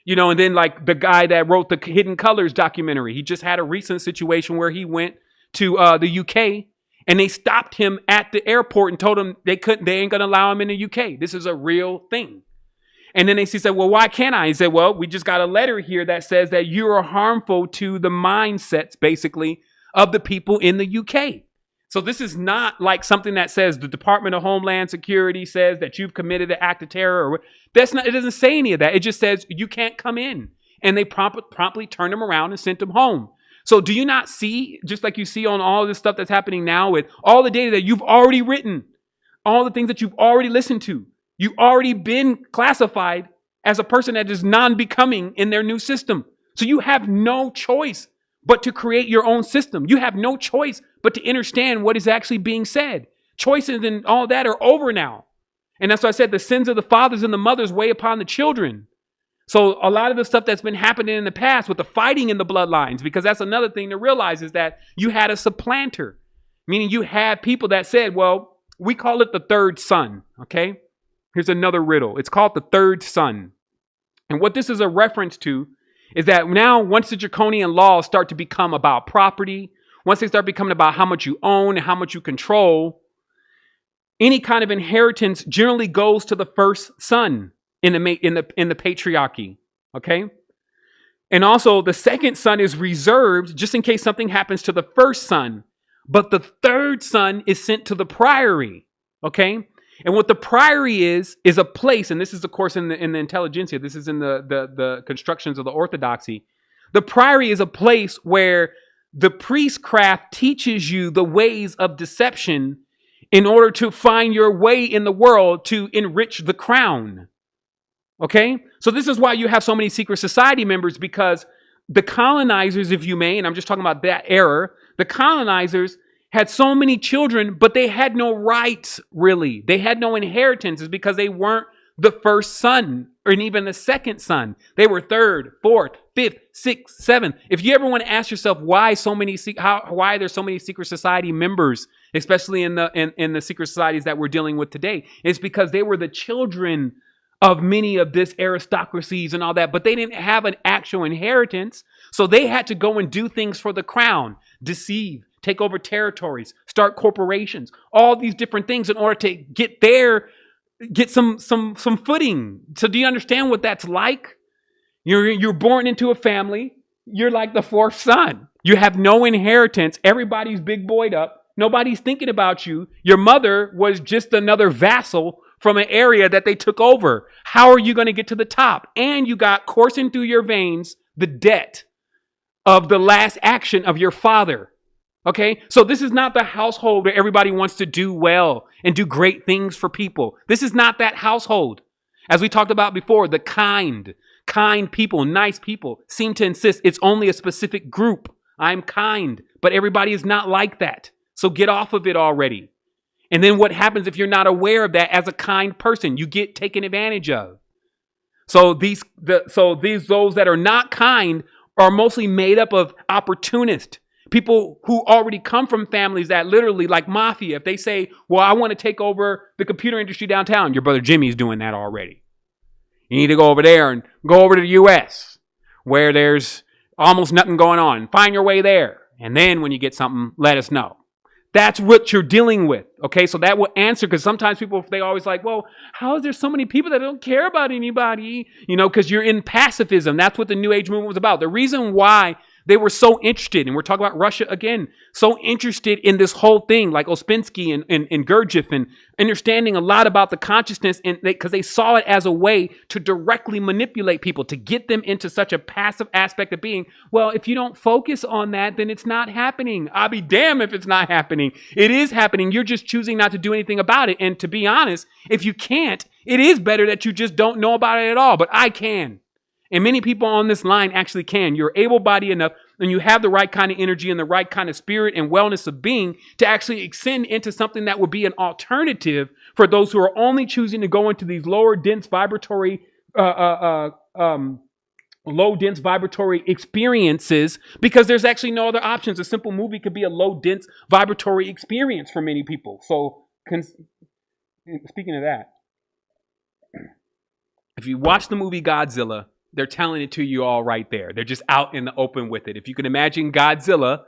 And then like the guy that wrote the Hidden Colors documentary, he just had a recent situation where he went to the UK and they stopped him at the airport and told him they ain't going to allow him in the UK. This is a real thing. And then he said, well, why can't I? He said, well, we just got a letter here that says that you are harmful to the mindsets, basically, of the people in the UK. So this is not like something that says the Department of Homeland Security says that you've committed an act of terror. It doesn't say any of that. It just says you can't come in. And they promptly turned him around and sent him home. So do you not see, just like you see on all this stuff that's happening now with all the data that you've already written, all the things that you've already listened to, you've already been classified as a person that is non-becoming in their new system. So you have no choice but to create your own system. You have no choice but to understand what is actually being said. Choices and all that are over now. And that's why I said the sins of the fathers and the mothers weigh upon the children. So a lot of the stuff that's been happening in the past with the fighting in the bloodlines, because that's another thing to realize is that you had a supplanter, meaning you had people that said, well, we call it the third son. Okay. Here's another riddle. It's called the third son. And what this is a reference to is that now once the draconian laws start to become about property, once they start becoming about how much you own and how much you control, any kind of inheritance generally goes to the first son in the patriarchy. Okay? And also the second son is reserved just in case something happens to the first son. But the third son is sent to the priory. Okay? And what the priory is a place, and this is, of course, in the intelligentsia. This is in the constructions of the orthodoxy. The priory is a place where the priestcraft teaches you the ways of deception in order to find your way in the world to enrich the crown. Okay? So this is why you have so many secret society members, because the colonizers, if you may, and I'm just talking about that era, the colonizers had so many children, but they had no rights, really. They had no inheritances because they weren't the first son or even the second son. They were third, fourth, fifth, sixth, seventh. If you ever want to ask yourself why there's so many secret society members, especially in the secret societies that we're dealing with today, it's because they were the children of many of this aristocracies and all that, but they didn't have an actual inheritance. So they had to go and do things for the crown, deceive, take over territories, start corporations, all these different things in order to get some footing. So do you understand what that's like? You're born into a family. You're like the fourth son. You have no inheritance. Everybody's big boyed up. Nobody's thinking about you. Your mother was just another vassal from an area that they took over. How are you going to get to the top? And you got coursing through your veins the debt of the last action of your father. Okay, so this is not the household where everybody wants to do well and do great things for people. This is not that household. As we talked about before, the kind people, nice people seem to insist it's only a specific group. I'm kind, but everybody is not like that. So get off of it already. And then what happens if you're not aware of that as a kind person? You get taken advantage of. So those that are not kind are mostly made up of opportunists. People who already come from families that literally, like mafia, if they say, well, I want to take over the computer industry downtown, your brother Jimmy's doing that already. You need to go over there and go over to the U.S. where there's almost nothing going on. Find your way there. And then when you get something, let us know. That's what you're dealing with. Okay, so that will answer, because sometimes people, they always like, well, how is there so many people that don't care about anybody? You know, because you're in pacifism. That's what the New Age movement was about. The reason why they were so interested, and we're talking about Russia again, so interested in this whole thing, like Ouspensky and Gurdjieff, and understanding a lot about the consciousness, and because they saw it as a way to directly manipulate people, to get them into such a passive aspect of being. Well, if you don't focus on that, then it's not happening. I'll be damned if it's not happening. It is happening. You're just choosing not to do anything about it. And to be honest, if you can't, it is better that you just don't know about it at all. But I can. And many people on this line actually can. You're able-bodied enough, and you have the right kind of energy and the right kind of spirit and wellness of being to actually extend into something that would be an alternative for those who are only choosing to go into these lower dense vibratory, low dense vibratory experiences, because there's actually no other options. A simple movie could be a low dense vibratory experience for many people. So speaking of that, if you watch the movie Godzilla, they're telling it to you all right there. They're just out in the open with it. If you can imagine, Godzilla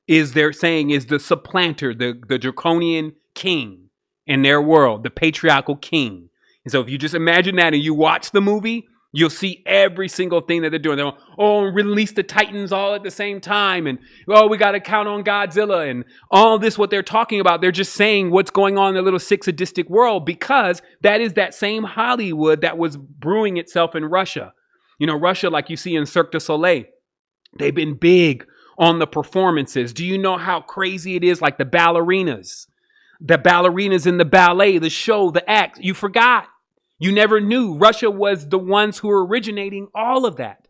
is the supplanter, the draconian king in their world, the patriarchal king. And so if you just imagine that and you watch the movie, you'll see every single thing that they're doing. They're release the Titans all at the same time. And, we got to count on Godzilla. And all this, what they're talking about, they're just saying what's going on in the little sick sadistic world, because that is that same Hollywood that was brewing itself in Russia. You know, Russia, like you see in Cirque du Soleil, they've been big on the performances. Do you know how crazy it is? Like the ballerinas in the ballet, the show, the act. You forgot. You never knew. Russia was the ones who were originating all of that.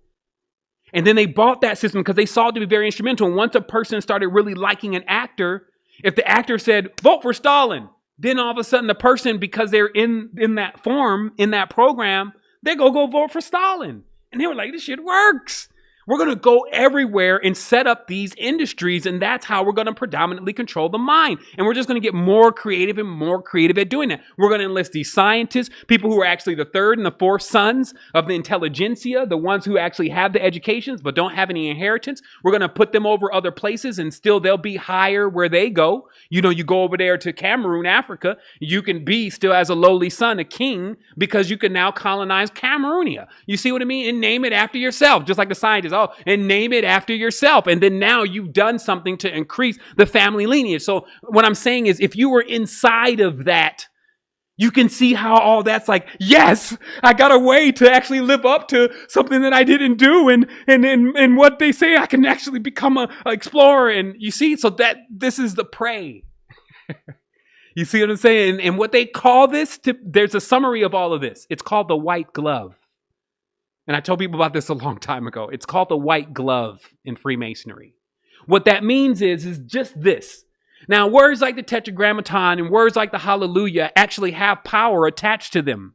And then they bought that system because they saw it to be very instrumental. And once a person started really liking an actor, if the actor said, vote for Stalin, then all of a sudden the person, because they're in that form, in that program, they go vote for Stalin. And they were like, this shit works. We're going to go everywhere and set up these industries, and that's how we're going to predominantly control the mind. And we're just going to get more creative and more creative at doing that. We're going to enlist these scientists, people who are actually the third and the fourth sons of the intelligentsia, the ones who actually have the educations but don't have any inheritance. We're going to put them over other places, and still they'll be higher where they go. You know, you go over there to Cameroon, Africa, you can be still as a lowly son, a king, because you can now colonize Cameroon. You see what I mean? And name it after yourself, just like the scientists. Oh, and name it after yourself. And then now you've done something to increase the family lineage. So what I'm saying is, if you were inside of that, you can see how all that's like, yes, I got a way to actually live up to something that I didn't do. And what they say, I can actually become an explorer. And you see, so that this is the prey. You see what I'm saying? And what they call this, there's a summary of all of this. It's called the white glove. And I told people about this a long time ago. It's called the white glove in Freemasonry. What that means is just this. Now, words like the Tetragrammaton and words like the Hallelujah actually have power attached to them.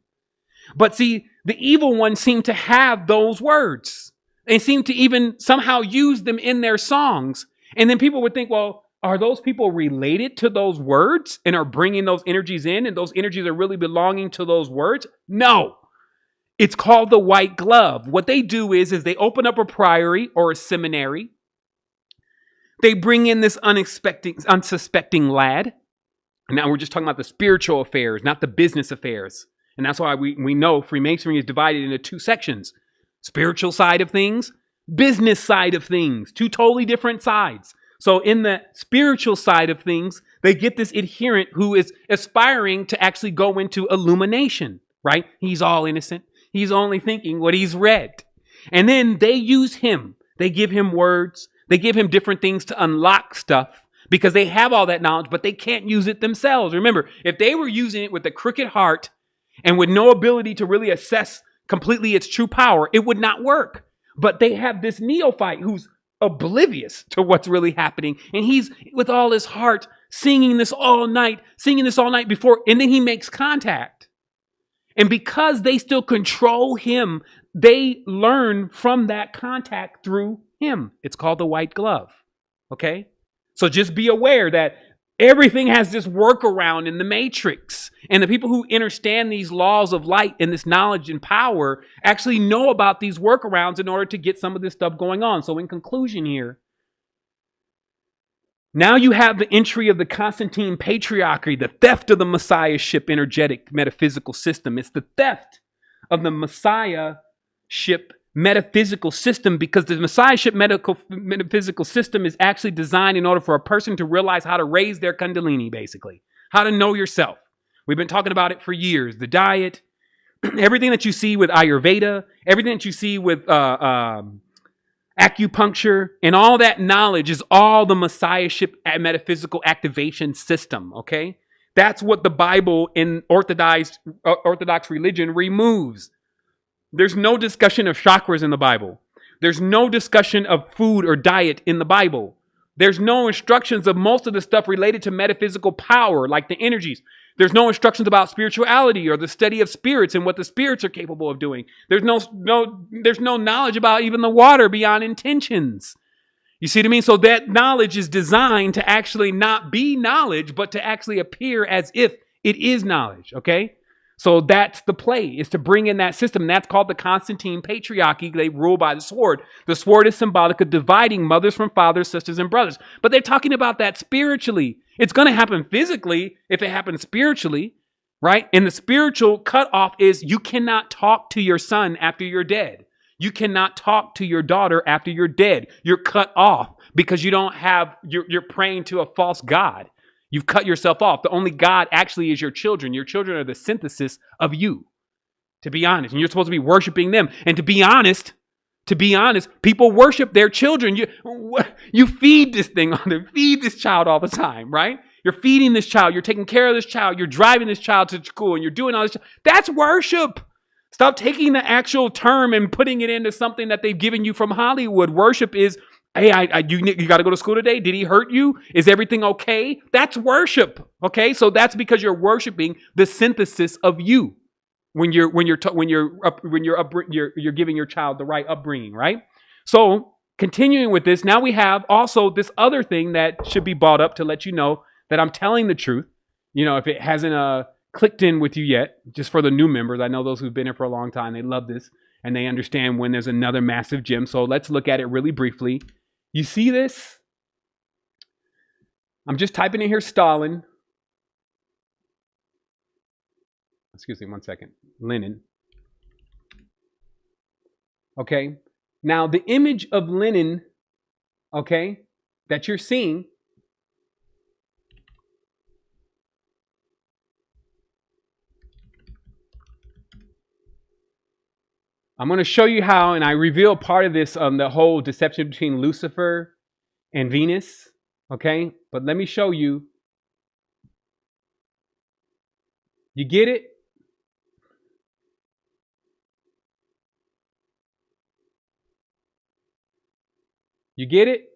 But see, the evil ones seem to have those words. They seem to even somehow use them in their songs. And then people would think, well, are those people related to those words and are bringing those energies in, and those energies are really belonging to those words? No. It's called the white glove. What they do is they open up a priory or a seminary. They bring in this unsuspecting lad. And now we're just talking about the spiritual affairs, not the business affairs. And that's why we know Freemasonry is divided into two sections. Spiritual side of things, business side of things, two totally different sides. So in the spiritual side of things, they get this adherent who is aspiring to actually go into illumination, right? He's all innocent. He's only thinking what he's read. And then they use him. They give him words. They give him different things to unlock stuff because they have all that knowledge, but they can't use it themselves. Remember, if they were using it with a crooked heart and with no ability to really assess completely its true power, it would not work. But they have this neophyte who's oblivious to what's really happening. And he's with all his heart singing this all night before, and then he makes contact. And because they still control him, they learn from that contact through him. It's called the white glove. Okay? So just be aware that everything has this workaround in the matrix. And the people who understand these laws of light and this knowledge and power actually know about these workarounds in order to get some of this stuff going on. So in conclusion here, now you have the entry of the Constantine Patriarchy, the theft of the Messiahship energetic metaphysical system. It's the theft of the Messiahship metaphysical system, because the Messiahship metaphysical system is actually designed in order for a person to realize how to raise their Kundalini, basically. How to know yourself. We've been talking about it for years. The diet, everything that you see with Ayurveda, everything that you see with acupuncture, and all that knowledge is all the Messiahship metaphysical activation system, okay? That's what the Bible in Orthodox religion removes. There's no discussion of chakras in the Bible. There's no discussion of food or diet in the Bible. There's no instructions of most of the stuff related to metaphysical power, like the energies. There's no instructions about spirituality or the study of spirits and what the spirits are capable of doing. There's no knowledge about even the water beyond intentions. You see what I mean? So that knowledge is designed to actually not be knowledge, but to actually appear as if it is knowledge, okay? So that's the play, is to bring in that system. That's called the Constantine Patriarchy. They rule by the sword. The sword is symbolic of dividing mothers from fathers, sisters, and brothers. But they're talking about that spiritually. It's going to happen physically if it happens spiritually, right? And the spiritual cutoff is you cannot talk to your son after you're dead. You cannot talk to your daughter after you're dead. You're cut off because you're praying to a false god. You've cut yourself off. The only God actually is your children. Your children are the synthesis of you, to be honest. And you're supposed to be worshiping them. And to be honest, people worship their children. You feed this thing on them. Feed this child all the time, right? You're feeding this child. You're taking care of this child. You're driving this child to school and you're doing all this. That's worship. Stop taking the actual term and putting it into something that they've given you from Hollywood. Worship is, hey, you got to go to school today? Did he hurt you? Is everything okay? That's worship. Okay, so that's because you're worshiping the synthesis of you when you're giving your child the right upbringing, right? So continuing with this, now we have also this other thing that should be brought up to let you know that I'm telling the truth. You know, if it hasn't clicked in with you yet, just for the new members, I know those who've been here for a long time, they love this and they understand when there's another massive gem. So let's look at it really briefly. You see this? I'm just typing in here Stalin. Excuse me, one second. Lenin. Okay. Now, the image of Lenin, okay, that you're seeing, I'm going to show you how, and I reveal part of this on the whole deception between Lucifer and Venus, okay? But let me show you. You get it? You get it?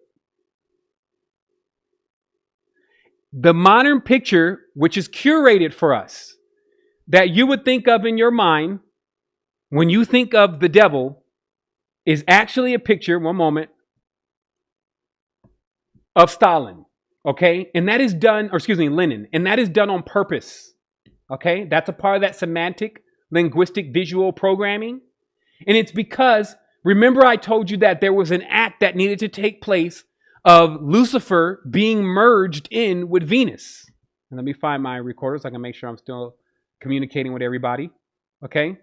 The modern picture, which is curated for us, that you would think of in your mind when you think of the devil, is actually a picture, one moment, of Stalin, okay? And that is done, or excuse me, Lenin, and that is done on purpose, okay? That's a part of that semantic, linguistic, visual programming. And it's because, remember I told you that there was an act that needed to take place of Lucifer being merged in with Venus. And let me find my recorder so I can make sure I'm still communicating with everybody, okay?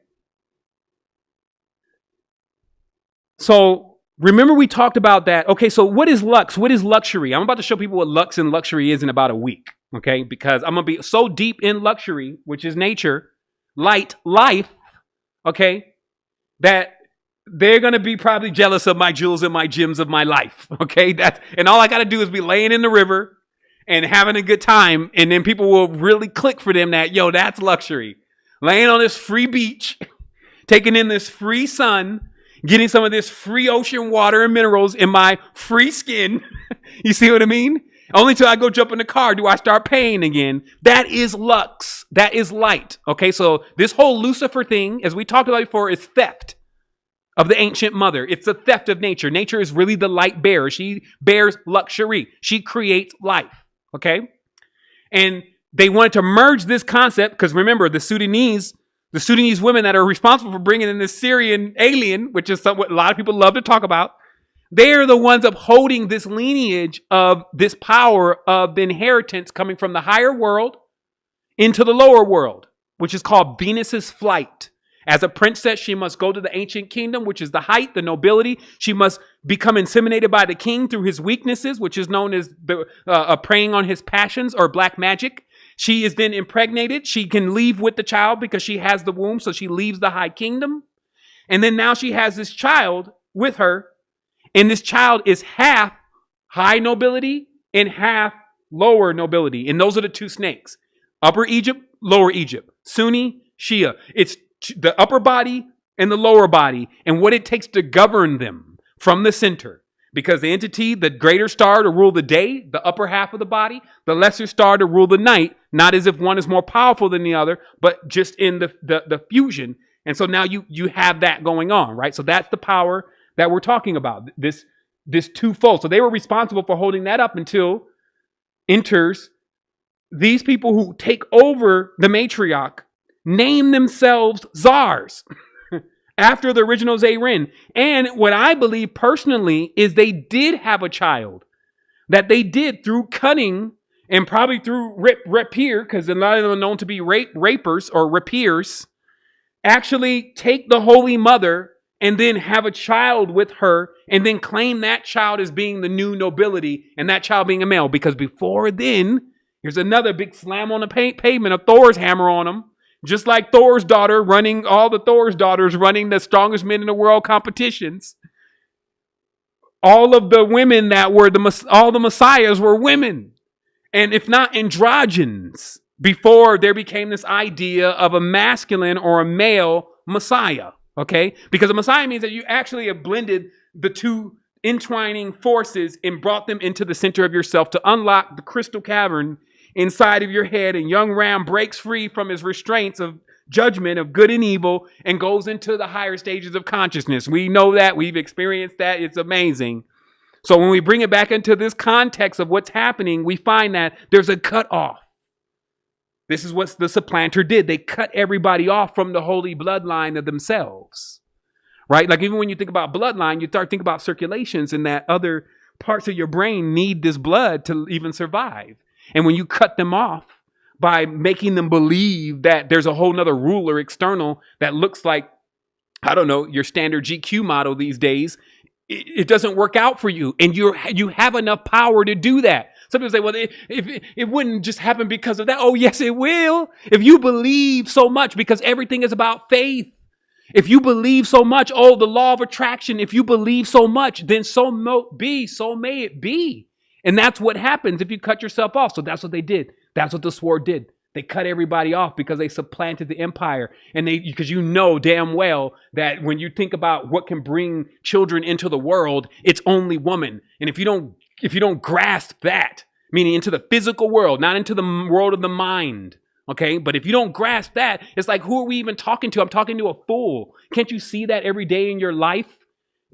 So remember we talked about that. Okay, so what is lux? What is luxury? I'm about to show people what lux and luxury is in about a week, okay? Because I'm going to be so deep in luxury, which is nature, light, life, okay, that they're going to be probably jealous of my jewels and my gems of my life, okay? And all I got to do is be laying in the river and having a good time, and then people will really click for them that, yo, that's luxury. Laying on this free beach, taking in this free sun, getting some of this free ocean water and minerals in my free skin. You see what I mean? Only till I go jump in the car do I start paying again. That is lux. That is light. Okay, so this whole Lucifer thing, as we talked about before, is theft of the ancient mother. It's a theft of nature. Nature is really the light bearer. She bears luxury. She creates life. Okay? And they wanted to merge this concept because remember, the Sudanese women that are responsible for bringing in this Syrian alien, which is what a lot of people love to talk about, they're the ones upholding this lineage of this power of the inheritance coming from the higher world into the lower world, which is called Venus's flight. As a princess, she must go to the ancient kingdom, which is the height, the nobility. She must become inseminated by the king through his weaknesses, which is known as preying on his passions or black magic. She is then impregnated. She can leave with the child because she has the womb, so she leaves the high kingdom. And then now she has this child with her, and this child is half high nobility and half lower nobility. And those are the two snakes. Upper Egypt, lower Egypt. Sunni, Shia. It's the upper body and the lower body and what it takes to govern them from the center. Because the entity, the greater star to rule the day, the upper half of the body, the lesser star to rule the night, not as if one is more powerful than the other, but just in the fusion. And so now you have that going on, right? So that's the power that we're talking about, this twofold. So they were responsible for holding that up until enters these people who take over the matriarch, name themselves czars after the original Zarin. And what I believe personally is they did have a child that they did through cunning and probably through rapier, because a lot of them are known to be rapers or rapiers, actually take the Holy Mother and then have a child with her and then claim that child as being the new nobility and that child being a male. Because before then, here's another big slam on the pavement of Thor's hammer on them. Just like Thor's daughter all the Thor's daughters running the strongest men in the world competitions. All of the women that were all the messiahs were women. And if not androgynes, before there became this idea of a masculine or a male messiah. Okay? Because a messiah means that you actually have blended the two entwining forces and brought them into the center of yourself to unlock the crystal cavern inside of your head, and young Ram breaks free from his restraints of judgment of good and evil and goes into the higher stages of consciousness. We know that. We've experienced that. It's amazing. So when we bring it back into this context of what's happening, we find that there's a cutoff. This is what the supplanter did. They cut everybody off from the holy bloodline of themselves, right? Like even when you think about bloodline, you start thinking about circulations and that other parts of your brain need this blood to even survive. And when you cut them off by making them believe that there's a whole nother ruler external that looks like, I don't know, your standard GQ model these days, it doesn't work out for you. And you have enough power to do that. Some people say, well, if it wouldn't just happen because of that. Oh, yes, it will. If you believe so much, because everything is about faith. If you believe so much, oh, the law of attraction, if you believe so much, then so may it be. And that's what happens if you cut yourself off. So that's what they did. That's what the sword did. They cut everybody off because they supplanted the empire. And because you know damn well that when you think about what can bring children into the world, it's only woman. And if you don't grasp that, meaning into the physical world, not into the world of the mind, okay? But if you don't grasp that, it's like, who are we even talking to? I'm talking to a fool. Can't you see that every day in your life?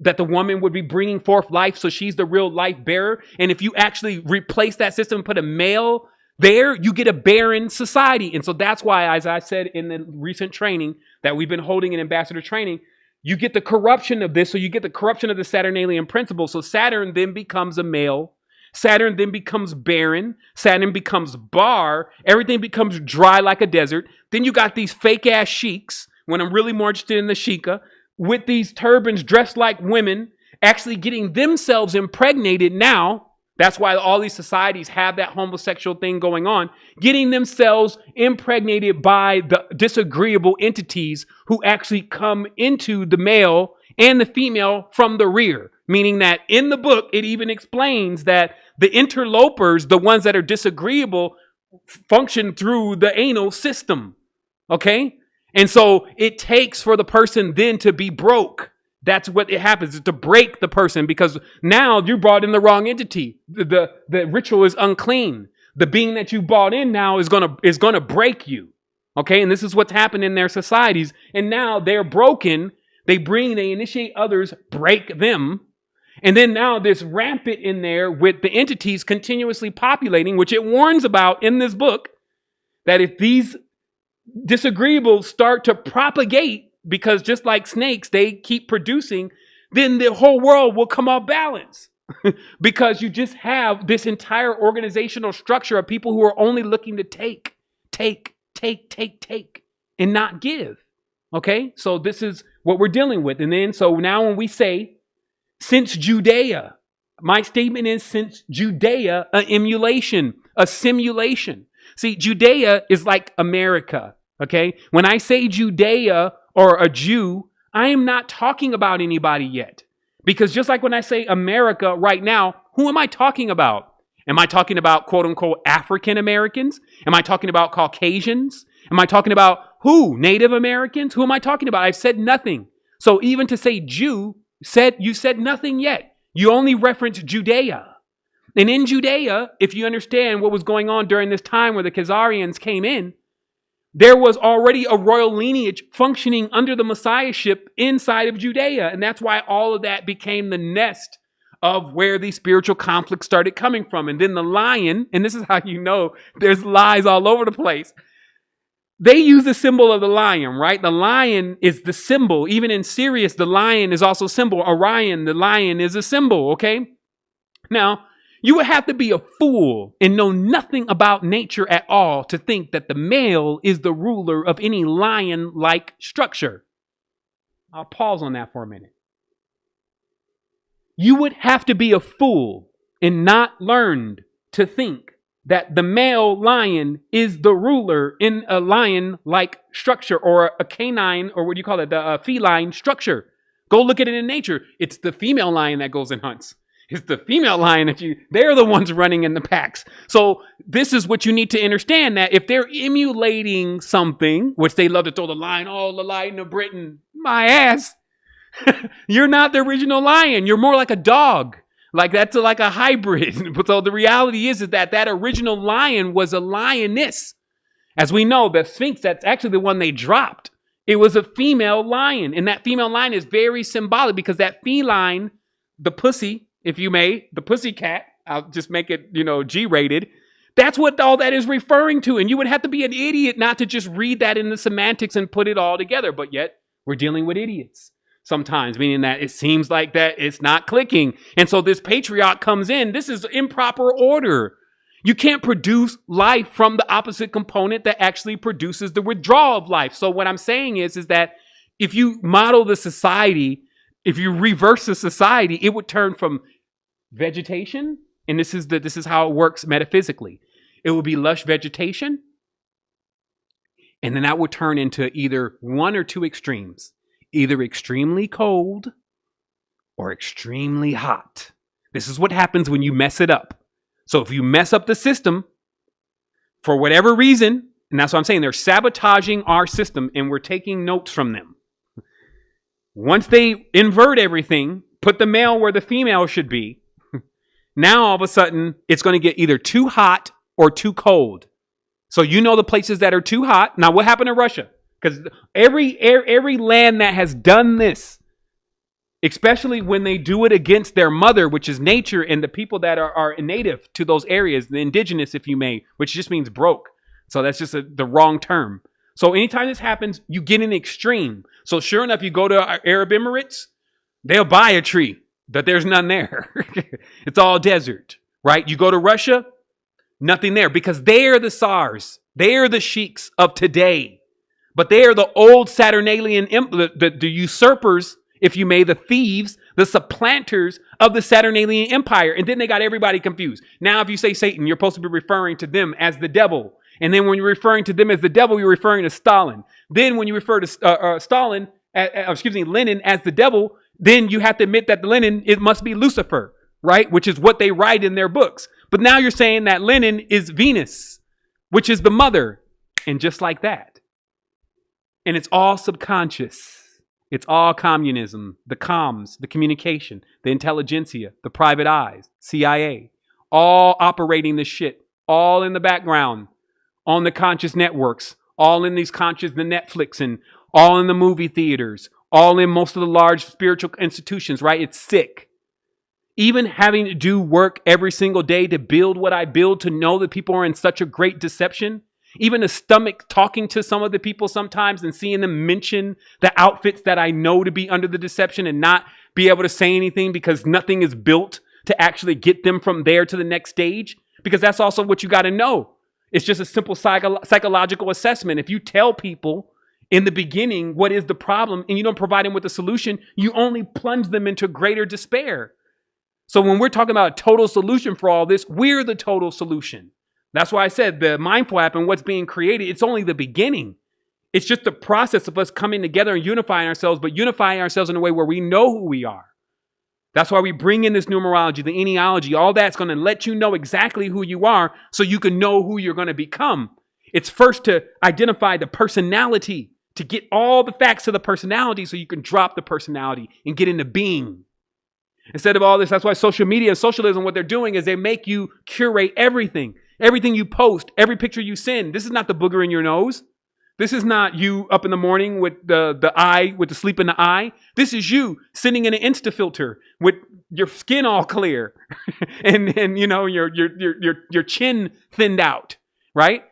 That the woman would be bringing forth life, so she's the real life bearer. And if you actually replace that system and put a male there, you get a barren society. And so that's why, as I said in the recent training that we've been holding in ambassador training, you get the corruption of this. So you get the corruption of the Saturnalian principle. So Saturn then becomes a male. Saturn then becomes barren. Saturn becomes bar. Everything becomes dry like a desert. Then you got these fake ass sheiks, when I'm really more interested in the Sheikah, with these turbans dressed like women, actually getting themselves impregnated now. That's why all these societies have that homosexual thing going on, getting themselves impregnated by the disagreeable entities who actually come into the male and the female from the rear. Meaning that in the book, it even explains that the interlopers, the ones that are disagreeable, function through the anal system. Okay? And so it takes for the person then to be broke. That's what it happens, is to break the person, because now you brought in the wrong entity. The ritual is unclean. The being that you brought in now is gonna break you. Okay, and this is what's happened in their societies. And now they're broken. They initiate others, break them. And then now there's rampant in there with the entities continuously populating, which it warns about in this book, that if these disagreeables start to propagate, because just like snakes, they keep producing, then the whole world will come off balance. Because you just have this entire organizational structure of people who are only looking to take, and not give. Okay? So this is what we're dealing with. And then, so now when we say, since Judea, my statement is, since Judea, an emulation, a simulation. See, Judea is like America. Okay? When I say Judea, or a Jew, I am not talking about anybody yet. Because just like when I say America right now, who am I talking about? Am I talking about quote unquote African Americans? Am I talking about Caucasians? Am I talking about who? Native Americans? Who am I talking about? I've said nothing. So even to say Jew, you said nothing yet. You only referenced Judea. And in Judea, if you understand what was going on during this time where the Khazarians came in, there was already a royal lineage functioning under the messiahship inside of Judea. And that's why all of that became the nest of where these spiritual conflicts started coming from. And then the lion, and this is how you know there's lies all over the place. They use the symbol of the lion, right? The lion is the symbol. Even in Sirius, the lion is also a symbol. Orion, the lion, is a symbol, okay? Now, you would have to be a fool and know nothing about nature at all to think that the male is the ruler of any lion-like structure. I'll pause on that for a minute. You would have to be a fool and not learned to think that the male lion is the ruler in a lion-like structure, or a canine, or what do you call it, the feline structure. Go look at it in nature. It's the female lion that goes and hunts. It's the female lion they're the ones running in the packs. So this is what you need to understand, that if they're emulating something, which they love to throw the lion of Britain, my ass, you're not the original lion. You're more like a dog. Like that's like a hybrid. But so the reality is that original lion was a lioness. As we know, the Sphinx, that's actually the one they dropped. It was a female lion. And that female lion is very symbolic because that feline, the pussy, if you may, the pussy cat, I'll just make it, G-rated. That's what all that is referring to. And you would have to be an idiot not to just read that in the semantics and put it all together. But yet we're dealing with idiots sometimes, meaning that it seems like that it's not clicking. And so this patriarch comes in. This is improper order. You can't produce life from the opposite component that actually produces the withdrawal of life. So what I'm saying is that if you model the society, if you reverse the society, it would turn from vegetation, and this is how it works metaphysically. It would be lush vegetation, and then that would turn into either one or two extremes, either extremely cold or extremely hot. This is what happens when you mess it up. So if you mess up the system for whatever reason, and that's what I'm saying, they're sabotaging our system and we're taking notes from them. Once they invert everything, put the male where the female should be, now all of a sudden it's going to get either too hot or too cold. So you know the places that are too hot. Now what happened to Russia? Because every land that has done this, especially when they do it against their mother, which is nature, and the people that are native to those areas, the indigenous, if you may, which just means broke. So that's just the wrong term. So anytime this happens, you get an extreme. So sure enough, you go to Arab Emirates, they'll buy a tree, but there's none there. It's all desert, right? You go to Russia, nothing there, because they are the Tsars. They are the sheiks of today. But they are the old Saturnalian, the usurpers, if you may, the thieves, the supplanters of the Saturnalian Empire. And then they got everybody confused. Now, if you say Satan, you're supposed to be referring to them as the devil. And then when you're referring to them as the devil, you're referring to Stalin. Then when you refer to Lenin as the devil, then you have to admit that Lenin, it must be Lucifer, right? Which is what they write in their books. But now you're saying that Lenin is Venus, which is the mother. And just like that. And it's all subconscious. It's all communism, the comms, the communication, the intelligentsia, the private eyes, CIA, all operating this shit, all in the background, on the conscious networks, all in these conscious, the Netflix, and all in the movie theaters, all in most of the large spiritual institutions, right? It's sick. Even having to do work every single day to build what I build, to know that people are in such a great deception. Even the stomach talking to some of the people sometimes and seeing them mention the outfits that I know to be under the deception and not be able to say anything because nothing is built to actually get them from there to the next stage. Because that's also what you got to know. It's just a simple psychological assessment. If you tell people in the beginning what is the problem and you don't provide them with a solution, you only plunge them into greater despair. So when we're talking about a total solution for all this, we're the total solution. That's why I said the Mindful app and what's being created, it's only the beginning. It's just the process of us coming together and unifying ourselves, but unifying ourselves in a way where we know who we are. That's why we bring in this numerology, the enealogy, all that's going to let you know exactly who you are so you can know who you're going to become. It's first to identify the personality, to get all the facts of the personality so you can drop the personality and get into being. Instead of all this, that's why social media and socialism, what they're doing is they make you curate everything. Everything you post, every picture you send. This is not the booger in your nose. This is not you up in the morning with the eye, with the sleep in the eye. This is you sitting in an Insta filter with your skin all clear and you know your chin thinned out, right?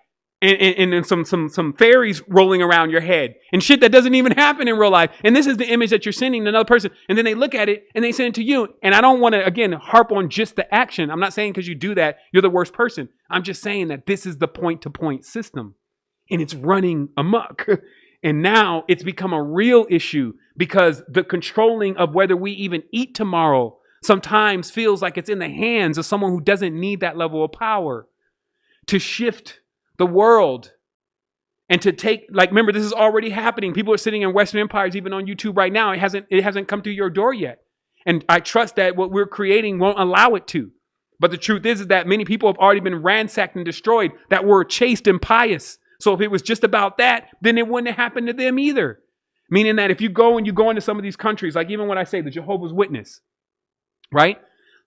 And then some fairies rolling around your head and shit that doesn't even happen in real life. And this is the image that you're sending to another person. And then they look at it and they send it to you. And I don't want to, again, harp on just the action. I'm not saying because you do that, you're the worst person. I'm just saying that this is the point-to-point system. And it's running amok. And now it's become a real issue because the controlling of whether we even eat tomorrow sometimes feels like it's in the hands of someone who doesn't need that level of power to shift the world and to take, like, remember, this is already happening. People are sitting in Western empires, even on YouTube right now. It hasn't come to your door yet. And I trust that what we're creating won't allow it to. But the truth is that many people have already been ransacked and destroyed that were chaste and pious. So if it was just about that, then it wouldn't have happened to them either. Meaning that if you go into some of these countries, like even when I say the Jehovah's Witness, right?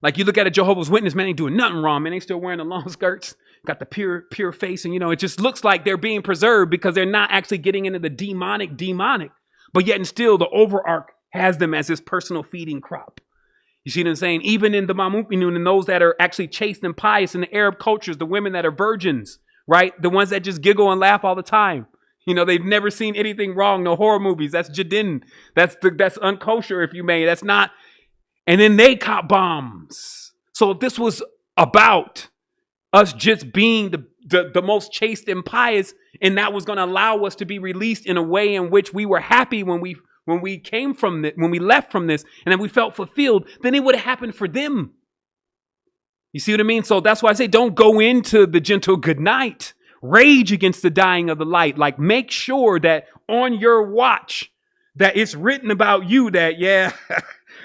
Like you look at a Jehovah's Witness, man, they doing nothing wrong, man. They still wearing the long skirts, got the pure face. And, it just looks like they're being preserved because they're not actually getting into the demonic. But yet and still, the overarch has them as this personal feeding crop. You see what I'm saying? Even in the Mamupinun and those that are actually chaste and pious in the Arab cultures, the women that are virgins, right? The ones that just giggle and laugh all the time. They've never seen anything wrong. No horror movies. That's Jadin. That's unkosher, if you may. That's not. And then they caught bombs. So if this was about us just being the most chaste and pious, and that was going to allow us to be released in a way in which we were happy when we came from it, when we left from this, and then we felt fulfilled, then it would have happened for them. You see what I mean? So that's why I say don't go into the gentle good night. Rage against the dying of the light. Like make sure that on your watch that it's written about you that, yeah,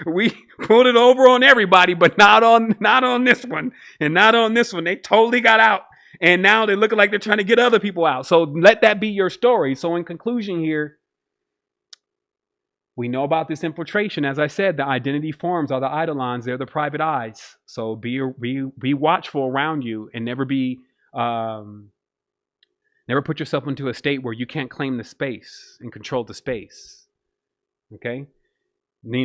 we pulled it over on everybody, but not on this one and not on this one. They totally got out. And now they're looking like they're trying to get other people out. So let that be your story. So in conclusion here, we know about this infiltration. As I said, the identity forms are the eidolons. They're the private eyes. So be watchful around you and never put yourself into a state where you can't claim the space and control the space. Okay?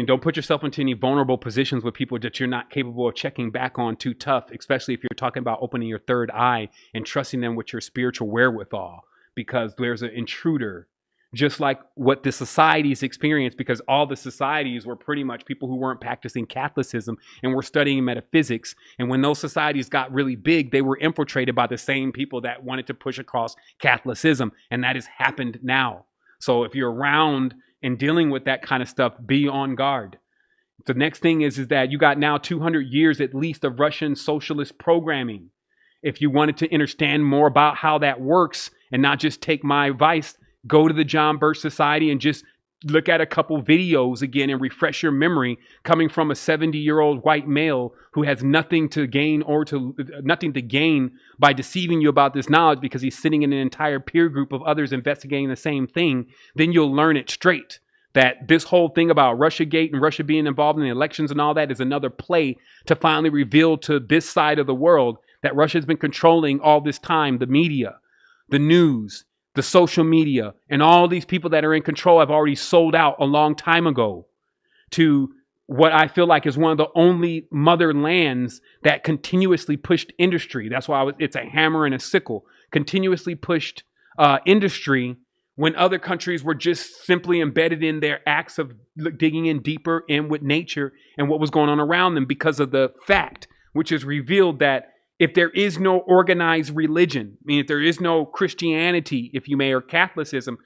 Don't put yourself into any vulnerable positions with people that you're not capable of checking back on too tough, especially if you're talking about opening your third eye and trusting them with your spiritual wherewithal, because there's an intruder. Just like what the societies experienced, because all the societies were pretty much people who weren't practicing Catholicism and were studying metaphysics. And when those societies got really big, they were infiltrated by the same people that wanted to push across Catholicism. And that has happened now. So if you're around and dealing with that kind of stuff, be on guard. The next thing is that you got now 200 years at least of Russian socialist programming. If you wanted to understand more about how that works and not just take my advice, go to the John Birch Society and just look at a couple videos again and refresh your memory, coming from a 70-year-old white male who has nothing to gain by deceiving you about this knowledge because he's sitting in an entire peer group of others investigating the same thing. Then you'll learn it straight. That this whole thing about Russiagate and Russia being involved in the elections and all that is another play to finally reveal to this side of the world that Russia has been controlling all this time, the media, the news, the social media, and all these people that are in control have already sold out a long time ago to what I feel like is one of the only mother lands that continuously pushed industry. That's why it's a hammer and a sickle, continuously pushed industry when other countries were just simply embedded in their acts of digging in deeper in with nature and what was going on around them, because of the fact, which is revealed, that if there is no organized religion, I mean, if there is no Christianity, if you may, or Catholicism,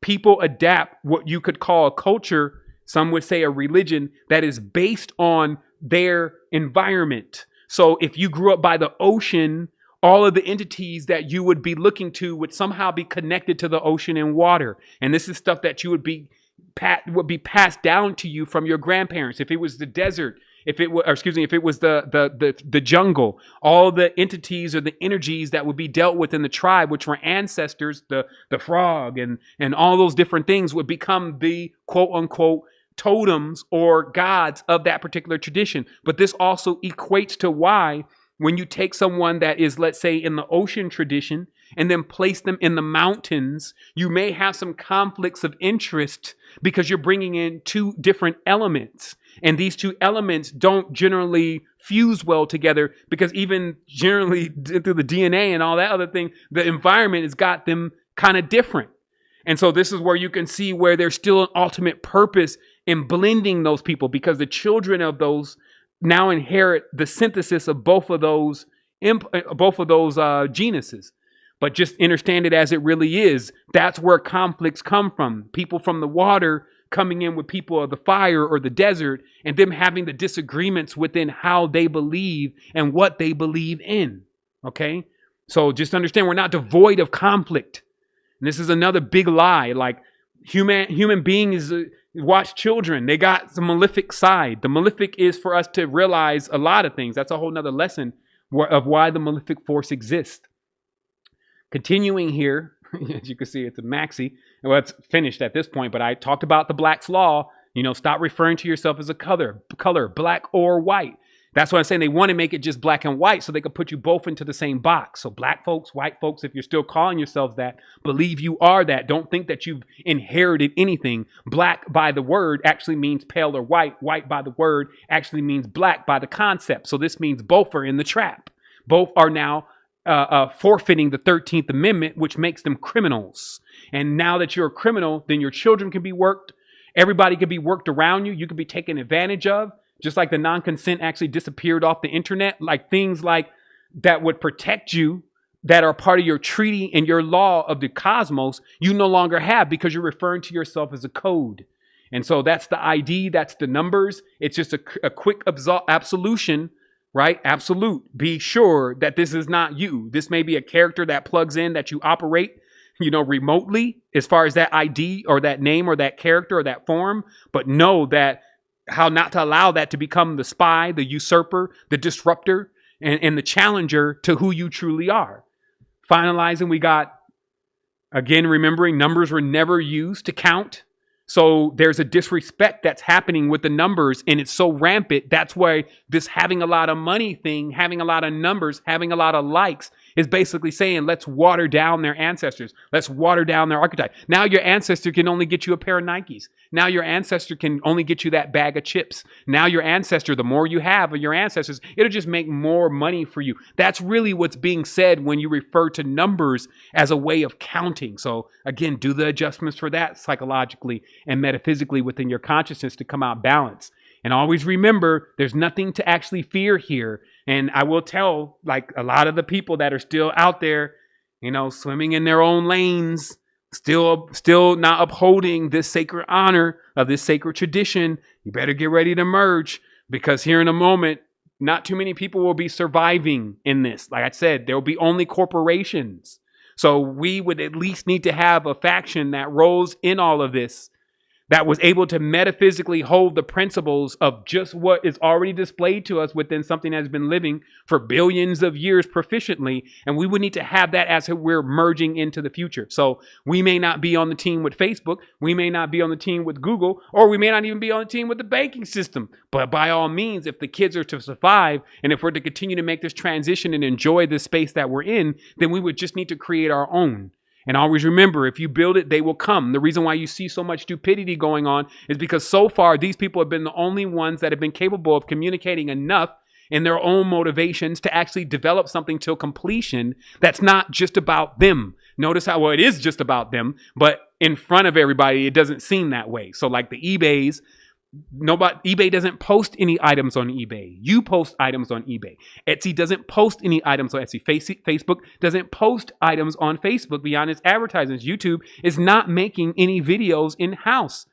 people adapt what you could call a culture, some would say a religion, that is based on their environment. So if you grew up by the ocean, all of the entities that you would be looking to would somehow be connected to the ocean and water. And this is stuff that you would be passed down to you from your grandparents. If it was the desert, if it was the jungle, all the entities or the energies that would be dealt with in the tribe, which were ancestors, the frog and all those different things, would become the quote unquote totems or gods of that particular tradition. But this also equates to why, when you take someone that is, let's say, in the ocean tradition and then place them in the mountains, you may have some conflicts of interest because you're bringing in two different elements. And these two elements don't generally fuse well together, because even generally through the DNA and all that other thing, the environment has got them kind of different. And so this is where you can see where there's still an ultimate purpose in blending those people, because the children of those now inherit the synthesis of both of those genuses. But just understand it as it really is. That's where conflicts come from. People from the water coming in with people of the fire or the desert, and them having the disagreements within how they believe and what they believe in. Okay? So just understand, we're not devoid of conflict. And this is another big lie. Like human beings, watch children. They got the malefic side. The malefic is for us to realize a lot of things. That's a whole nother lesson of why the malefic force exists. Continuing here, as you can see, it's a maxi. Well, it's finished at this point, but I talked about the Black's Law. Stop referring to yourself as a color, black or white. That's what I'm saying. They want to make it just black and white so they could put you both into the same box. So black folks, white folks, if you're still calling yourselves that, believe you are that. Don't think that you've inherited anything. Black by the word actually means pale or white. White by the word actually means black by the concept. So this means both are in the trap. Both are now forfeiting the 13th Amendment, which makes them criminals. And now that you're a criminal, then your children can be worked. Everybody could be worked around you. You could be taken advantage of. Just like the non-consent actually disappeared off the internet, like things like that would protect you, that are part of your treaty and your law of the cosmos, you no longer have because you're referring to yourself as a code. And so that's the ID, that's the numbers. It's just a quick absolution, right? Absolute. Be sure that this is not you. This may be a character that plugs in, that you operate, remotely as far as that ID or that name or that character or that form. But know that how not to allow that to become the spy, the usurper, the disruptor, and the challenger to who you truly are. Finalizing, we got, again, remembering numbers were never used to count. So there's a disrespect that's happening with the numbers, and it's so rampant. That's why this having a lot of money thing, having a lot of numbers, having a lot of likes is basically saying, let's water down their ancestors. Let's water down their archetype. Now your ancestor can only get you a pair of Nikes. Now your ancestor can only get you that bag of chips. Now your ancestor, the more you have of your ancestors, it'll just make more money for you. That's really what's being said when you refer to numbers as a way of counting. So again, do the adjustments for that psychologically and metaphysically within your consciousness to come out balanced. And always remember, there's nothing to actually fear here. And I will tell, like, a lot of the people that are still out there, swimming in their own lanes, still not upholding this sacred honor of this sacred tradition, you better get ready to merge, because here in a moment, not too many people will be surviving in this. Like I said, there will be only corporations. So we would at least need to have a faction that rolls in all of this, that was able to metaphysically hold the principles of just what is already displayed to us within something that has been living for billions of years proficiently. And we would need to have that as we're merging into the future. So we may not be on the team with Facebook. We may not be on the team with Google, or we may not even be on the team with the banking system. But by all means, if the kids are to survive, and if we're to continue to make this transition and enjoy the space that we're in, then we would just need to create our own. And always remember, if you build it, they will come. The reason why you see so much stupidity going on is because so far, these people have been the only ones that have been capable of communicating enough in their own motivations to actually develop something till completion that's not just about them. Notice how, well, it is just about them, but in front of everybody, it doesn't seem that way. So like the eBays, eBay doesn't post any items on eBay. You post items on eBay. Etsy doesn't post any items on Etsy. Facebook doesn't post items on Facebook beyond its advertisements. YouTube is not making any videos in-house.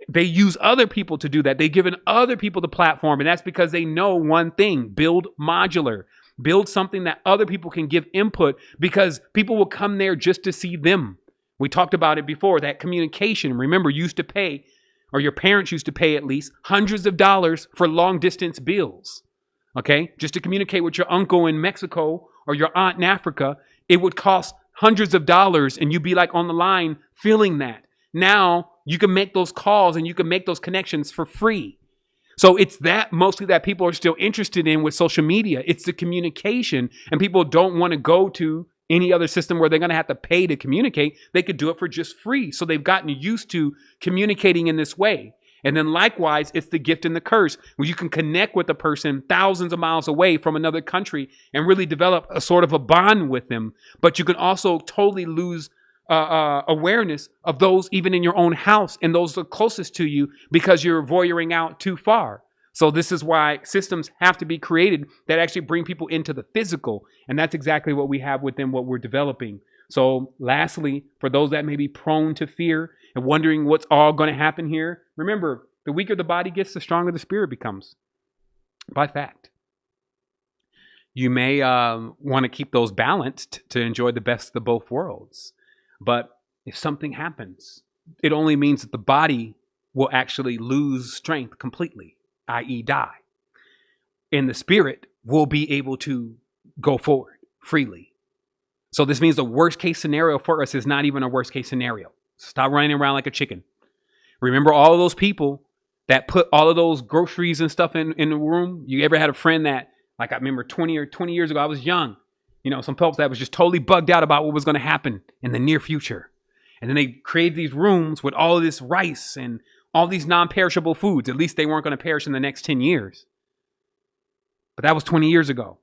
They use other people to do that. They've given other people the platform, and that's because they know one thing: build modular. Build something that other people can give input, because people will come there just to see them. We talked about it before, that communication. Remember, you used to pay, or your parents used to pay at least hundreds of dollars for long distance bills. Okay. Just to communicate with your uncle in Mexico or your aunt in Africa, it would cost hundreds of dollars, and you'd be like on the line feeling that. Now you can make those calls and you can make those connections for free. So it's that mostly that people are still interested in with social media. It's the communication, and people don't want to go to any other system where they're going to have to pay to communicate. They could do it for just free. So they've gotten used to communicating in this way. And then likewise, it's the gift and the curse, where you can connect with a person thousands of miles away from another country and really develop a sort of a bond with them. But you can also totally lose awareness of those even in your own house and those are closest to you, because you're voyeuring out too far. So this is why systems have to be created that actually bring people into the physical. And that's exactly what we have within what we're developing. So lastly, for those that may be prone to fear and wondering what's all going to happen here, remember, the weaker the body gets, the stronger the spirit becomes. By fact. You may want to keep those balanced to enjoy the best of both worlds. But if something happens, it only means that the body will actually lose strength completely, i.e. die. And the spirit will be able to go forward freely. So this means the worst case scenario for us is not even a worst case scenario. Stop running around like a chicken. Remember all of those people that put all of those groceries and stuff in the room? You ever had a friend that, like, I remember 20 years ago, I was young, some folks that was just totally bugged out about what was going to happen in the near future. And then they created these rooms with all of this rice and all these non-perishable foods. At least they weren't going to perish in the next 10 years. But that was 20 years ago.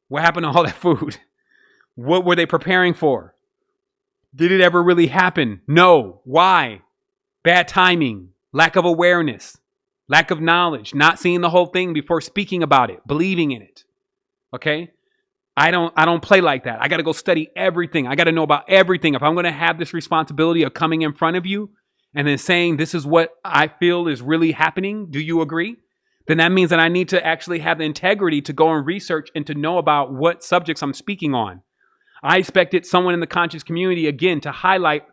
What happened to all that food? What were they preparing for? Did it ever really happen? No. Why? Bad timing, lack of awareness, lack of knowledge, not seeing the whole thing before speaking about it, believing in it. Okay? I don't play like that. I got to go study everything. I got to know about everything. If I'm going to have this responsibility of coming in front of you and then saying this is what I feel is really happening, do you agree? Then that means that I need to actually have the integrity to go and research and to know about what subjects I'm speaking on. I expected someone in the conscious community, again, to highlight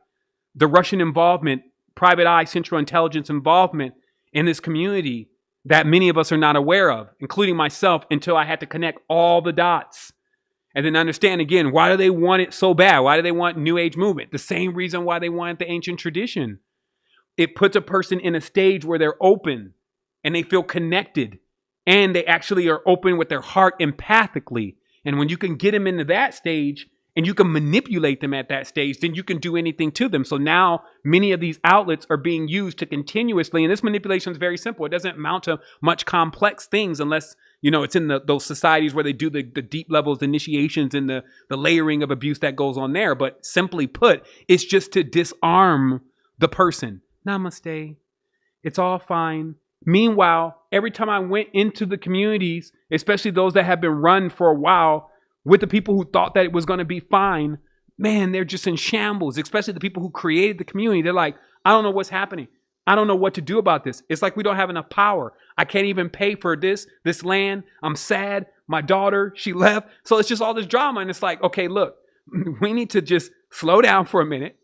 the Russian involvement, private eye, central intelligence involvement in this community that many of us are not aware of, including myself, until I had to connect all the dots. And then understand, again, why do they want it so bad? Why do they want New Age movement? The same reason why they wanted the ancient tradition. It puts a person in a stage where they're open and they feel connected and they actually are open with their heart empathically. And when you can get them into that stage and you can manipulate them at that stage, then you can do anything to them. So now many of these outlets are being used to continuously, and this manipulation is very simple. It doesn't amount to much complex things unless, it's in those societies where they do the deep levels, initiations, and the layering of abuse that goes on there. But simply put, it's just to disarm the person. Namaste. It's all fine. Meanwhile, every time I went into the communities, especially those that have been run for a while, with the people who thought that it was going to be fine, man, they're just in shambles, especially the people who created the community. They're like, I don't know what's happening. I don't know what to do about this. It's like we don't have enough power. I can't even pay for this land. I'm sad. My daughter, she left. So it's just all this drama. And it's like, okay, look, we need to just slow down for a minute,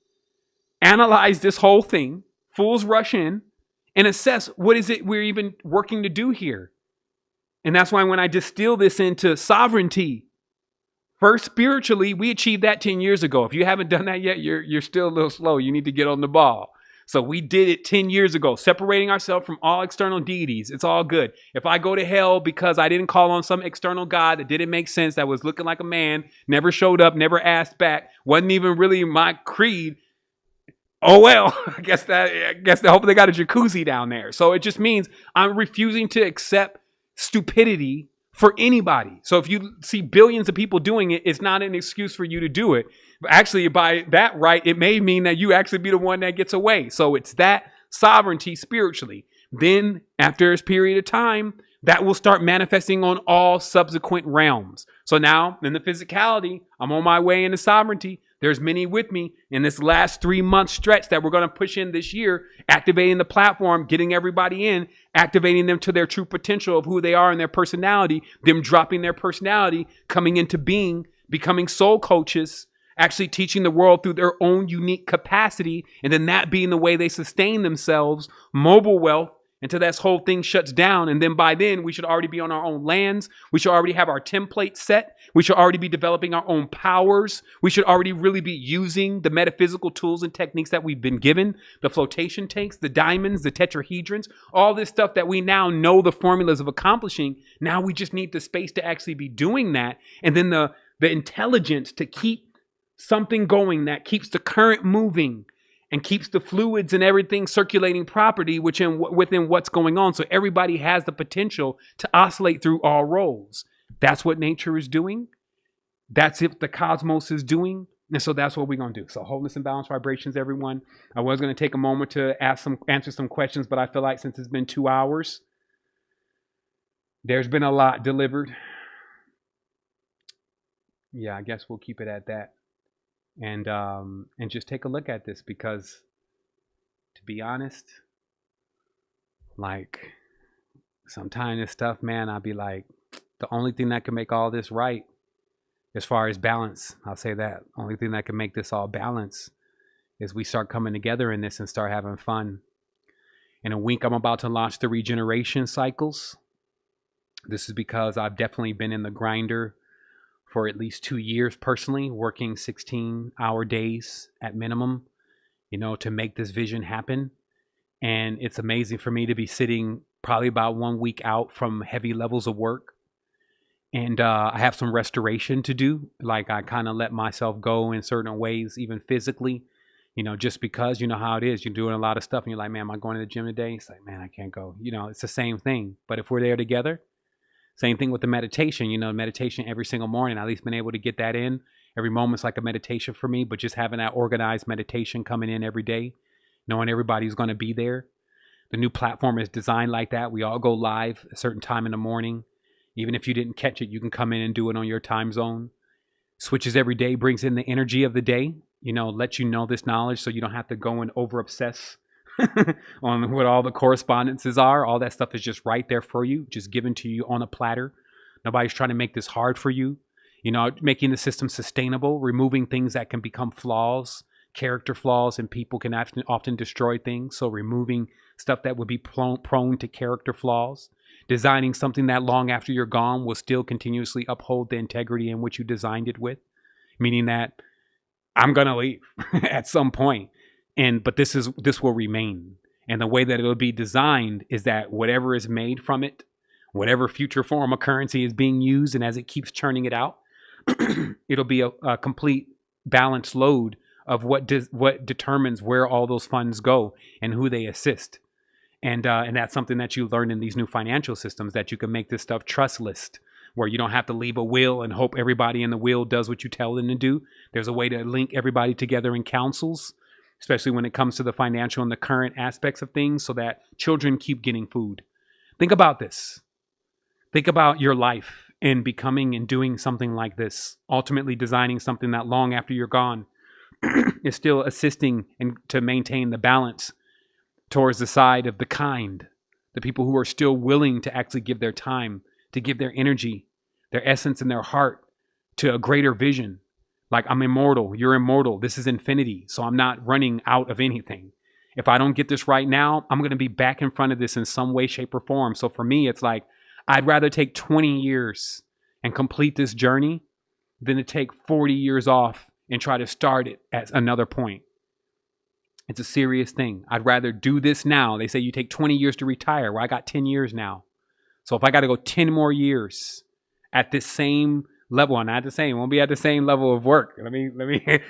analyze this whole thing, fools rush in, and assess what is it we're even working to do here. And that's why when I distill this into sovereignty, first, spiritually, we achieved that 10 years ago. If you haven't done that yet, you're still a little slow. You need to get on the ball. So we did it 10 years ago, separating ourselves from all external deities. It's all good. If I go to hell because I didn't call on some external God that didn't make sense, that was looking like a man, never showed up, never asked back, wasn't even really my creed, oh well, I guess they hope they got a jacuzzi down there. So it just means I'm refusing to accept stupidity for anybody. So if you see billions of people doing it, it's not an excuse for you to do it. But actually, by that right, it may mean that you actually be the one that gets away. So it's that sovereignty spiritually. Then after a period of time, that will start manifesting on all subsequent realms. So now in the physicality, I'm on my way into sovereignty. There's many with me in this last 3-month stretch that we're going to push in this year, activating the platform, getting everybody in, activating them to their true potential of who they are and their personality, them dropping their personality, coming into being, becoming soul coaches, actually teaching the world through their own unique capacity, and then that being the way they sustain themselves, mobile wealth, until this whole thing shuts down. And then by then, we should already be on our own lands. We should already have our template set. We should already be developing our own powers. We should already really be using the metaphysical tools and techniques that we've been given, the flotation tanks, the diamonds, the tetrahedrons, all this stuff that we now know the formulas of accomplishing. Now we just need the space to actually be doing that. And then the intelligence to keep something going that keeps the current moving and keeps the fluids and everything circulating properly within what's going on. So everybody has the potential to oscillate through all roles. That's what nature is doing. That's what the cosmos is doing. And so that's what we're going to do. So wholeness and balance vibrations, everyone. I was going to take a moment to answer some questions, but I feel like since it's been 2 hours, there's been a lot delivered. Yeah, I guess we'll keep it at that. And just take a look at this, because to be honest, like sometimes this stuff, man, I'll be like, the only thing that can make all this right as far as balance, I'll say that, only thing that can make this all balance is we start coming together in this and start having fun. In a week, I'm about to launch the regeneration cycles. This is because I've definitely been in the grinder for at least 2 years personally, working 16-hour days at minimum, to make this vision happen. And it's amazing for me to be sitting probably about 1 week out from heavy levels of work. And I have some restoration to do. Like I kind of let myself go in certain ways, even physically, just because you know how it is. You're doing a lot of stuff and you're like, man, am I going to the gym today? It's like, man, I can't go. It's the same thing. But if we're there together, same thing with the meditation, meditation every single morning. At least been able to get that in. Every moment's like a meditation for me, but just having that organized meditation coming in every day, knowing everybody's going to be there. The new platform is designed like that. We all go live a certain time in the morning. Even if you didn't catch it, you can come in and do it on your time zone. Switches every day, brings in the energy of the day, lets you know this knowledge so you don't have to go and over obsess on what all the correspondences are. All that stuff is just right there for you, just given to you on a platter. Nobody's trying to make this hard for you. Making the system sustainable, removing things that can become flaws, character flaws, and people can often destroy things. So removing stuff that would be prone to character flaws. Designing something that long after you're gone will still continuously uphold the integrity in which you designed it with, meaning that I'm going to leave at some point. But this will remain. And the way that it'll be designed is that whatever is made from it, whatever future form of currency is being used, and as it keeps churning it out, it'll be a complete balanced load of what determines where all those funds go and who they assist. And that's something that you learn in these new financial systems, that you can make this stuff trustless, where you don't have to leave a will and hope everybody in the will does what you tell them to do. There's a way to link everybody together in councils, especially when it comes to the financial and the current aspects of things, so that children keep getting food. Think about this. Think about your life and becoming and doing something like this, ultimately designing something that long after you're gone is still assisting and to maintain the balance towards the side of the kind, the people who are still willing to actually give their time, to give their energy, their essence and their heart to a greater vision. Like, I'm immortal, you're immortal, this is infinity, so I'm not running out of anything. If I don't get this right now, I'm going to be back in front of this in some way, shape, or form. So for me, it's like, I'd rather take 20 years and complete this journey than to take 40 years off and try to start it at another point. It's a serious thing. I'd rather do this now. They say you take 20 years to retire. Well, I got 10 years now. So if I got to go 10 more years at this same level, and not the same, won't be at the same level of work. Let me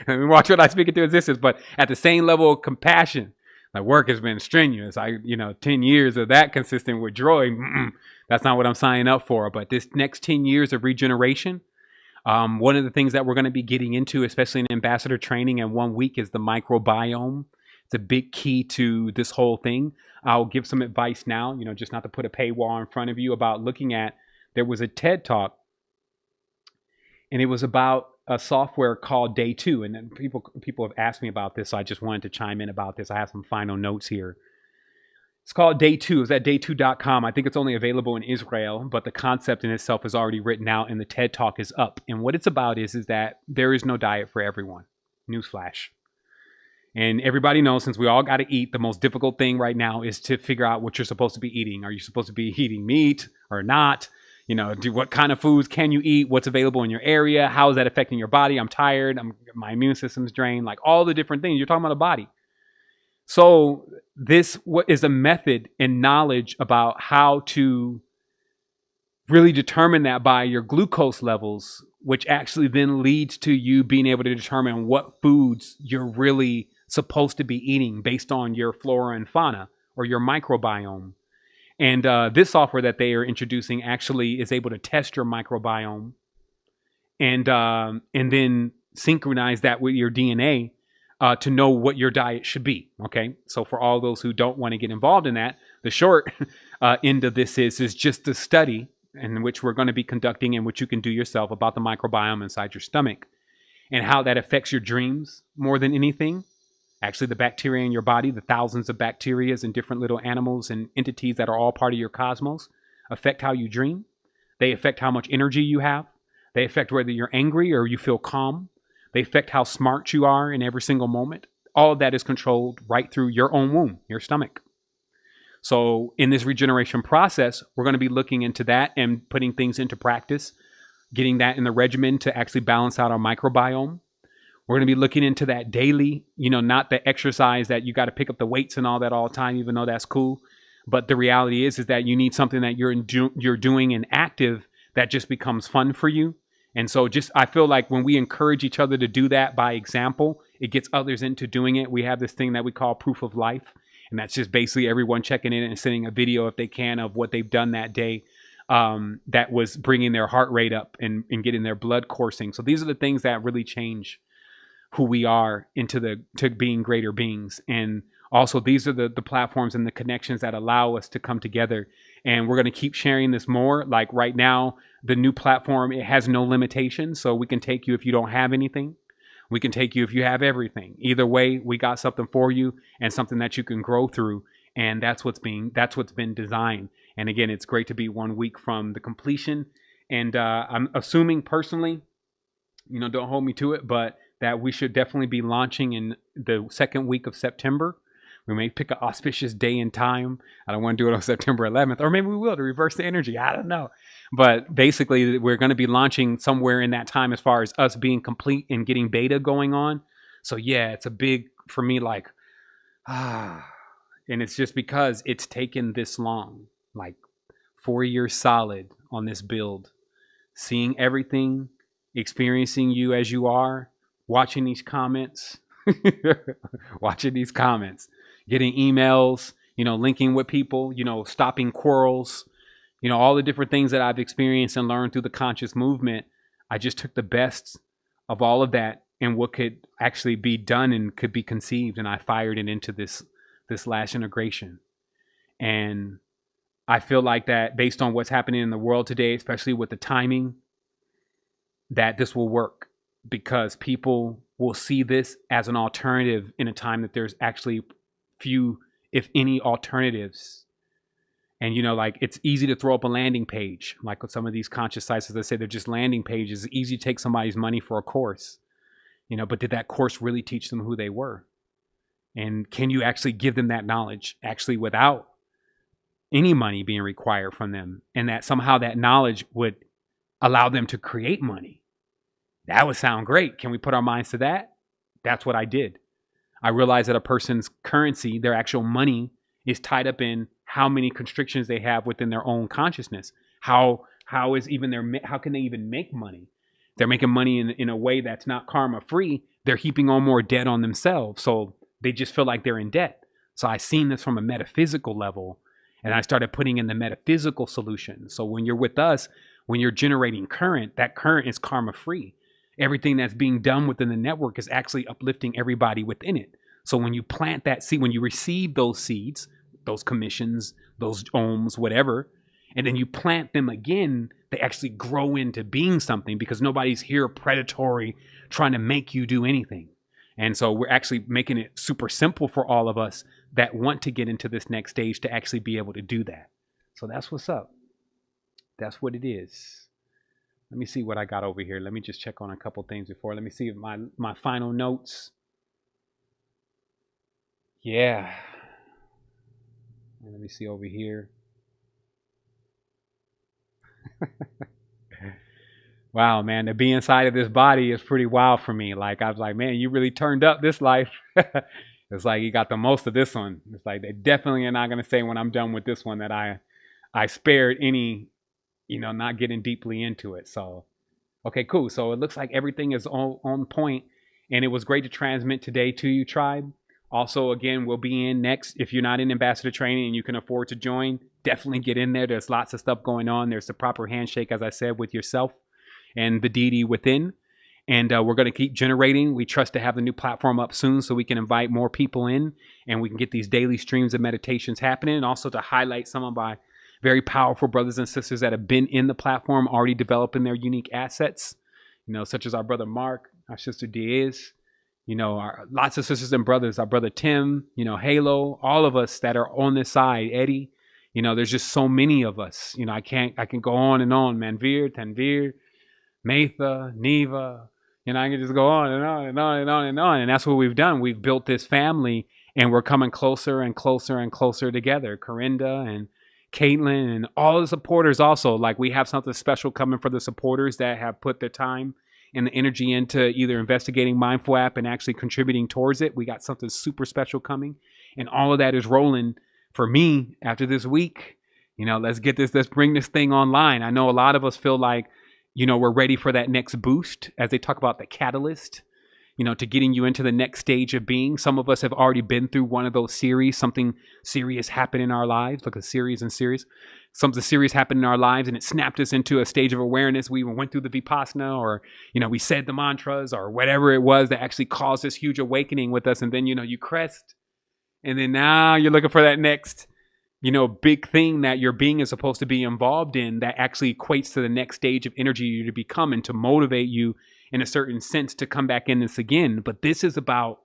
watch what I speak into existence, but at the same level of compassion. Like, work has been strenuous. 10 years of that consistent withdrawing, that's not what I'm signing up for. But this next 10 years of regeneration, one of the things that we're going to be getting into, especially in ambassador training in 1 week, is the microbiome. It's a big key to this whole thing. I'll give some advice now, just not to put a paywall in front of you, about looking at, there was a TED Talk, and it was about a software called Day 2. And then people have asked me about this, so I just wanted to chime in about this. I have some final notes here. It's called Day 2. It's at day2.com. I think it's only available in Israel, but the concept in itself is already written out and the TED Talk is up. And what it's about is that there is no diet for everyone. Newsflash. And everybody knows, since we all got to eat, the most difficult thing right now is to figure out what you're supposed to be eating. Are you supposed to be eating meat or not? What kind of foods can you eat? What's available in your area? How is that affecting your body? I'm tired. My immune system's drained. Like, all the different things. You're talking about a body. So this is a method and knowledge about how to really determine that by your glucose levels, which actually then leads to you being able to determine what foods you're really supposed to be eating based on your flora and fauna or your microbiome. And this software that they are introducing actually is able to test your microbiome and then synchronize that with your DNA to know what your diet should be. Okay, so for all those who don't want to get involved in that, the short end of this is just the study in which we're going to be conducting, and which you can do yourself, about the microbiome inside your stomach and how that affects your dreams more than anything. Actually, the bacteria in your body, the thousands of bacteria and different little animals and entities that are all part of your cosmos, affect how you dream. They affect how much energy you have. They affect whether you're angry or you feel calm. They affect how smart you are in every single moment. All of that is controlled right through your own womb, your stomach. So in this regeneration process, we're going to be looking into that and putting things into practice, getting that in the regimen to actually balance out our microbiome. We're going to be looking into that daily, not the exercise that you got to pick up the weights and all that all the time, even though that's cool. But the reality is that you need something that you're doing and active that just becomes fun for you. And so I feel like when we encourage each other to do that by example, it gets others into doing it. We have this thing that we call proof of life. And that's just basically everyone checking in and sending a video if they can of what they've done that day. That was bringing their heart rate up and getting their blood coursing. So these are the things that really change who we are to being greater beings. And also these are the platforms and the connections that allow us to come together. And we're going to keep sharing this more. Like right now, the new platform, it has no limitations. So we can take you if you don't have anything. We can take you if you have everything. Either way, we got something for you and something that you can grow through. And that's what's been designed. And again, it's great to be 1 week from the completion. And I'm assuming personally, don't hold me to it, but that we should definitely be launching in the second week of September. We may pick an auspicious day and time. I don't want to do it on September 11th, or maybe we will to reverse the energy. I don't know. But basically, we're going to be launching somewhere in that time as far as us being complete and getting beta going on. So yeah, it's a big, for me, like, and it's just because it's taken this long, like 4 years solid on this build, seeing everything, experiencing you as you are, watching these comments, getting emails, linking with people, stopping quarrels, all the different things that I've experienced and learned through the conscious movement. I just took the best of all of that and what could actually be done and could be conceived. And I fired it into this last integration. And I feel like that based on what's happening in the world today, especially with the timing, that this will work. Because people will see this as an alternative in a time that there's actually few, if any, alternatives. And, like it's easy to throw up a landing page, like with some of these conscious sites, as I say, they're just landing pages. It's easy to take somebody's money for a course, but did that course really teach them who they were? And can you actually give them that knowledge actually without any money being required from them? And that somehow that knowledge would allow them to create money. That would sound great. Can we put our minds to that? That's what I did. I realized that a person's currency, their actual money, is tied up in how many constrictions they have within their own consciousness. How can they even make money? They're making money in a way that's not karma free. They're heaping on more debt on themselves. So they just feel like they're in debt. So I seen this from a metaphysical level, and I started putting in the metaphysical solution. So when you're with us, when you're generating current, that current is karma free. Everything that's being done within the network is actually uplifting everybody within it. So when you plant that seed, when you receive those seeds, those commissions, those ohms, whatever, and then you plant them again, they actually grow into being something because nobody's here predatory trying to make you do anything. And so we're actually making it super simple for all of us that want to get into this next stage to actually be able to do that. So that's what's up. That's what it is. Let me see what I got over here. Let me just check on a couple things before. Let me see my final notes. Yeah. Let me see over here. Wow, man, to be inside of this body is pretty wild for me. Like, I was like, man, you really turned up this life. It's like you got the most of this one. It's like they definitely are not going to say when I'm done with this one that I spared any, not getting deeply into it. So, okay, cool. So it looks like everything is on point. And it was great to transmit today to you, tribe. Also, again, we'll be in next. If you're not in ambassador training and you can afford to join, definitely get in there. There's lots of stuff going on. There's the proper handshake, as I said, with yourself and the deity within. And we're going to keep generating. We trust to have the new platform up soon so we can invite more people in and we can get these daily streams of meditations happening. And also to highlight some of my very powerful brothers and sisters that have been in the platform, already developing their unique assets, such as our brother Mark, our sister Diaz, lots of sisters and brothers, our brother Tim, Halo, all of us that are on this side, Eddie, there's just so many of us. I can go on and on, Manveer, Tanveer, Matha, Neva, I can just go on and on and on and on and on. And that's what we've done. We've built this family and we're coming closer and closer and closer together. Corinda and Caitlin and all the supporters also. Like, we have something special coming for the supporters that have put their time and the energy into either investigating Mindful app and actually contributing towards it. We got something super special coming, and all of that is rolling for me after this week. Let's bring this thing online. I know a lot of us feel like, we're ready for that next boost, as they talk about the catalyst, to getting you into the next stage of being. Some of us have already been through one of those series. Something serious happened in our lives, like a series and series. Something serious happened in our lives, and it snapped us into a stage of awareness. We even went through the Vipassana, or, we said the mantras, or whatever it was that actually caused this huge awakening with us. And then, you crest. And then now you're looking for that next, big thing that your being is supposed to be involved in, that actually equates to the next stage of energy you to become, and to motivate you in a certain sense to come back in this again. But this is about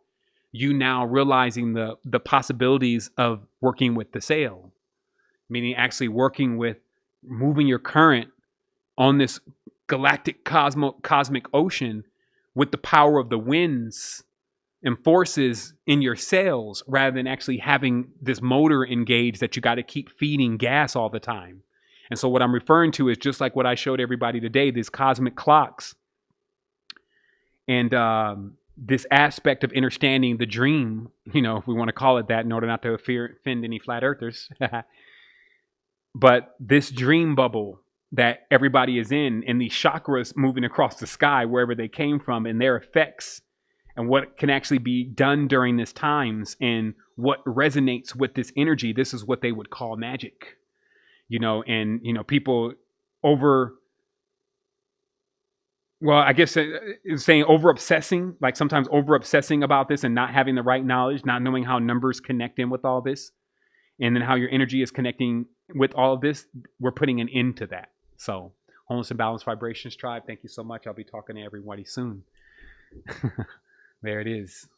you now realizing the possibilities of working with the sail, meaning actually working with moving your current on this galactic cosmic ocean with the power of the winds and forces in your sails, rather than actually having this motor engaged that you got to keep feeding gas all the time. And so what I'm referring to is just like what I showed everybody today, these cosmic clocks, and this aspect of understanding the dream, if we want to call it that, in order not to offend any flat earthers. But this dream bubble that everybody is in, and these chakras moving across the sky, wherever they came from, and their effects, and what can actually be done during this times, and what resonates with this energy. This is what they would call magic, and, people I guess saying over obsessing, like sometimes over obsessing about this and not having the right knowledge, not knowing how numbers connect in with all this, and then how your energy is connecting with all of this. We're putting an end to that. So, Wholeness and Balance Vibrations Tribe, thank you so much. I'll be talking to everybody soon. There it is.